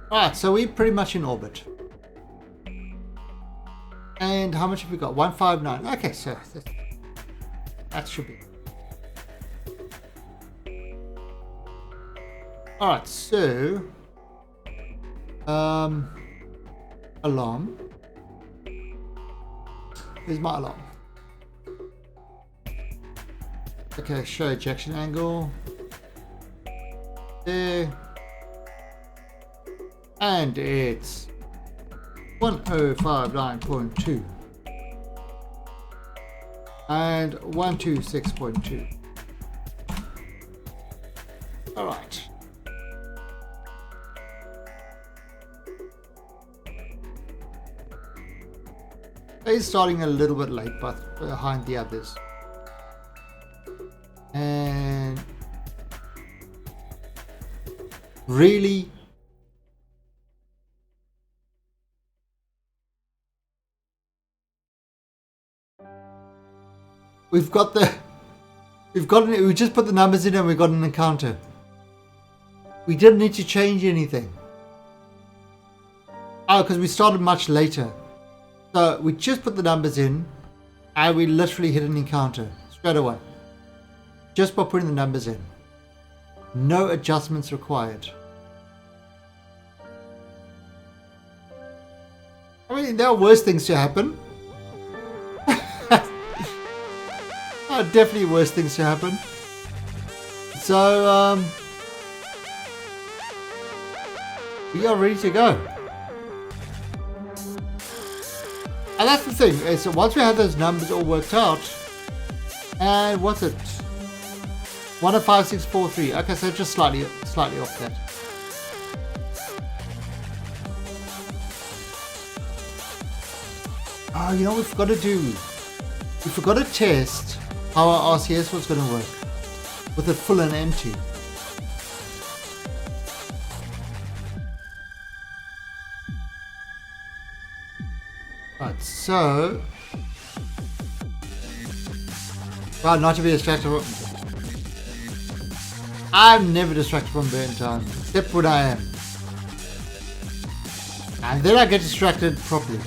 Alright, so we're pretty much in orbit. And how much have we got? 159. Okay, so that should be. Alright, so alarm. Here's my alarm. Okay, show ejection angle. There. And it's 1059.2 and 126.2. All right. It's starting a little bit late, but behind the others. And really. We've got the... we just put the numbers in and we got an encounter. We didn't need to change anything. Oh, because we started much later. So we just put the numbers in and we literally hit an encounter straight away. Just by putting the numbers in. No adjustments required. I mean, there are worse things to happen. Definitely worse things to happen. So, we are ready to go. And that's the thing, is that once we have those numbers all worked out, and what's it? 105643. Okay, so just slightly off that. Oh, you know what we forgot to do? We forgot to test how our RCS was going to work with it full and empty. Right, so... Well, not to be distracted. I'm never distracted from burn time, except when I am. And then I get distracted properly.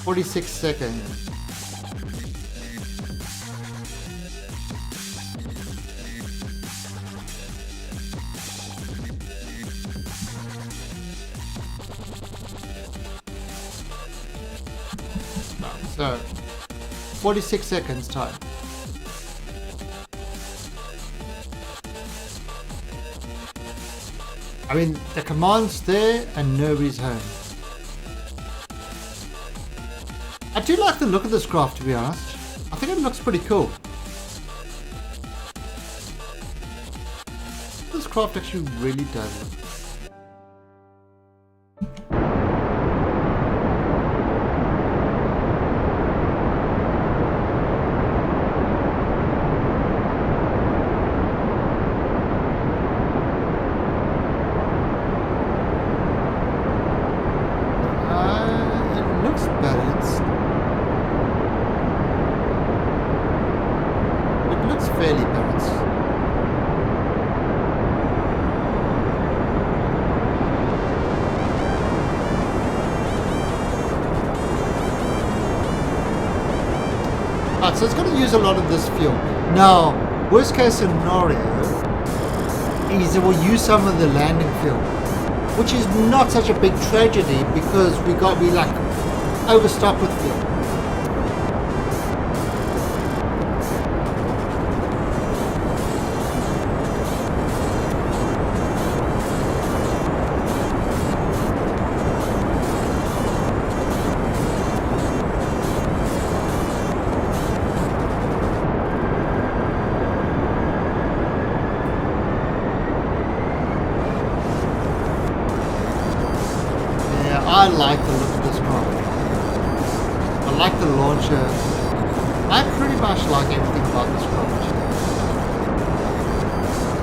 46 seconds. So, 46 seconds time. I mean, the command's there and nobody's home. I do like the look of this craft, to be honest. I think it looks pretty cool. This craft actually really does look. So it's going to use a lot of this fuel. Now, worst case scenario is it will use some of the landing fuel, which is not such a big tragedy because we like overstocked with fuel. I like the look of this craft. I like the launcher. I pretty much like everything about this craft.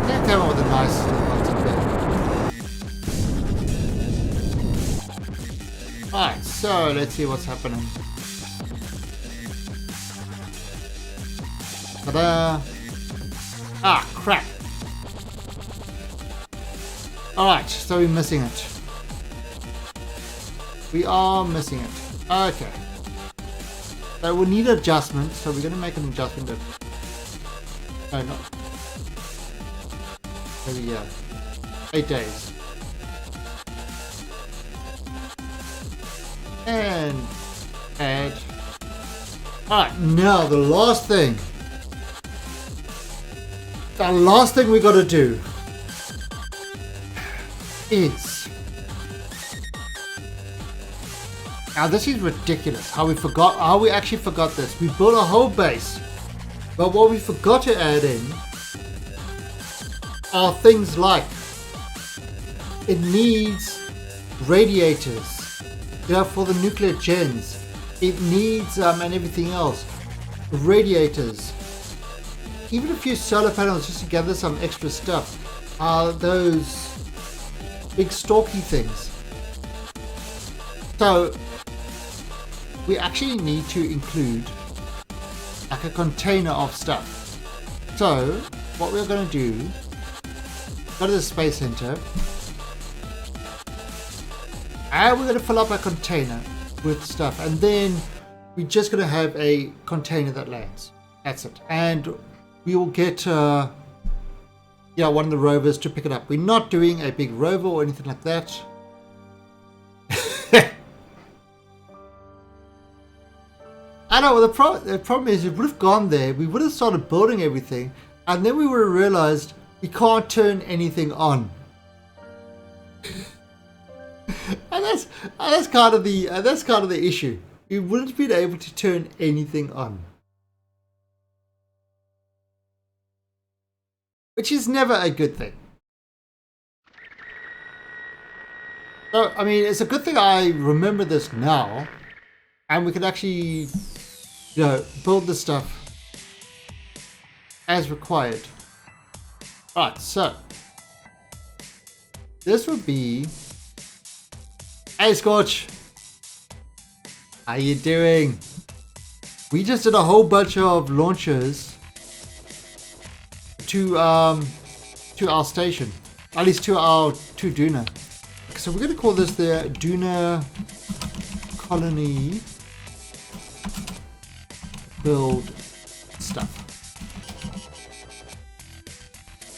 They came up with a nice little bit. Alright, so let's see what's happening. Ta-da! Ah, crap! Alright, so we're missing it. We are missing it. Okay. So we'll need adjustments, so we're going to make an adjustment of... No, not... There we go. 8 days. And... add... Alright, now the last thing. The last thing we got to do is... Now this is ridiculous how we actually forgot this. We built a whole base, but what we forgot to add in are things like it needs radiators, you know, for the nuclear gens. It needs and everything else, radiators, even a few solar panels just to gather some extra stuff. Those big stalky things. So we actually need to include like a container of stuff. So what we're going to do, go to the Space Center, and we're going to fill up a container with stuff, and then we're just going to have a container that lands. That's it. And we will get one of the rovers to pick it up. We're not doing a big rover or anything like that. I know, the problem is, we would have gone there, we would have started building everything, and then we would have realized we can't turn anything on. and that's kind of the issue. We wouldn't been able to turn anything on, which is never a good thing. So I mean, it's a good thing I remember this now, and we can actually, build the stuff as required. Alright, so this would be, hey Scorch, how you doing? We just did a whole bunch of launches to our station, at least to Duna. So we're going to call this the Duna Colony build stuff.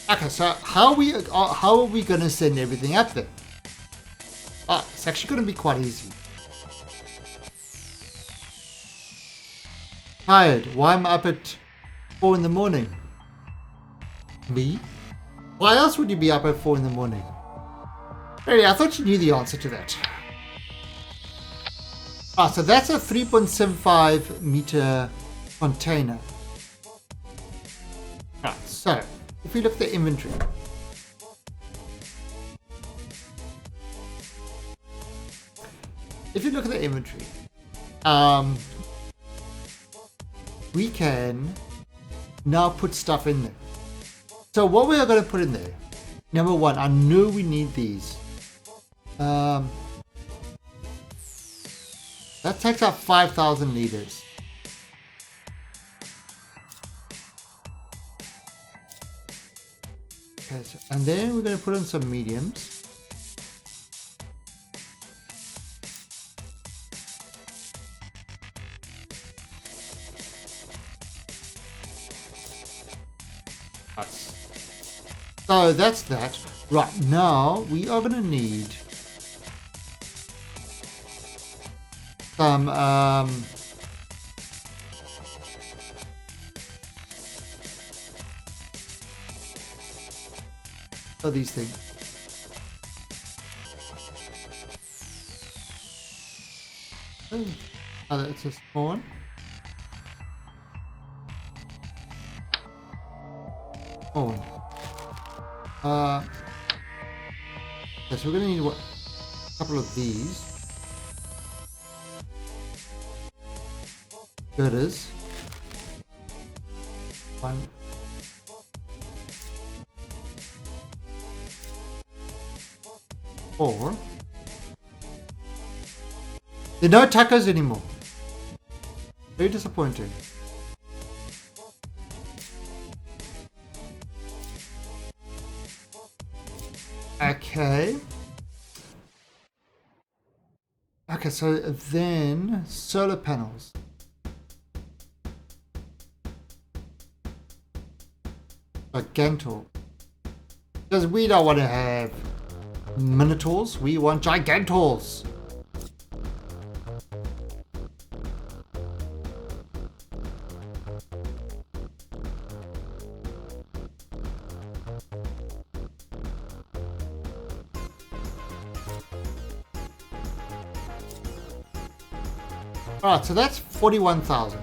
Okay, so how are we going to send everything up there? It's actually going to be quite easy. Tired. Why am I up at 4 in the morning? Me? Why else would you be up at 4 in the morning? Really, I thought you knew the answer to that. So that's a 3.75 meter container. Right, so if we look at the inventory, we can now put stuff in there. So what we are going to put in there, number one, I know we need these. That takes up 5,000 liters. Okay, and then we're going to put in some mediums. So that's that. Right, now we are going to need some these things. Oh, that's a small one. Oh. Okay, so we're going to need a couple of these. Girders. One. Four. There are no tacos anymore. Very disappointing. Okay. Okay, so then solar panels. Gigantor. Because we don't want to have minotaurs, we want gigantors. Alright, so that's 41,000.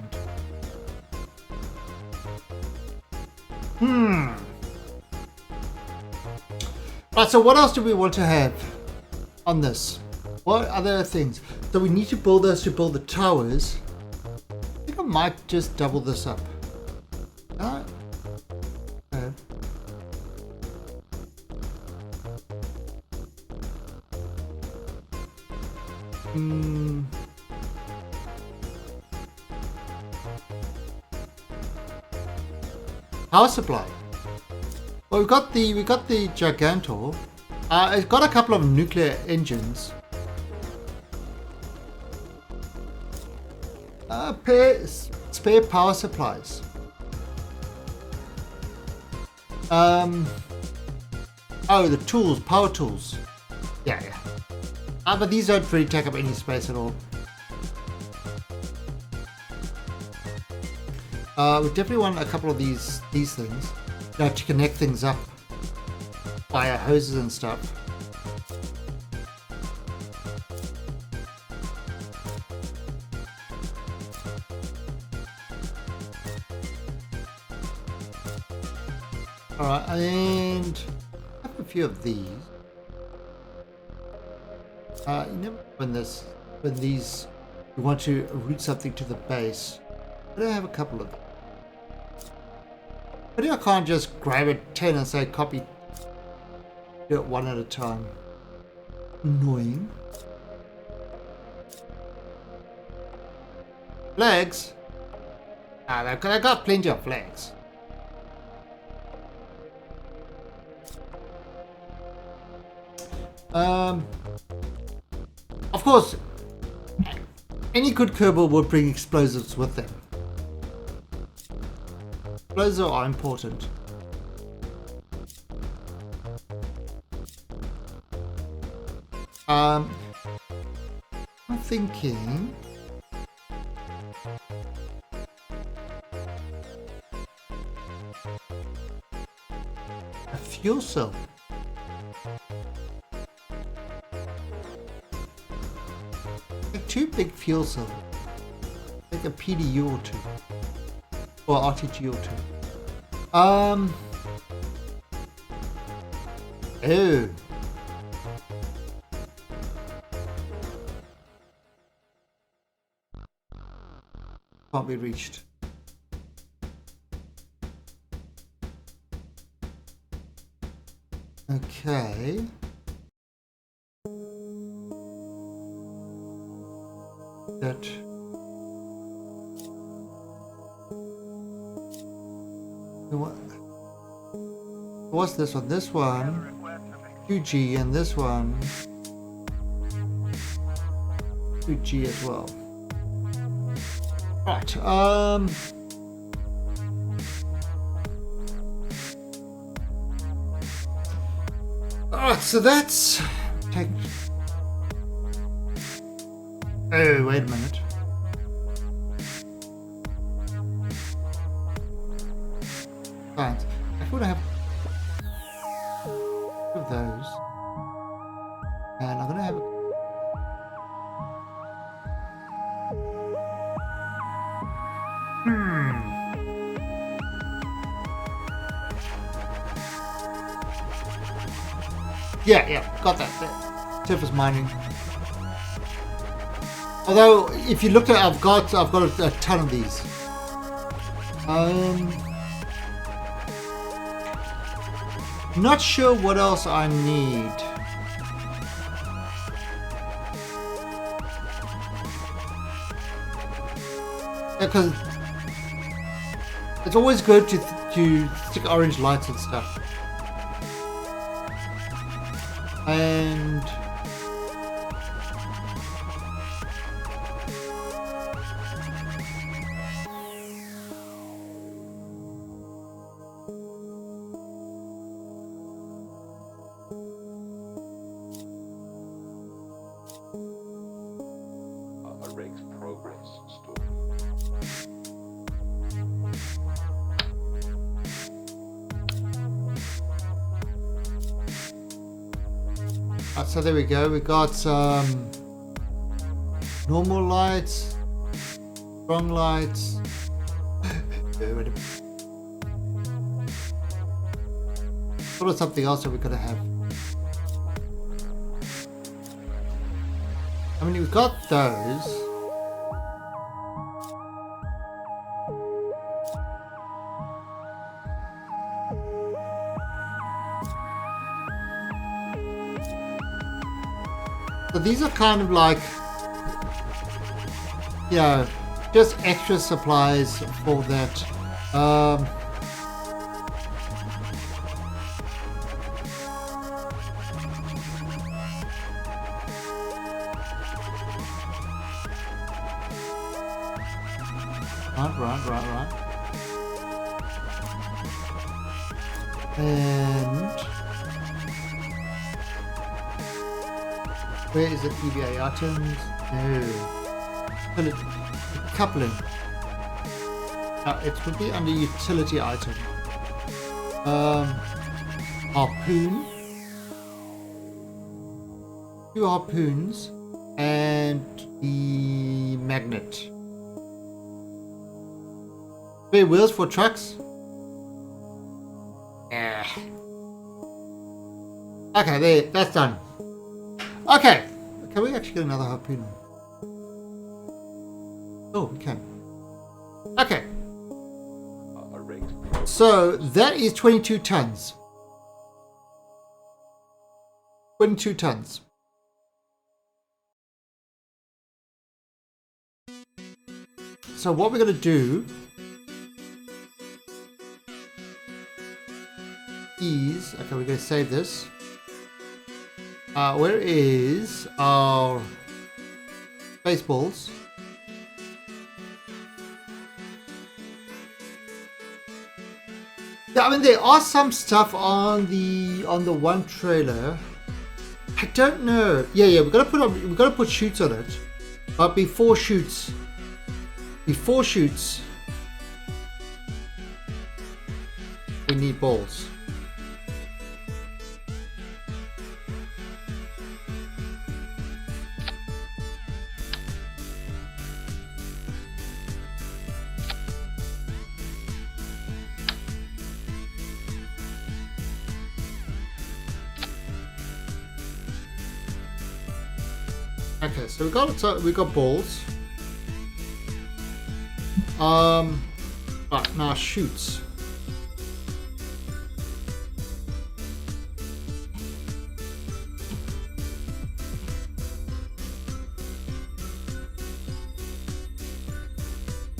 Right, so what else do we want to have on this? What other things? So we need to build those to build the towers. I think I might just double this up. Okay. Power supply. Well, we got the Gigantor. It's got a couple of nuclear engines. Spare power supplies. Oh, the tools, power tools. Yeah. But these don't really take up any space at all. We definitely want a couple of these things, to connect things up via hoses and stuff. Alright, and I have a few of these. You never when these you want to route something to the base. But I have a couple of them. But I can't just grab a 10 and say copy. Do it one at a time. Annoying. Flags? I got plenty of flags. Of course, any good Kerbal will bring explosives with them. Explosives are important. I'm thinking a fuel cell. Like 2 big fuel cells. Like a PDU or 2. Or RTG or 2. Oh. Can't be reached. Okay. That. What's this one? This one 2G and this one 2G as well. Right. Alright, so that's take. Oh, wait a minute. Right. I would have of those, and I'm gonna have yeah, got that there. Surface mining. Although, if you look at, I've got a ton of these. Not sure what else I need. Because it's always good to stick orange lights and stuff. And so there we go. We got some normal lights, strong lights. What is something else that we're gonna have? I mean, we've got those. So these are kind of like, just extra supplies for that. Right. And where is it? EVA items? No. Coupling. No, it would be under utility item. Harpoon. 2 harpoons and the magnet. Spare wheels for trucks. Okay, there, that's done. Okay, can we actually get another harpoon? Oh, we can. Okay. So that is 22 tons. 22 tons. So what we're going to do is, okay, we're going to save this. Where is our Spaceballs? Yeah, I mean there are some stuff on the one trailer. I don't know. Yeah, we're gonna put shoots on it, but before shoots, we need balls. Okay, so we got balls. Right, now shoots.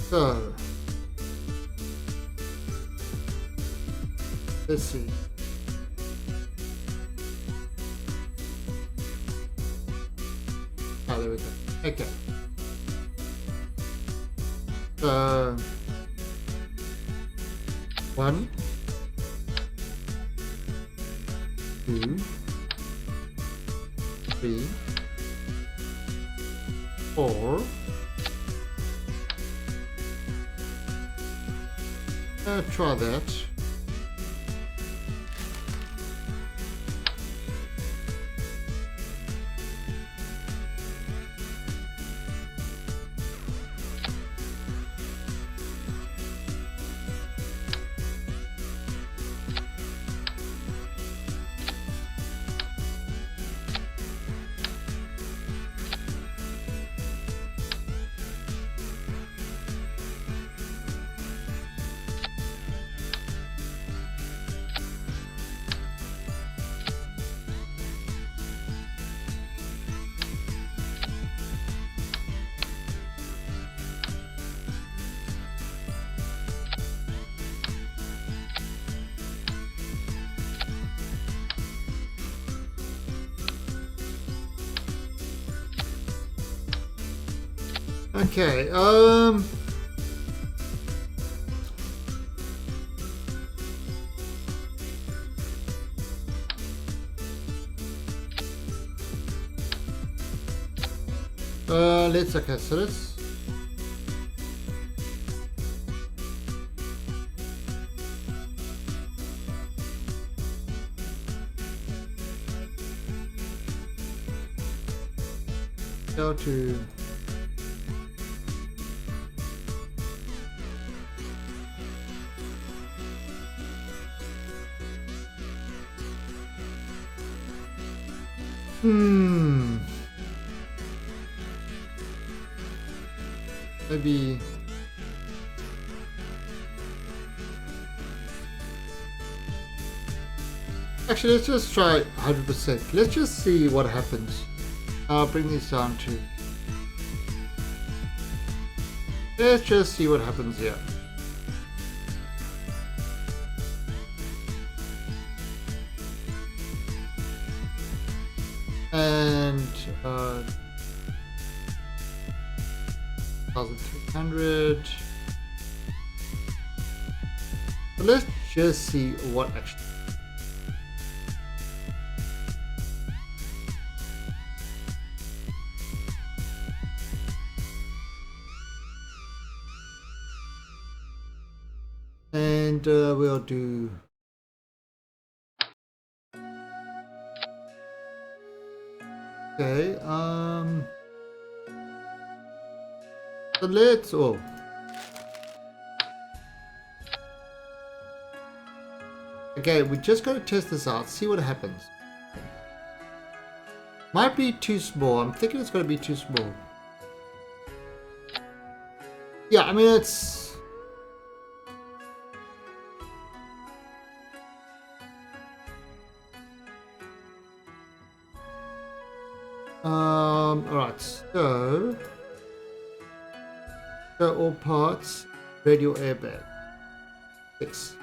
So let's see. Oh, there we go. Okay. So 1, 2, 3, 4. Try that. Okay, so let's go to maybe actually let's just try 100%. Let's just see what happens. I'll bring this down to, let's just see what happens here. And 1,300 So let's just see what actually. And we'll do. Okay. So let's. Oh. Okay, we just got to test this out, see what happens. Might be too small. I'm thinking it's going to be too small. Yeah, I mean, it's... Alright, so all parts, radio airbag. 6.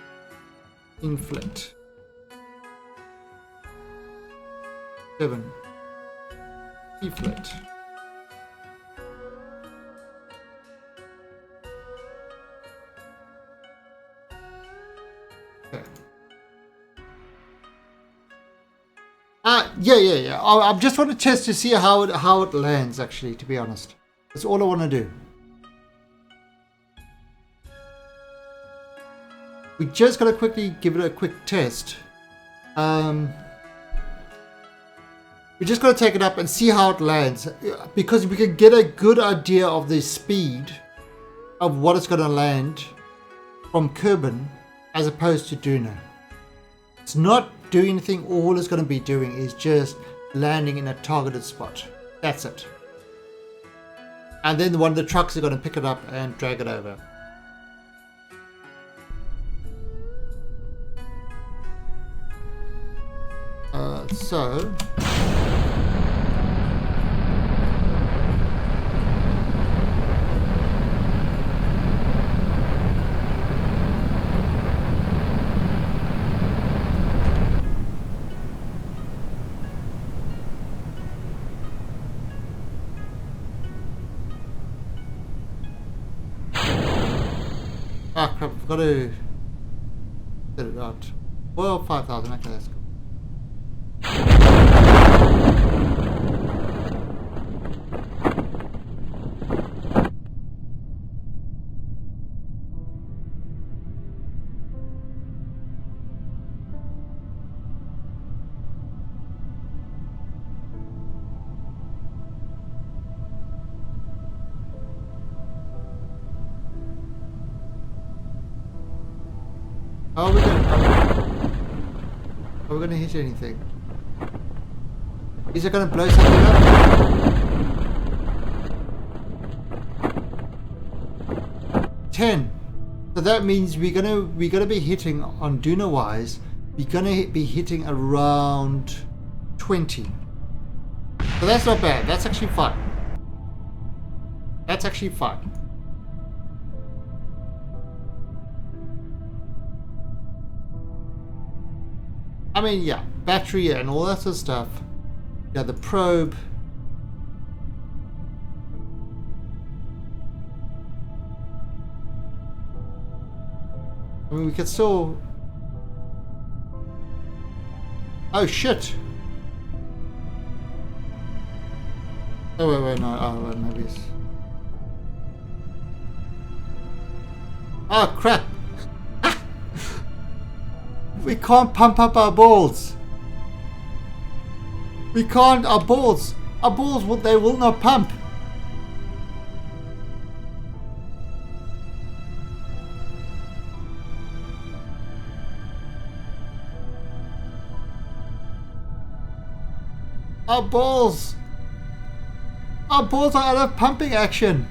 Inflate. 7. Deflate. Okay. Yeah. I just want to test to see how it lands. Actually, to be honest, that's all I want to do. We just gotta quickly give it a quick test. We just gotta take it up and see how it lands, because we can get a good idea of the speed of what it's gonna land from Kerbin as opposed to Duna. It's not doing anything. All it's gonna be doing is just landing in a targeted spot. That's it. And then one of the trucks are gonna pick it up and drag it over. So crap, I've got to set it out. Well, 5,000, okay, that's cool. Are we gonna hit anything? Is it gonna blow something up? 10. So that means we're gonna be hitting on Duna wise. We're gonna be hitting around 20. So that's not bad. That's actually fine. That's actually fine. I mean, yeah, battery and all that sort of stuff. Yeah, the probe. I mean, we could still... Oh, shit! Oh, wait, no. Oh, wait, maybe it's... Oh, crap! We can't pump up our balls. We can't. Our balls, they will not pump. Our balls are out of pumping action.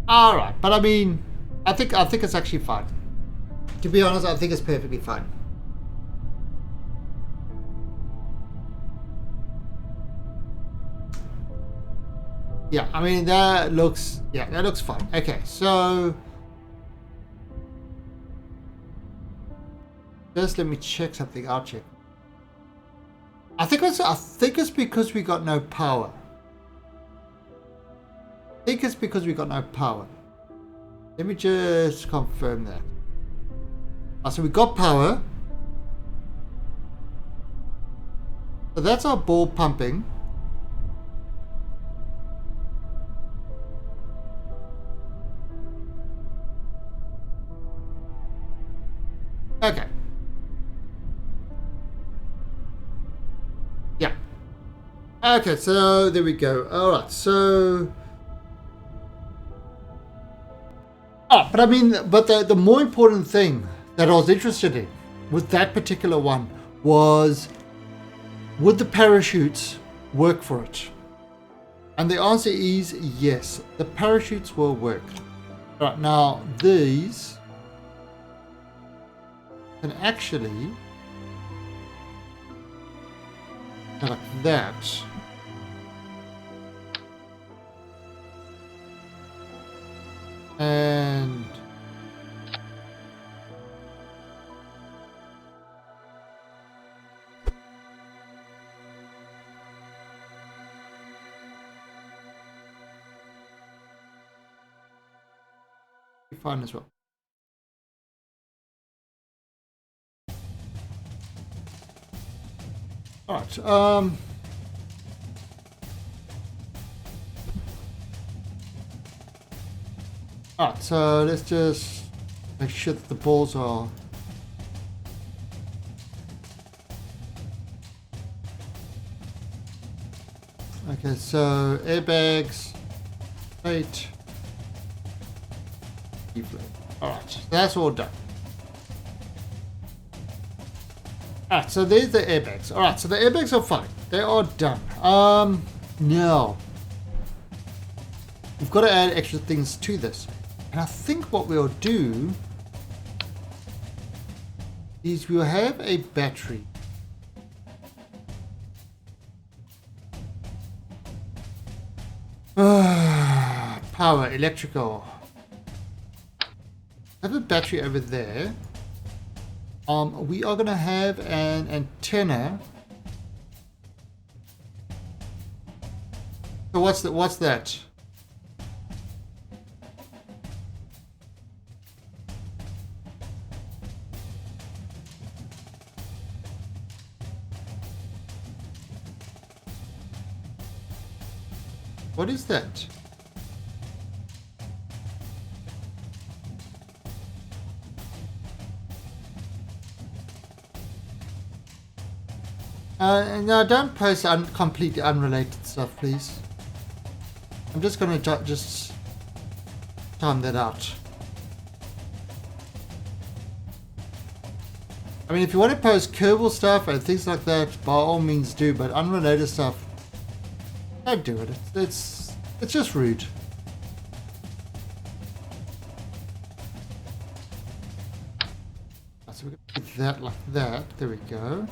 All right, but I mean, I think it's actually fine. To be honest, I think it's perfectly fine. Yeah, I mean that looks fine. Okay, so just let me check something. I'll check. I think it's because we got no power. think it's because we got no power. Let me just confirm that. So we got power. So that's our ball pumping. Okay. Yeah. Okay, so there we go. Alright, so... Oh, but I mean, but the more important thing that I was interested in with that particular one was, would the parachutes work for it? And the answer is yes, the parachutes will work. Right, now these can actually go like that. And be fine as well. All right. Alright, so let's just make sure that the balls are... Okay, so airbags, plate, deflate. Alright, so that's all done. Alright, so there's the airbags. Alright, so the airbags are fine. They are done. Now, we've got to add extra things to this. And I think what we'll do is we'll have a battery. Power, electrical. Have a battery over there. We are gonna have an antenna. So what's that? What is that? No, don't post completely unrelated stuff, please. I'm just gonna just time that out. I mean, if you want to post Kerbal stuff and things like that, by all means do, but unrelated stuff, don't do it. It's just rude. So we're gonna do that like that. There we go.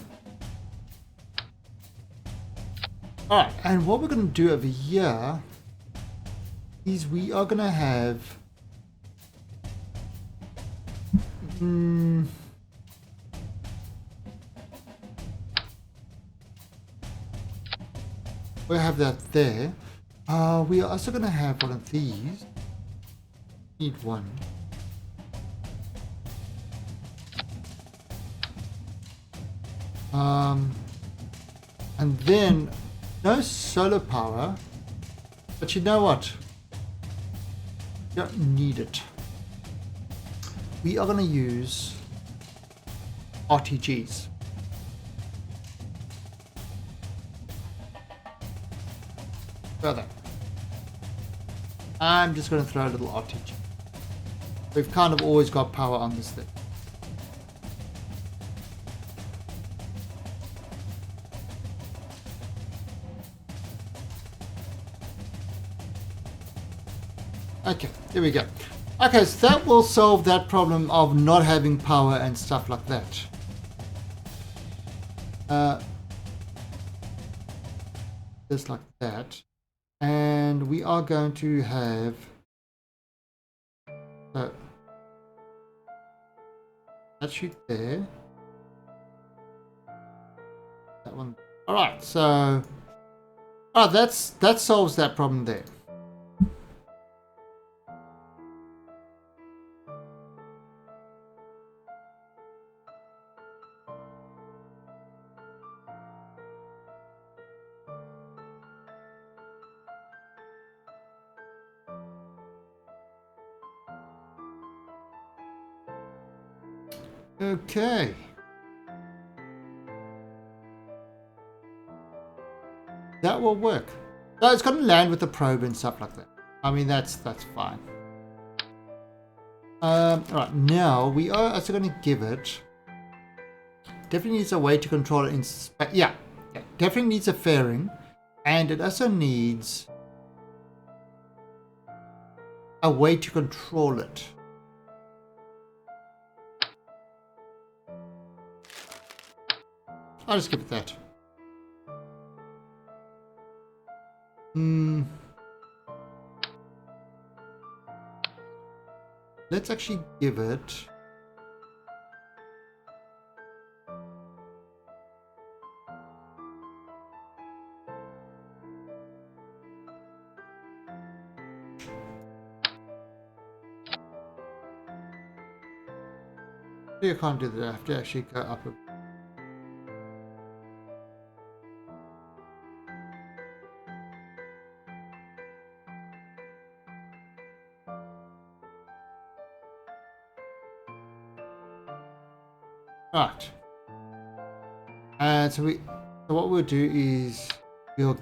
Alright, and what we're going to do over here is we are going to have we'll have that there. We are also going to have one of these. Need one. And then no solar power, but you know what? You don't need it. We are going to use RTGs. Further. I'm just going to throw a little RTG. We've kind of always got power on this thing. Okay, there we go. Okay, so that will solve that problem of not having power and stuff like that. Just like that. And we are going to have... So, that shoot there. That one. Alright, so... Oh, that solves that problem there. Okay. That will work. So it's going to land with the probe and stuff like that. I mean, that's fine. Alright, now we are also going to give it... Definitely needs a way to control it in space. Yeah, definitely needs a fairing. And it also needs a way to control it. I'll just give it that. Let's actually give it... I can't do that. I have to actually go up a... Right. And so what we'll do is we'll...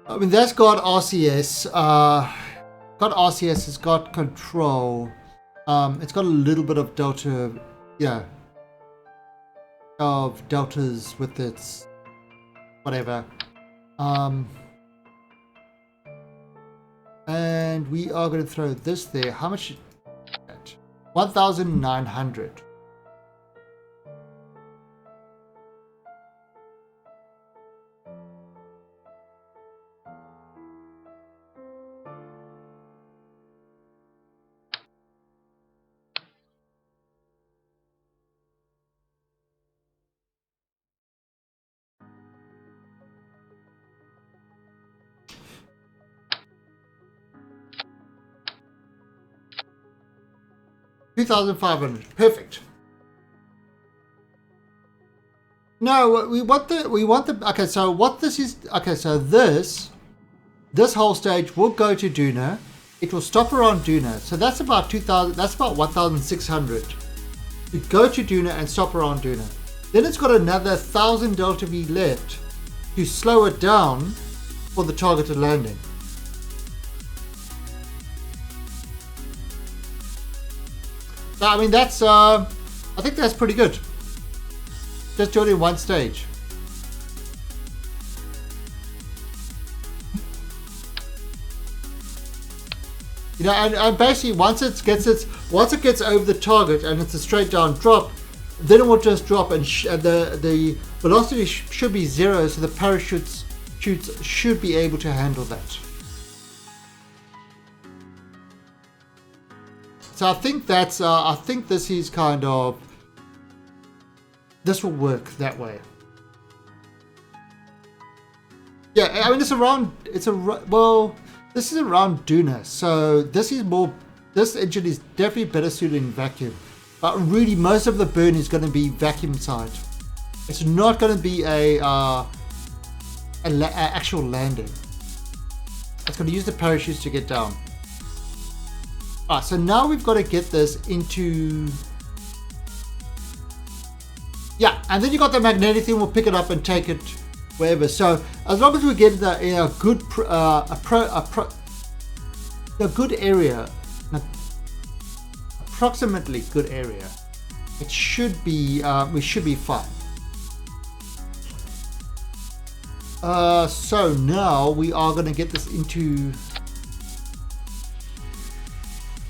I mean, that's got RCS. Got RCS, it's got control. It's got a little bit of delta, yeah, of deltas with its whatever. And we are going to throw this there. How much is that? 1,900. $2,500. Perfect. No, we want the okay, so what this is, okay, so this whole stage will go to Duna. It will stop around Duna. So that's about 2,000, that's about 1,600. To go to Duna and stop around Duna. Then it's got another 1,000 delta V left to slow it down for the targeted landing. So, I mean, that's, I think that's pretty good. Just do it in one stage. You know, and basically once it gets over the target and it's a straight down drop, then it will just drop and the velocity should be 0, so the parachutes should be able to handle that. So I think that's I think this is kind of, this will work that way. Yeah, I mean well, this is around Duna, so this engine is definitely better suited in vacuum. But really, most of the burn is going to be vacuum side. It's not going to be a actual landing. It's going to use the parachutes to get down. Alright, so now we've got to get this into... Yeah, and then you got the magnetic thing, we'll pick it up and take it wherever. So as long as we get in a good good area, approximately good area, it should be we should be fine. So now we are going to get this into...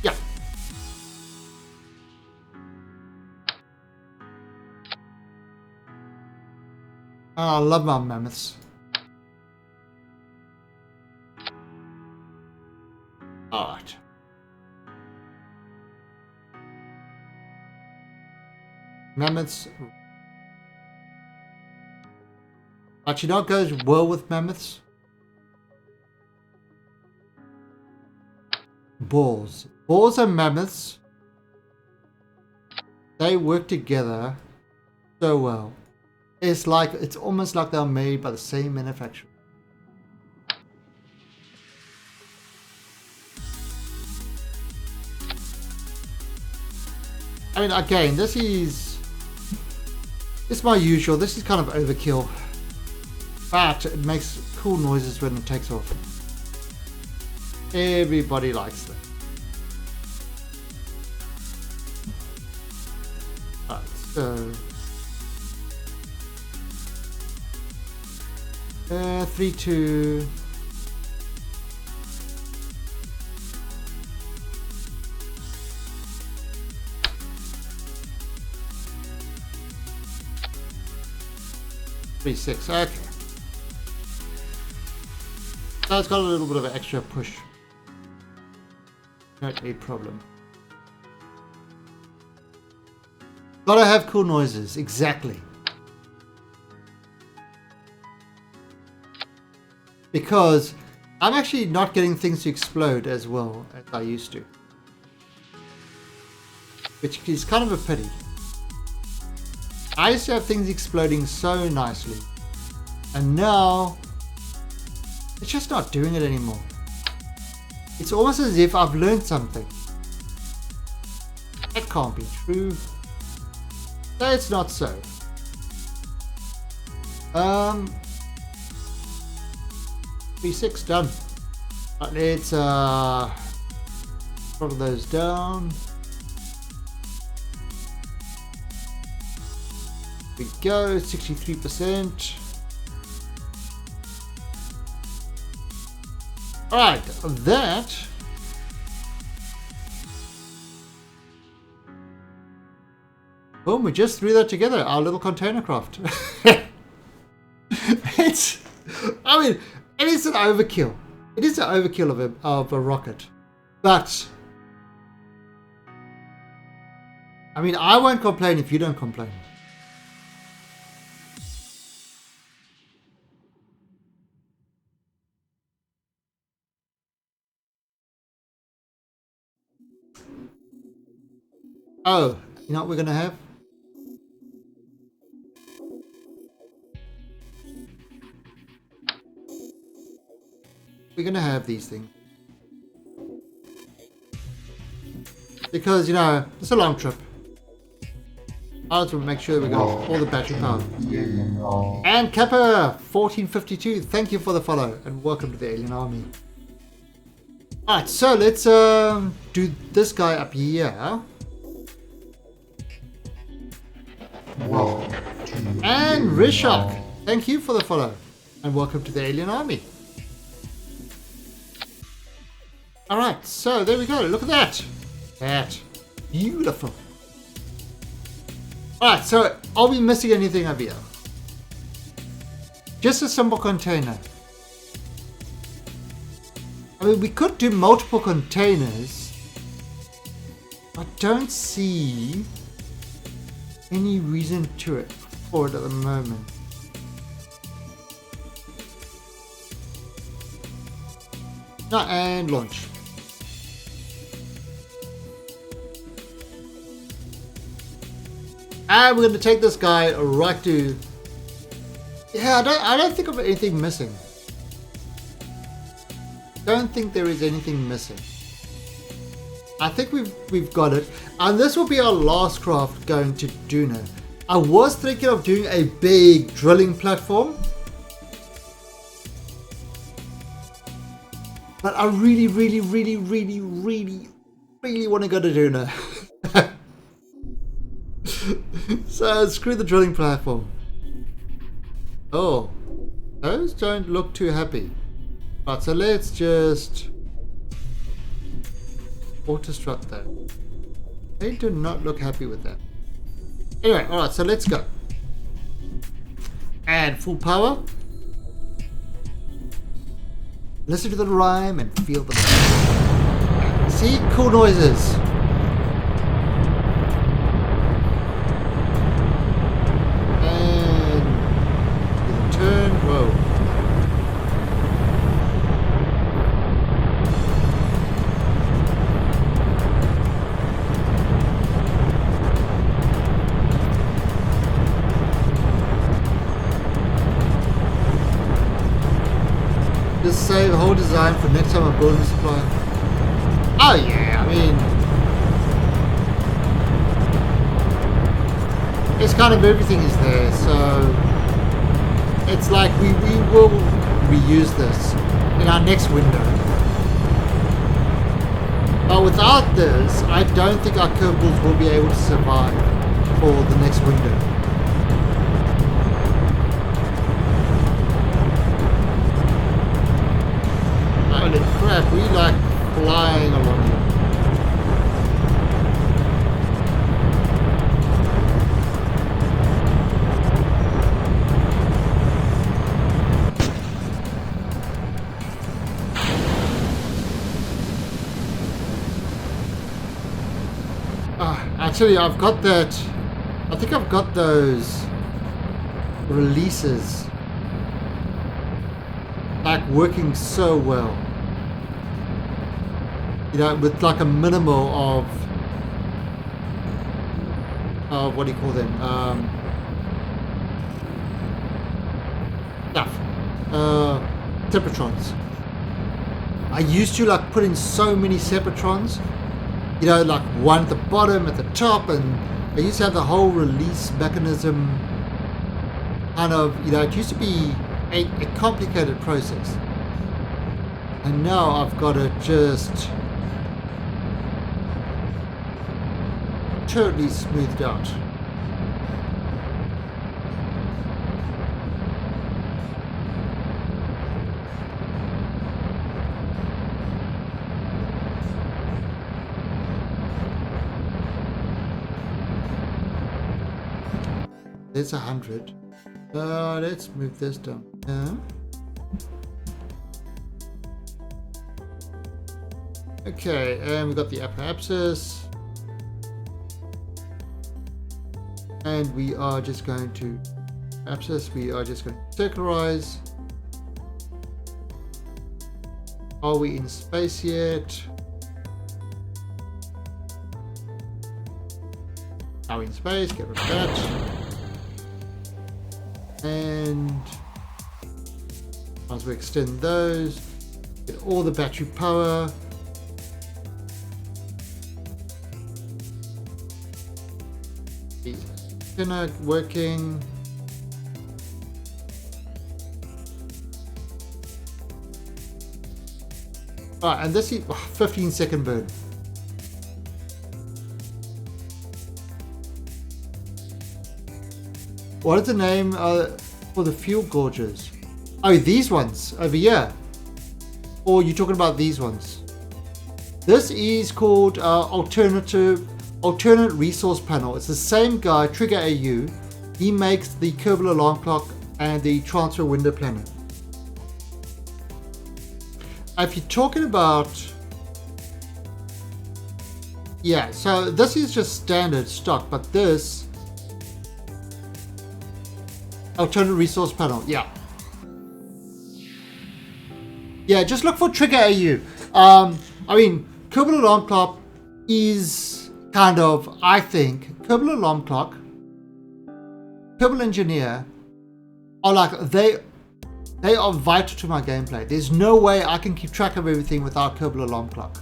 Yeah. I love my mammoths. Alright. Mammoths. Actually, not goes well with mammoths. Boars. Boars and mammoths, they work together so well. It's almost like they're made by the same manufacturer. I mean, again, this is my usual. This is kind of overkill, but it makes cool noises when it takes off. Everybody likes that. Alright, so 3, 2. Three, 6. Okay. So it's got a little bit of an extra push. Not a problem. Gotta have cool noises. Exactly. Because I'm actually not getting things to explode as well as I used to. Which is kind of a pity. I used to have things exploding so nicely. And now, it's just not doing it anymore. It's almost as if I've learned something. That can't be true. No, it's not so. 3, 6 done. Right, let's throttle those down. Here we go, 63%. Alright, that boom, we just threw that together, our little container craft. I mean, it is an overkill. It is an overkill of a rocket. But I mean, I won't complain if you don't complain. Oh, you know what we're going to have? We're going to have these things. Because, you know, it's a long trip. I want to make sure we got all the battery power. And Kappa 1452, thank you for the follow and welcome to the Alien Army. Alright, so let's do this guy up here. And Rishak, thank you for the follow and welcome to the Alien Army. Alright, so there we go, look at that. That, beautiful. Alright, so are we missing anything up here? Just a simple container. I mean, we could do multiple containers. I don't see any reason for it at the moment. No, and launch. And we're going to take this guy right to... Yeah, I don't think of anything missing. Don't think there is anything missing. I think we've got it. And this will be our last craft going to Duna. I was thinking of doing a big drilling platform. But I really want to go to Duna. So screw the drilling platform. Oh, those don't look too happy. Right, so let's just auto-strut that. They do not look happy with that. Anyway, alright, so let's go. And full power. Listen to the rhyme and feel the rhyme. See? Cool noises. And turn. Whoa. Just save the whole design for next time I'm building a supply. Oh yeah, I mean, it's kind of everything is there, so it's like we will reuse this in our next window. But without this, I don't think our curveballs will be able to survive for the next window. Holy crap, we like flying along here. Actually, I've got that. I think I've got those releases like working so well. You know, with like a minimal of what do you call them? Stuff. Separatrons. I used to like put in so many Separatrons. You know, like one at the bottom, at the top, and I used to have the whole release mechanism kind of, you know, it used to be a complicated process. And now I've got it just totally smoothed out. There's 100. Let's move this down. Okay, and we got the upper abscess. And we are just going to we are just going to circularize. Are we in space yet? Are we in space? Get rid of that. And as we extend those, get all the battery power. The antenna working. Alright, and this is 15-second burn. What is the name for the fuel gauges? Oh, these ones over here. Or you're talking about these ones? This is called alternate resource panel. It's the same guy, Trigger AU. He makes the Kerbal alarm clock and the transfer window planner. If you're talking about, yeah, so this is just standard stock, but this alternate resource panel, yeah, just look for Trigger AU. I mean, Kerbal alarm clock is kind of, I think, Kerbal alarm clock, Kerbal engineer are like, they are vital to my gameplay. There's no way I can keep track of everything without Kerbal alarm clock.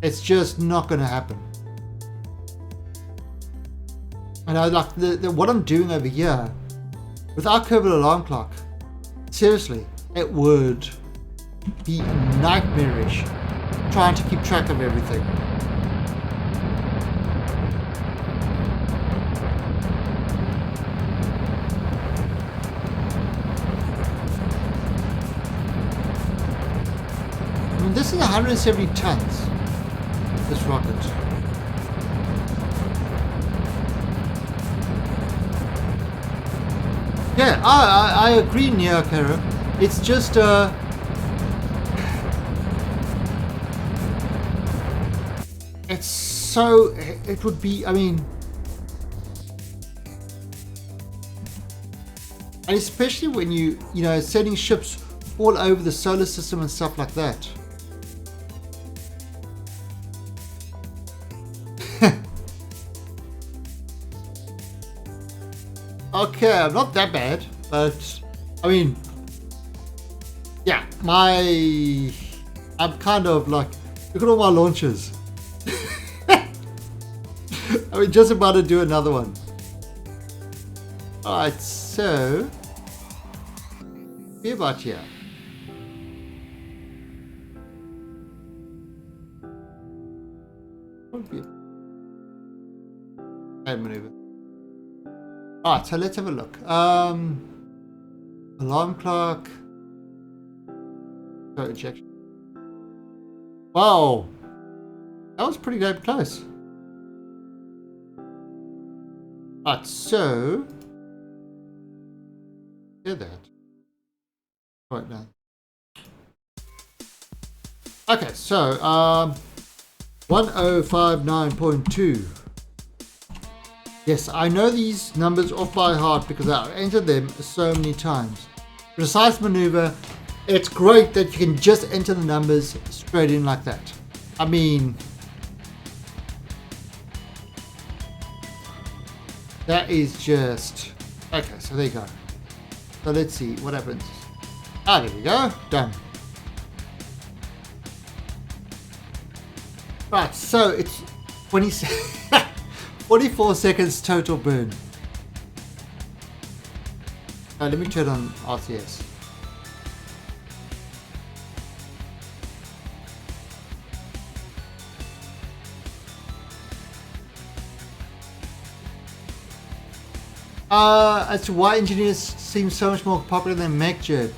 It's just not going to happen. And I like what I'm doing over here without Kerbal alarm clock. Seriously, it would be nightmarish trying to keep track of everything. I mean, this is 170 tons, this rocket. Yeah, I agree, Nia Kara. It's just it's so, it would be, I mean, and especially when you know, sending ships all over the solar system and stuff like that. Okay, I'm not that bad, but I mean, yeah, I'm kind of like, look at all my launches. I mean, just about to do another one. Alright, so be about here. Maneuver. Alright, so let's have a look. Alarm clock. So ejection. Wow, that was pretty damn close. Alright, so hear that right now. Okay, so 1059.2. Yes, I know these numbers off by heart because I've entered them so many times. Precise maneuver. It's great that you can just enter the numbers straight in like that. I mean, that is just... Okay, so there you go. So let's see what happens. Ah, there we go. Done. Right, so it's 44 seconds total burn. Let me turn on RCS. As to why engineers seem so much more popular than MechJib.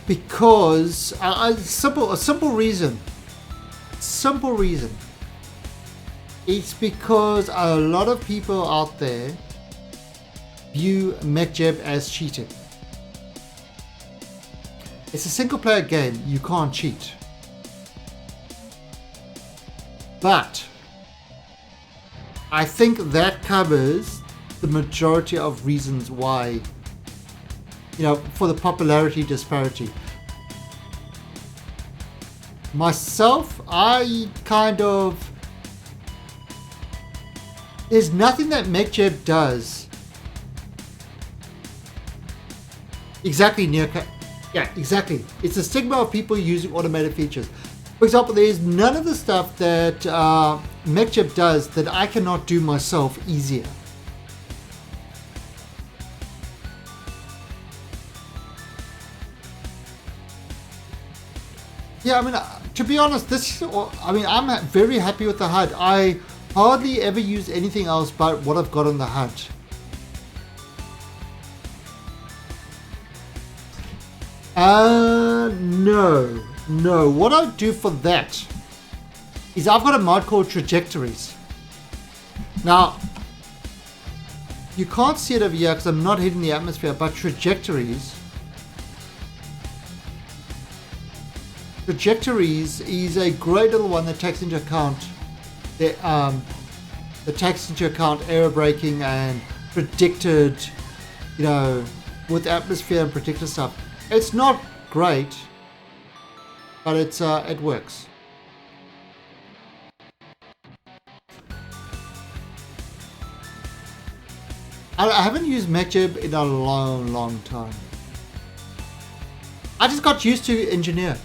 Because a simple reason. Simple reason. It's because a lot of people out there view MechJib as cheating. It's a single player game, you can't cheat. But I think that covers the majority of reasons why, you know, for the popularity disparity. Myself, I kind of... There's nothing that MechJib does exactly yeah, exactly. It's a stigma of people using automated features. For example, there's none of the stuff that MechJib does that I cannot do myself easier. Yeah, I mean, to be honest, I'm very happy with the HUD. I hardly ever use anything else but what I've got on the HUD. No. What I do for that is I've got a mod called Trajectories. Now, you can't see it over here because I'm not hitting the atmosphere, but Trajectories is a great little one that takes into account aero braking and predicted, you know, with atmosphere and predicted stuff. It's not great, but it works. I haven't used MechJib in a long time. I just got used to Engineer.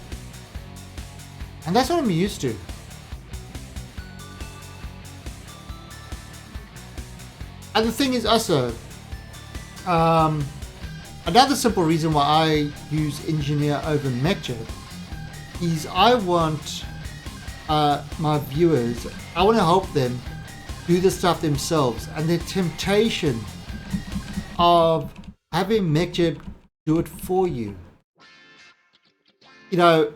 And that's what I'm used to. And the thing is also, another simple reason why I use Engineer over MechJib is I want my viewers, I want to help them do the stuff themselves. And the temptation of having MechJib do it for you, you know,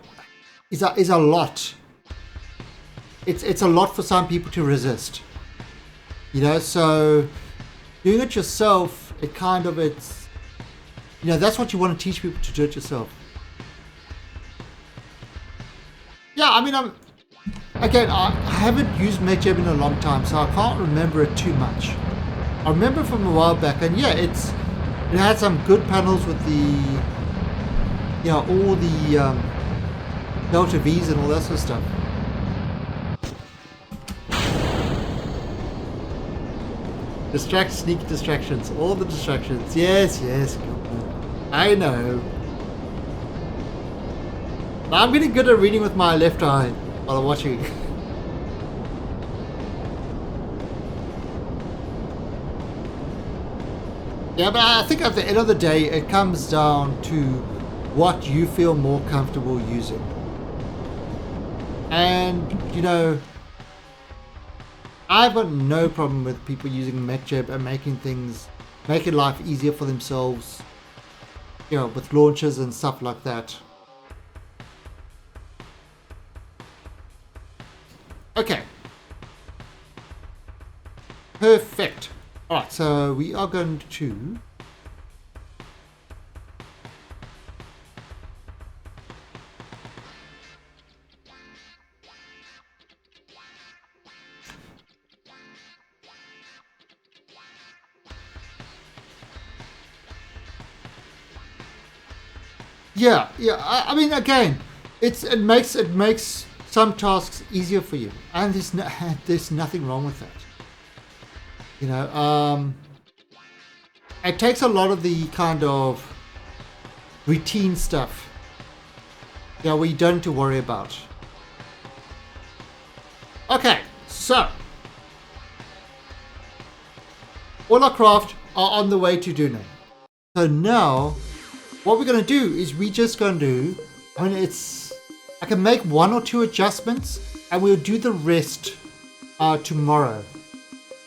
is a lot. It's a lot for some people to resist. You know, so doing it yourself, it's you know, that's what you want to teach people to do it yourself. Yeah, I mean, I haven't used MechJib in a long time, so I can't remember it too much. I remember from a while back, and yeah, it had some good panels with the, you know, all the Delta V's and all that sort of stuff. Sneak distractions, all the distractions. Yes, I know. I'm getting good at reading with my left eye while I'm watching. Yeah, but I think at the end of the day, it comes down to what you feel more comfortable using. And, you know, I've got no problem with people using MechJeb and making life easier for themselves, you know, with launches and stuff like that. Okay. Perfect. Alright, so we are going to... Yeah, I mean, again, it makes some tasks easier for you, and there's nothing wrong with that. You know, it takes a lot of the kind of routine stuff, yeah, we don't have to worry about. Okay, so all our craft are on the way to Duna. So now, what we're going to do is we just going to do, I mean, I can make 1 or 2 adjustments, and we'll do the rest tomorrow.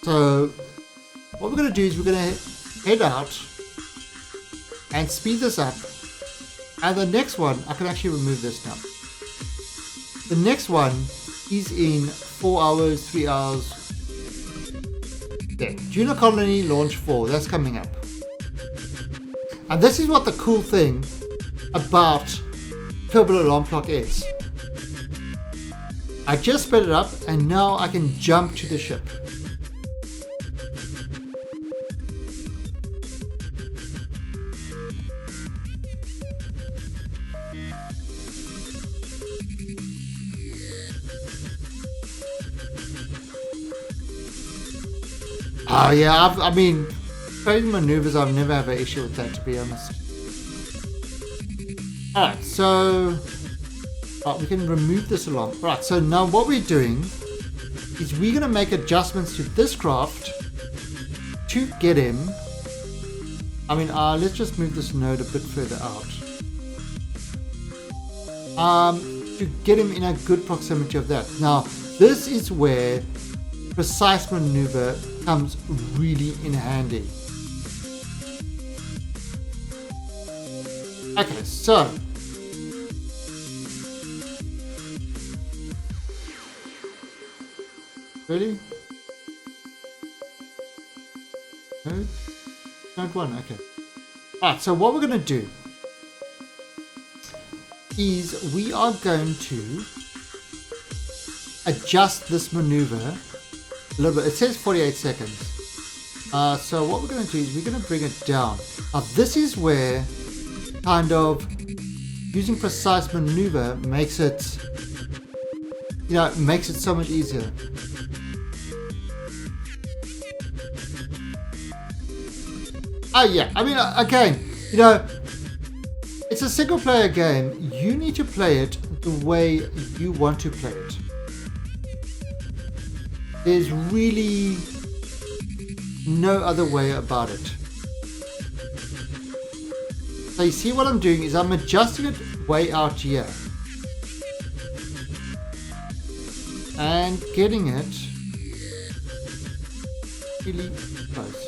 So what we're going to do is we're going to head out and speed this up. And the next one, I can actually remove this now. The next one is in 4 hours, 3 hours. There, Duna Colony Launch 4, that's coming up. And this is what the cool thing about Turbo Alarm Clock is. I just sped it up and now I can jump to the ship. Oh yeah, I mean, trading maneuvers, I've never had an issue with that, to be honest. Alright, so we can remove this alarm. Right, so now what we're doing is we're going to make adjustments to this craft to get him. I mean, let's just move this node a bit further out. To get him in a good proximity of that. Now, this is where precise maneuver comes really in handy. Okay, so really? No? Not one, okay. Alright, so what we're going to do is we are going to adjust this maneuver a little bit. It says 48 seconds. So what we're going to do is we're going to bring it down. Now this is where kind of using precise maneuver makes it, you know, makes it so much easier. Oh yeah, I mean, again, you know, it's a single player game. You need to play it the way you want to play it. There's really no other way about it. So you see what I'm doing is I'm adjusting it way out here. And getting it really close.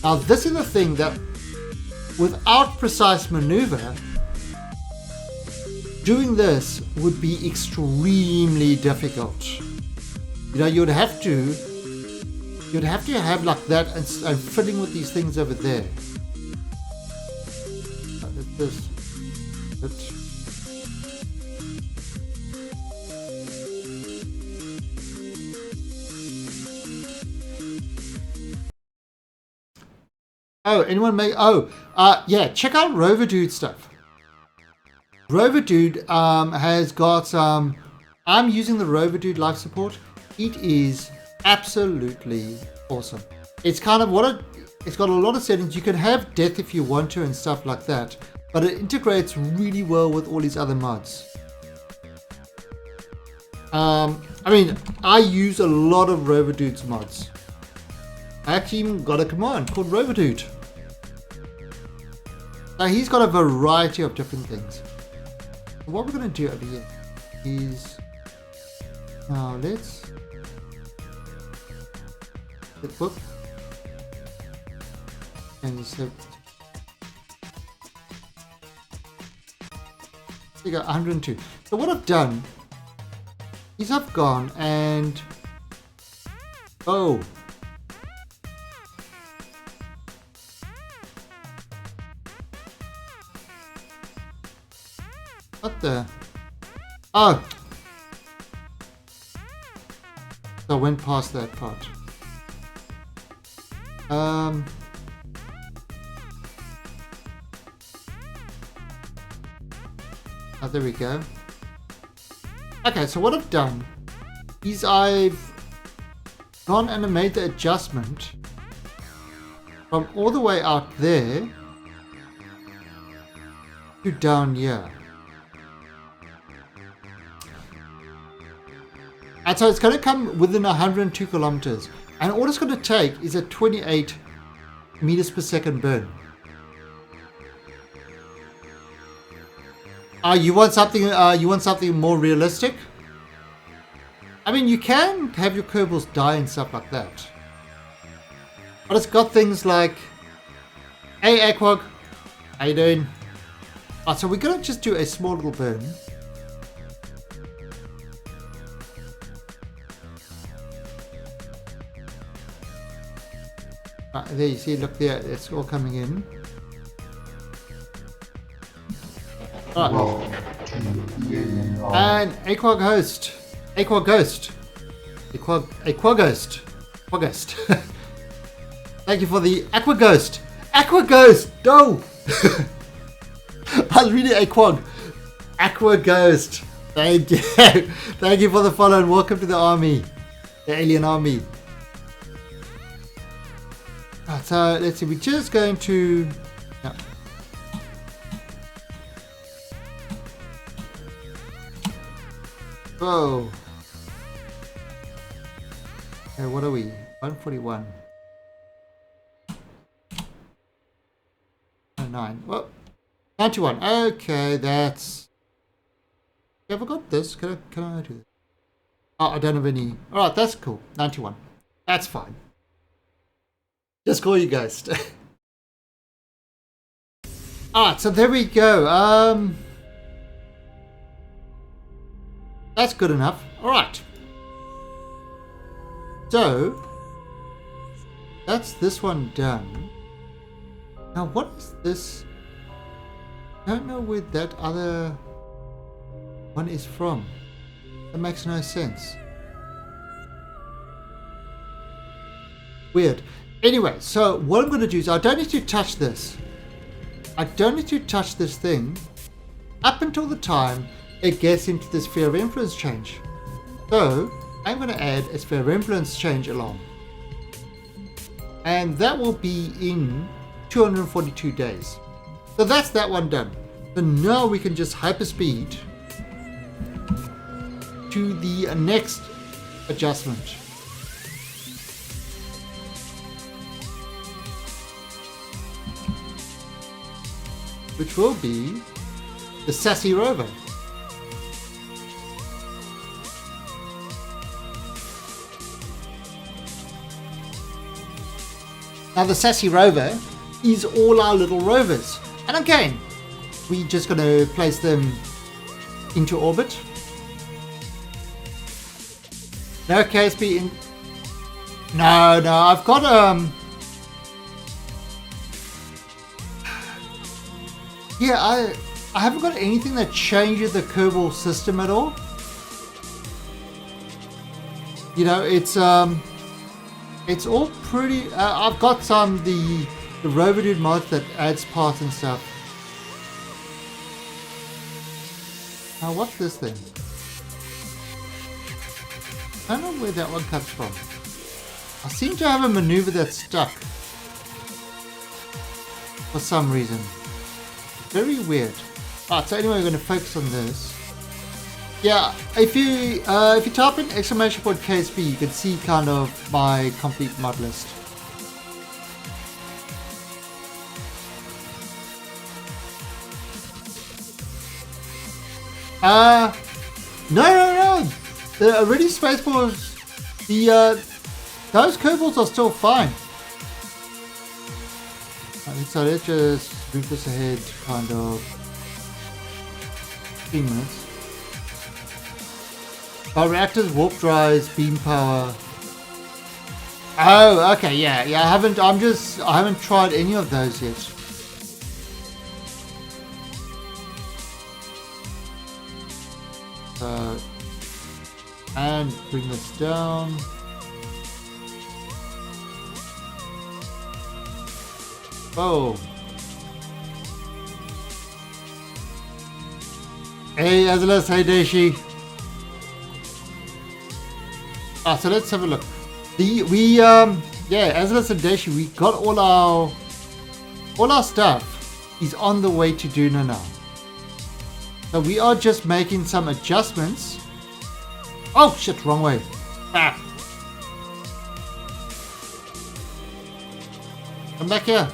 Now this is the thing that without precise maneuver, doing this would be extremely difficult. You know, you'd have to have like that and fiddling with these things over there. Oh, anyone make? Oh, yeah. Check out Rover Dude stuff. Rover Dude has got some. I'm using the Rover Dude life support. It is absolutely awesome. It's kind of it's got a lot of settings. You can have death if you want to and stuff like that, but it integrates really well with all these other mods. I mean, I use a lot of Rover Dude's mods. I actually even got a command called Robodude. Now he's got a variety of different things. What we're going to do over here is now let's book and so you got 102. So what I've done is I've gone and oh. What the? Oh! So I went past that part. Oh, there we go. Okay, so what I've done is I've gone and made the adjustment from all the way out there to down here. And so it's going to come within 102 kilometers. And all it's going to take is a 28 meters per second burn. You want something more realistic? I mean, you can have your Kerbals die and stuff like that. But it's got things like, hey Aquag, how you doing? So we're going to just do a small little burn. There you see, look there, it's all coming in. Alright. And Aquag Host. Aquag Ghost. Aquag Ghost. Thank you for the Aqua Ghost. Aqua Ghost! No! I was reading Aquag. Aqua Ghost. Thank you. Thank you for the follow and welcome to the army. The alien army. So let's see, we're just going to whoa. Okay, what are we? 141. 9. Well, 91. Okay, that's. Have I got this? Can I do this? Oh, I don't have any. Alright, that's cool. 91. That's fine. Just call you Ghost. Alright, so there we go. That's good enough. Alright. So, that's this one done. Now, what is this? I don't know where that other one is from. That makes no sense. Weird. Anyway, so what I'm going to do is I don't need to touch this. I don't need to touch this thing up until the time it gets into the sphere of influence change. So I'm going to add a sphere of influence change along. And that will be in 242 days. So that's that one done. So now we can just hyperspeed to the next adjustment. Which will be the Sassy Rover. Now the Sassy Rover is all our little rovers. And again, we're just going to place them into orbit. No KSP in... No, I've got yeah, I haven't got anything that changes the Kerbal system at all. You know, it's all pretty. I've got some the Robodude mods that adds parts and stuff. Now, what's this thing? I don't know where that one comes from. I seem to have a maneuver that's stuck for some reason. Very weird. Alright, so anyway, we're going to focus on this. Yeah, if you type in !KSP, you can see kind of my complete mod list. No. The already Spaceballs, those Kerbals are still fine. So let's just move this ahead kind of 3 minutes. Our reactors, warp drives, beam power. Oh, okay, yeah. I haven't tried any of those yet. And bring this down. Oh. Hey, Azalas, hey, Dashi. So let's have a look. Azalas and Dashi, we got all our stuff is on the way to Duna now. So we are just making some adjustments. Oh shit, wrong way. Come back here.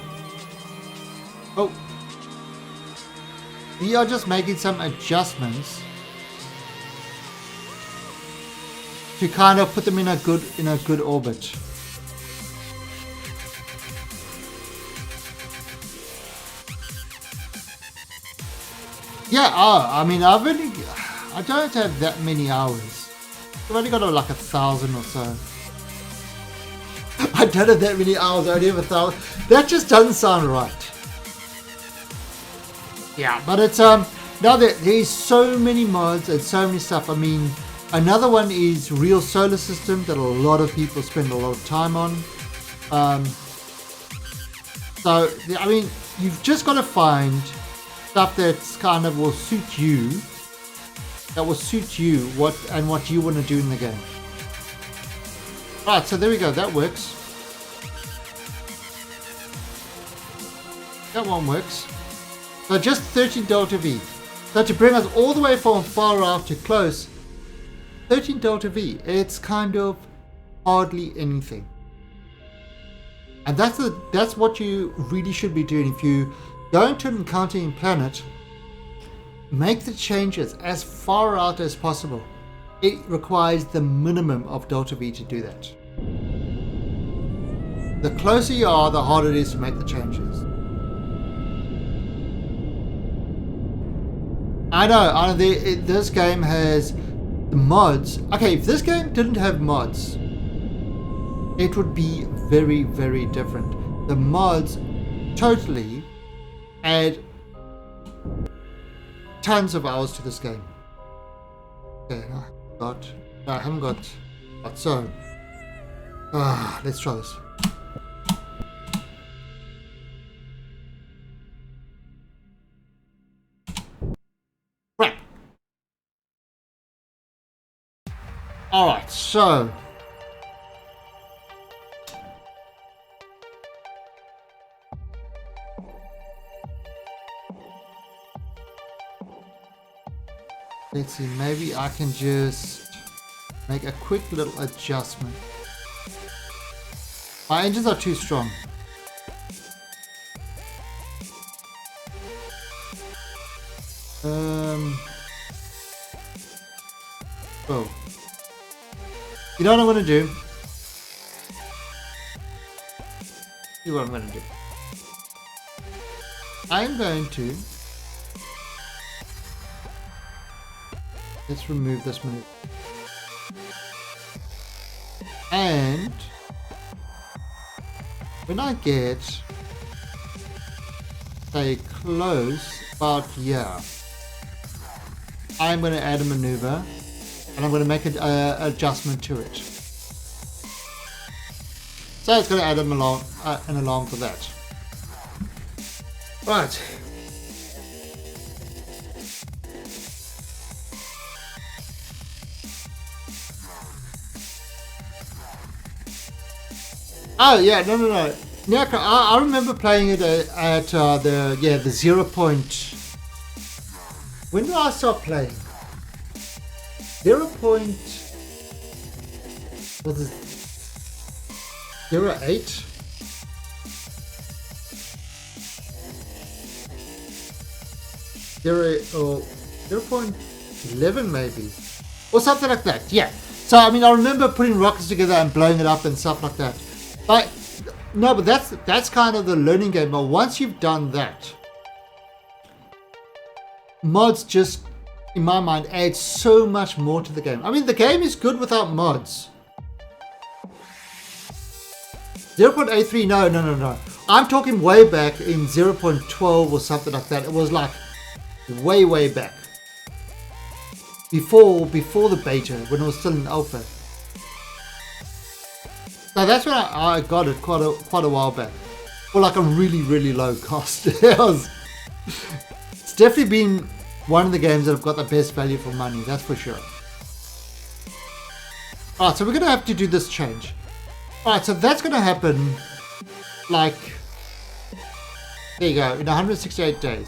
Oh. We are just making some adjustments to kind of put them in a good orbit. Yeah, I mean, I don't have that many hours. I've only got like 1,000 or so. I don't have that many hours. I only have 1,000. That just doesn't sound right. Yeah, but it's now there's so many mods and so many stuff. I mean, another one is Real Solar System that a lot of people spend a lot of time on. So I mean, you've just got to find stuff that's kind of will suit you. That will suit you what you want to do in the game. Right, so there we go. That works. That one works. So just 13 delta V. So to bring us all the way from far out to close, 13 delta V. It's kind of hardly anything. And that's what you really should be doing. If you go to an encountering planet, make the changes as far out as possible. It requires the minimum of delta V to do that. The closer you are, the harder it is to make the changes. I know this game has the mods. Okay, if this game didn't have mods, it would be very, very different. The mods totally add tons of hours to this game. Okay, I haven't got. So, let's try this. Right. All right. So. Let's see, maybe I can just make a quick little adjustment. My engines are too strong. Oh. You know what I'm going to do? See what I'm going to do. I'm going to... Let's remove this maneuver. And when I get say close about here, I'm going to add a maneuver and I'm going to make an adjustment to it. So it's going to add an alarm for that. Right. Oh yeah, no. Yeah, I remember playing it at the 0 point. When did I start playing? 0 point. Was it 08? Zero point 11 maybe, or something like that. Yeah. So I mean, I remember putting rockets together and blowing it up and stuff like that. But no, but that's kind of the learning game. But once you've done that, mods just, in my mind, add so much more to the game. I mean, the game is good without mods. 0.83, no. I'm talking way back in 0.12 or something like that. It was like way back. Before the beta, when it was still in alpha. So that's when I got it quite a while back. For like a really low cost. It's definitely been one of the games that have got the best value for money, that's for sure. Alright, so we're going to have to do this change. Alright, so that's going to happen like, there you go, in 168 days.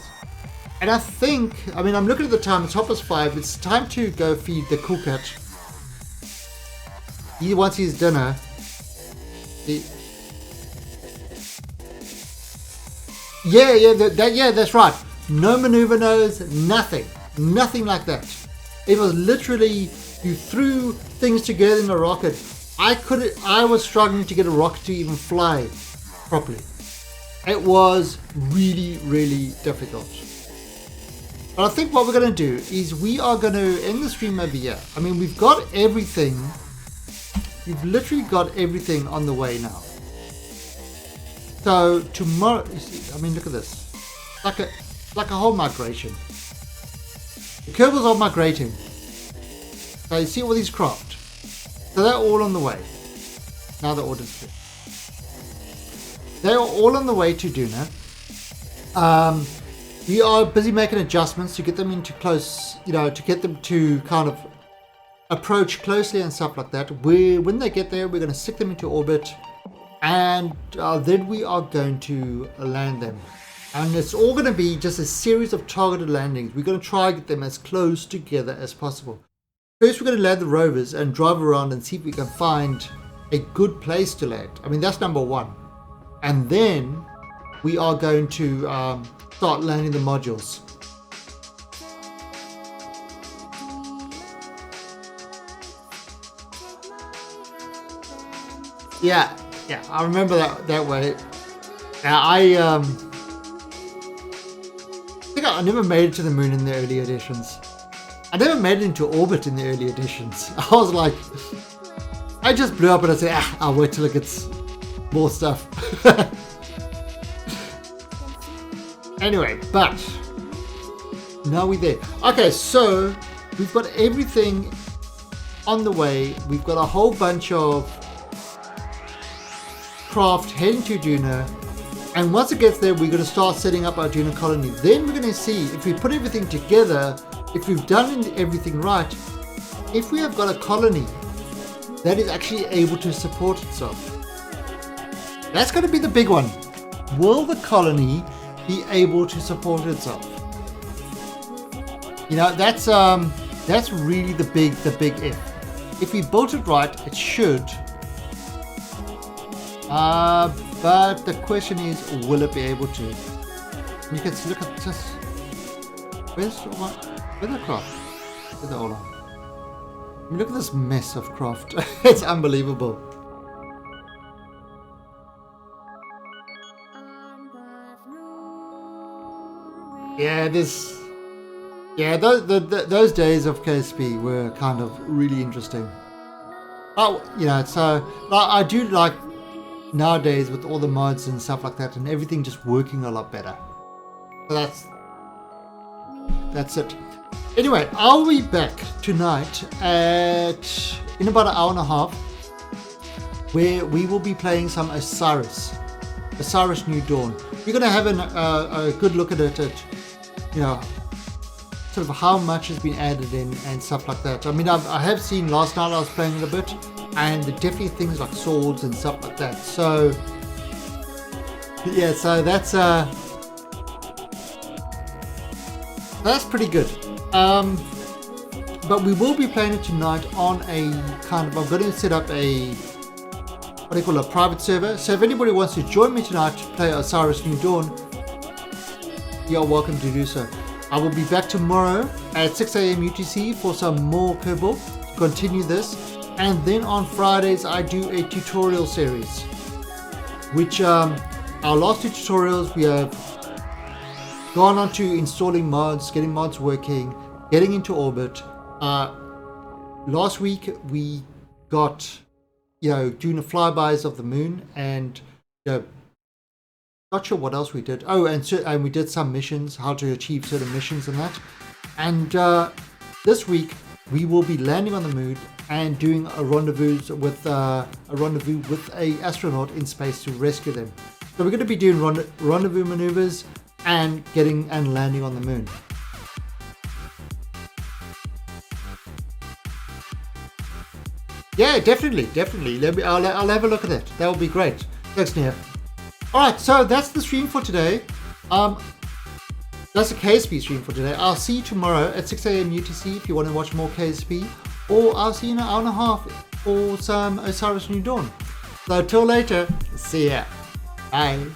And I think, I mean, I'm looking at the time, it's 5:30, it's time to go feed the cool cat. He wants his dinner. Yeah, that's right. No maneuver nose, nothing like that. It was literally, you threw things together in a rocket. I was struggling to get a rocket to even fly properly. It was really difficult. But I think what we're going to do is we are going to end the stream over here. I mean, we've got everything. We've literally got everything on the way now. So tomorrow, you see, I mean, look at this. Like a whole migration. The Kerbals are migrating. So you see all these craft. So they're all on the way. Now they're ordered through. They are all on the way to Duna. We are busy making adjustments to get them into close, to get them to kind of approach closely and stuff like that. When they get there, we're going to stick them into orbit, and then we are going to land them. And it's all going to be just a series of targeted landings. We're going to try and get them as close together as possible. First, we're going to land the rovers and drive around and see if we can find a good place to land. I mean, that's number one. And then we are going to start landing the modules. Yeah, I remember that way. I think I never made it to the moon in the early editions. I never made it into orbit in the early editions. I was like, I just blew up and I said, I'll wait till it gets more stuff. Anyway, but now we're there. Okay, so we've got everything on the way. We've got a whole bunch of craft heading to Duna. And once it gets there, we're going to start setting up our Duna colony. Then we're going to see if we put everything together, if we've done everything right, if we have got a colony that is actually able to support itself. That's going to be the big one. Will the colony be able to support itself? That's really the big if. If we built it right, it should. But the question is, will it be able to? You can look at this. Where's the craft? Where's the all on? I mean, look at this mess of craft. It's unbelievable. Yeah, those days of KSP were kind of really interesting. Oh, so I do like nowadays with all the mods and stuff like that and everything just working a lot better. So that's it. Anyway, I'll be back tonight in about an hour and a half, where we will be playing some Osiris New Dawn. We're going to have a good look at it, sort of how much has been added in and stuff like that. I mean, I have seen last night I was playing it a bit, and definitely things like swords and stuff like that. So yeah, so that's pretty good. But we will be playing it tonight on a kind of, I'm going to set up a private server. So if anybody wants to join me tonight to play Osiris New Dawn, you're welcome to do so. I will be back tomorrow at 6 a.m. UTC for some more Kerbal to continue this. And then on Fridays, I do a tutorial series, which our last two tutorials, we have gone on to installing mods, getting mods working, getting into orbit. Last week, we got, doing the flybys of the moon, and not sure what else we did. Oh, and we did some missions, how to achieve certain missions and that. And this week we will be landing on the moon and doing a rendezvous with a astronaut in space to rescue them. So we're going to be doing rendezvous maneuvers and landing on the moon. Yeah, definitely. I'll have a look at it. That will be great. Thanks, Nia. Alright, so that's the stream for today. That's the KSP stream for today. I'll see you tomorrow at 6 a.m. UTC if you want to watch more KSP. Or I'll see you in an hour and a half for some Osiris New Dawn. So till later, see ya. Bye.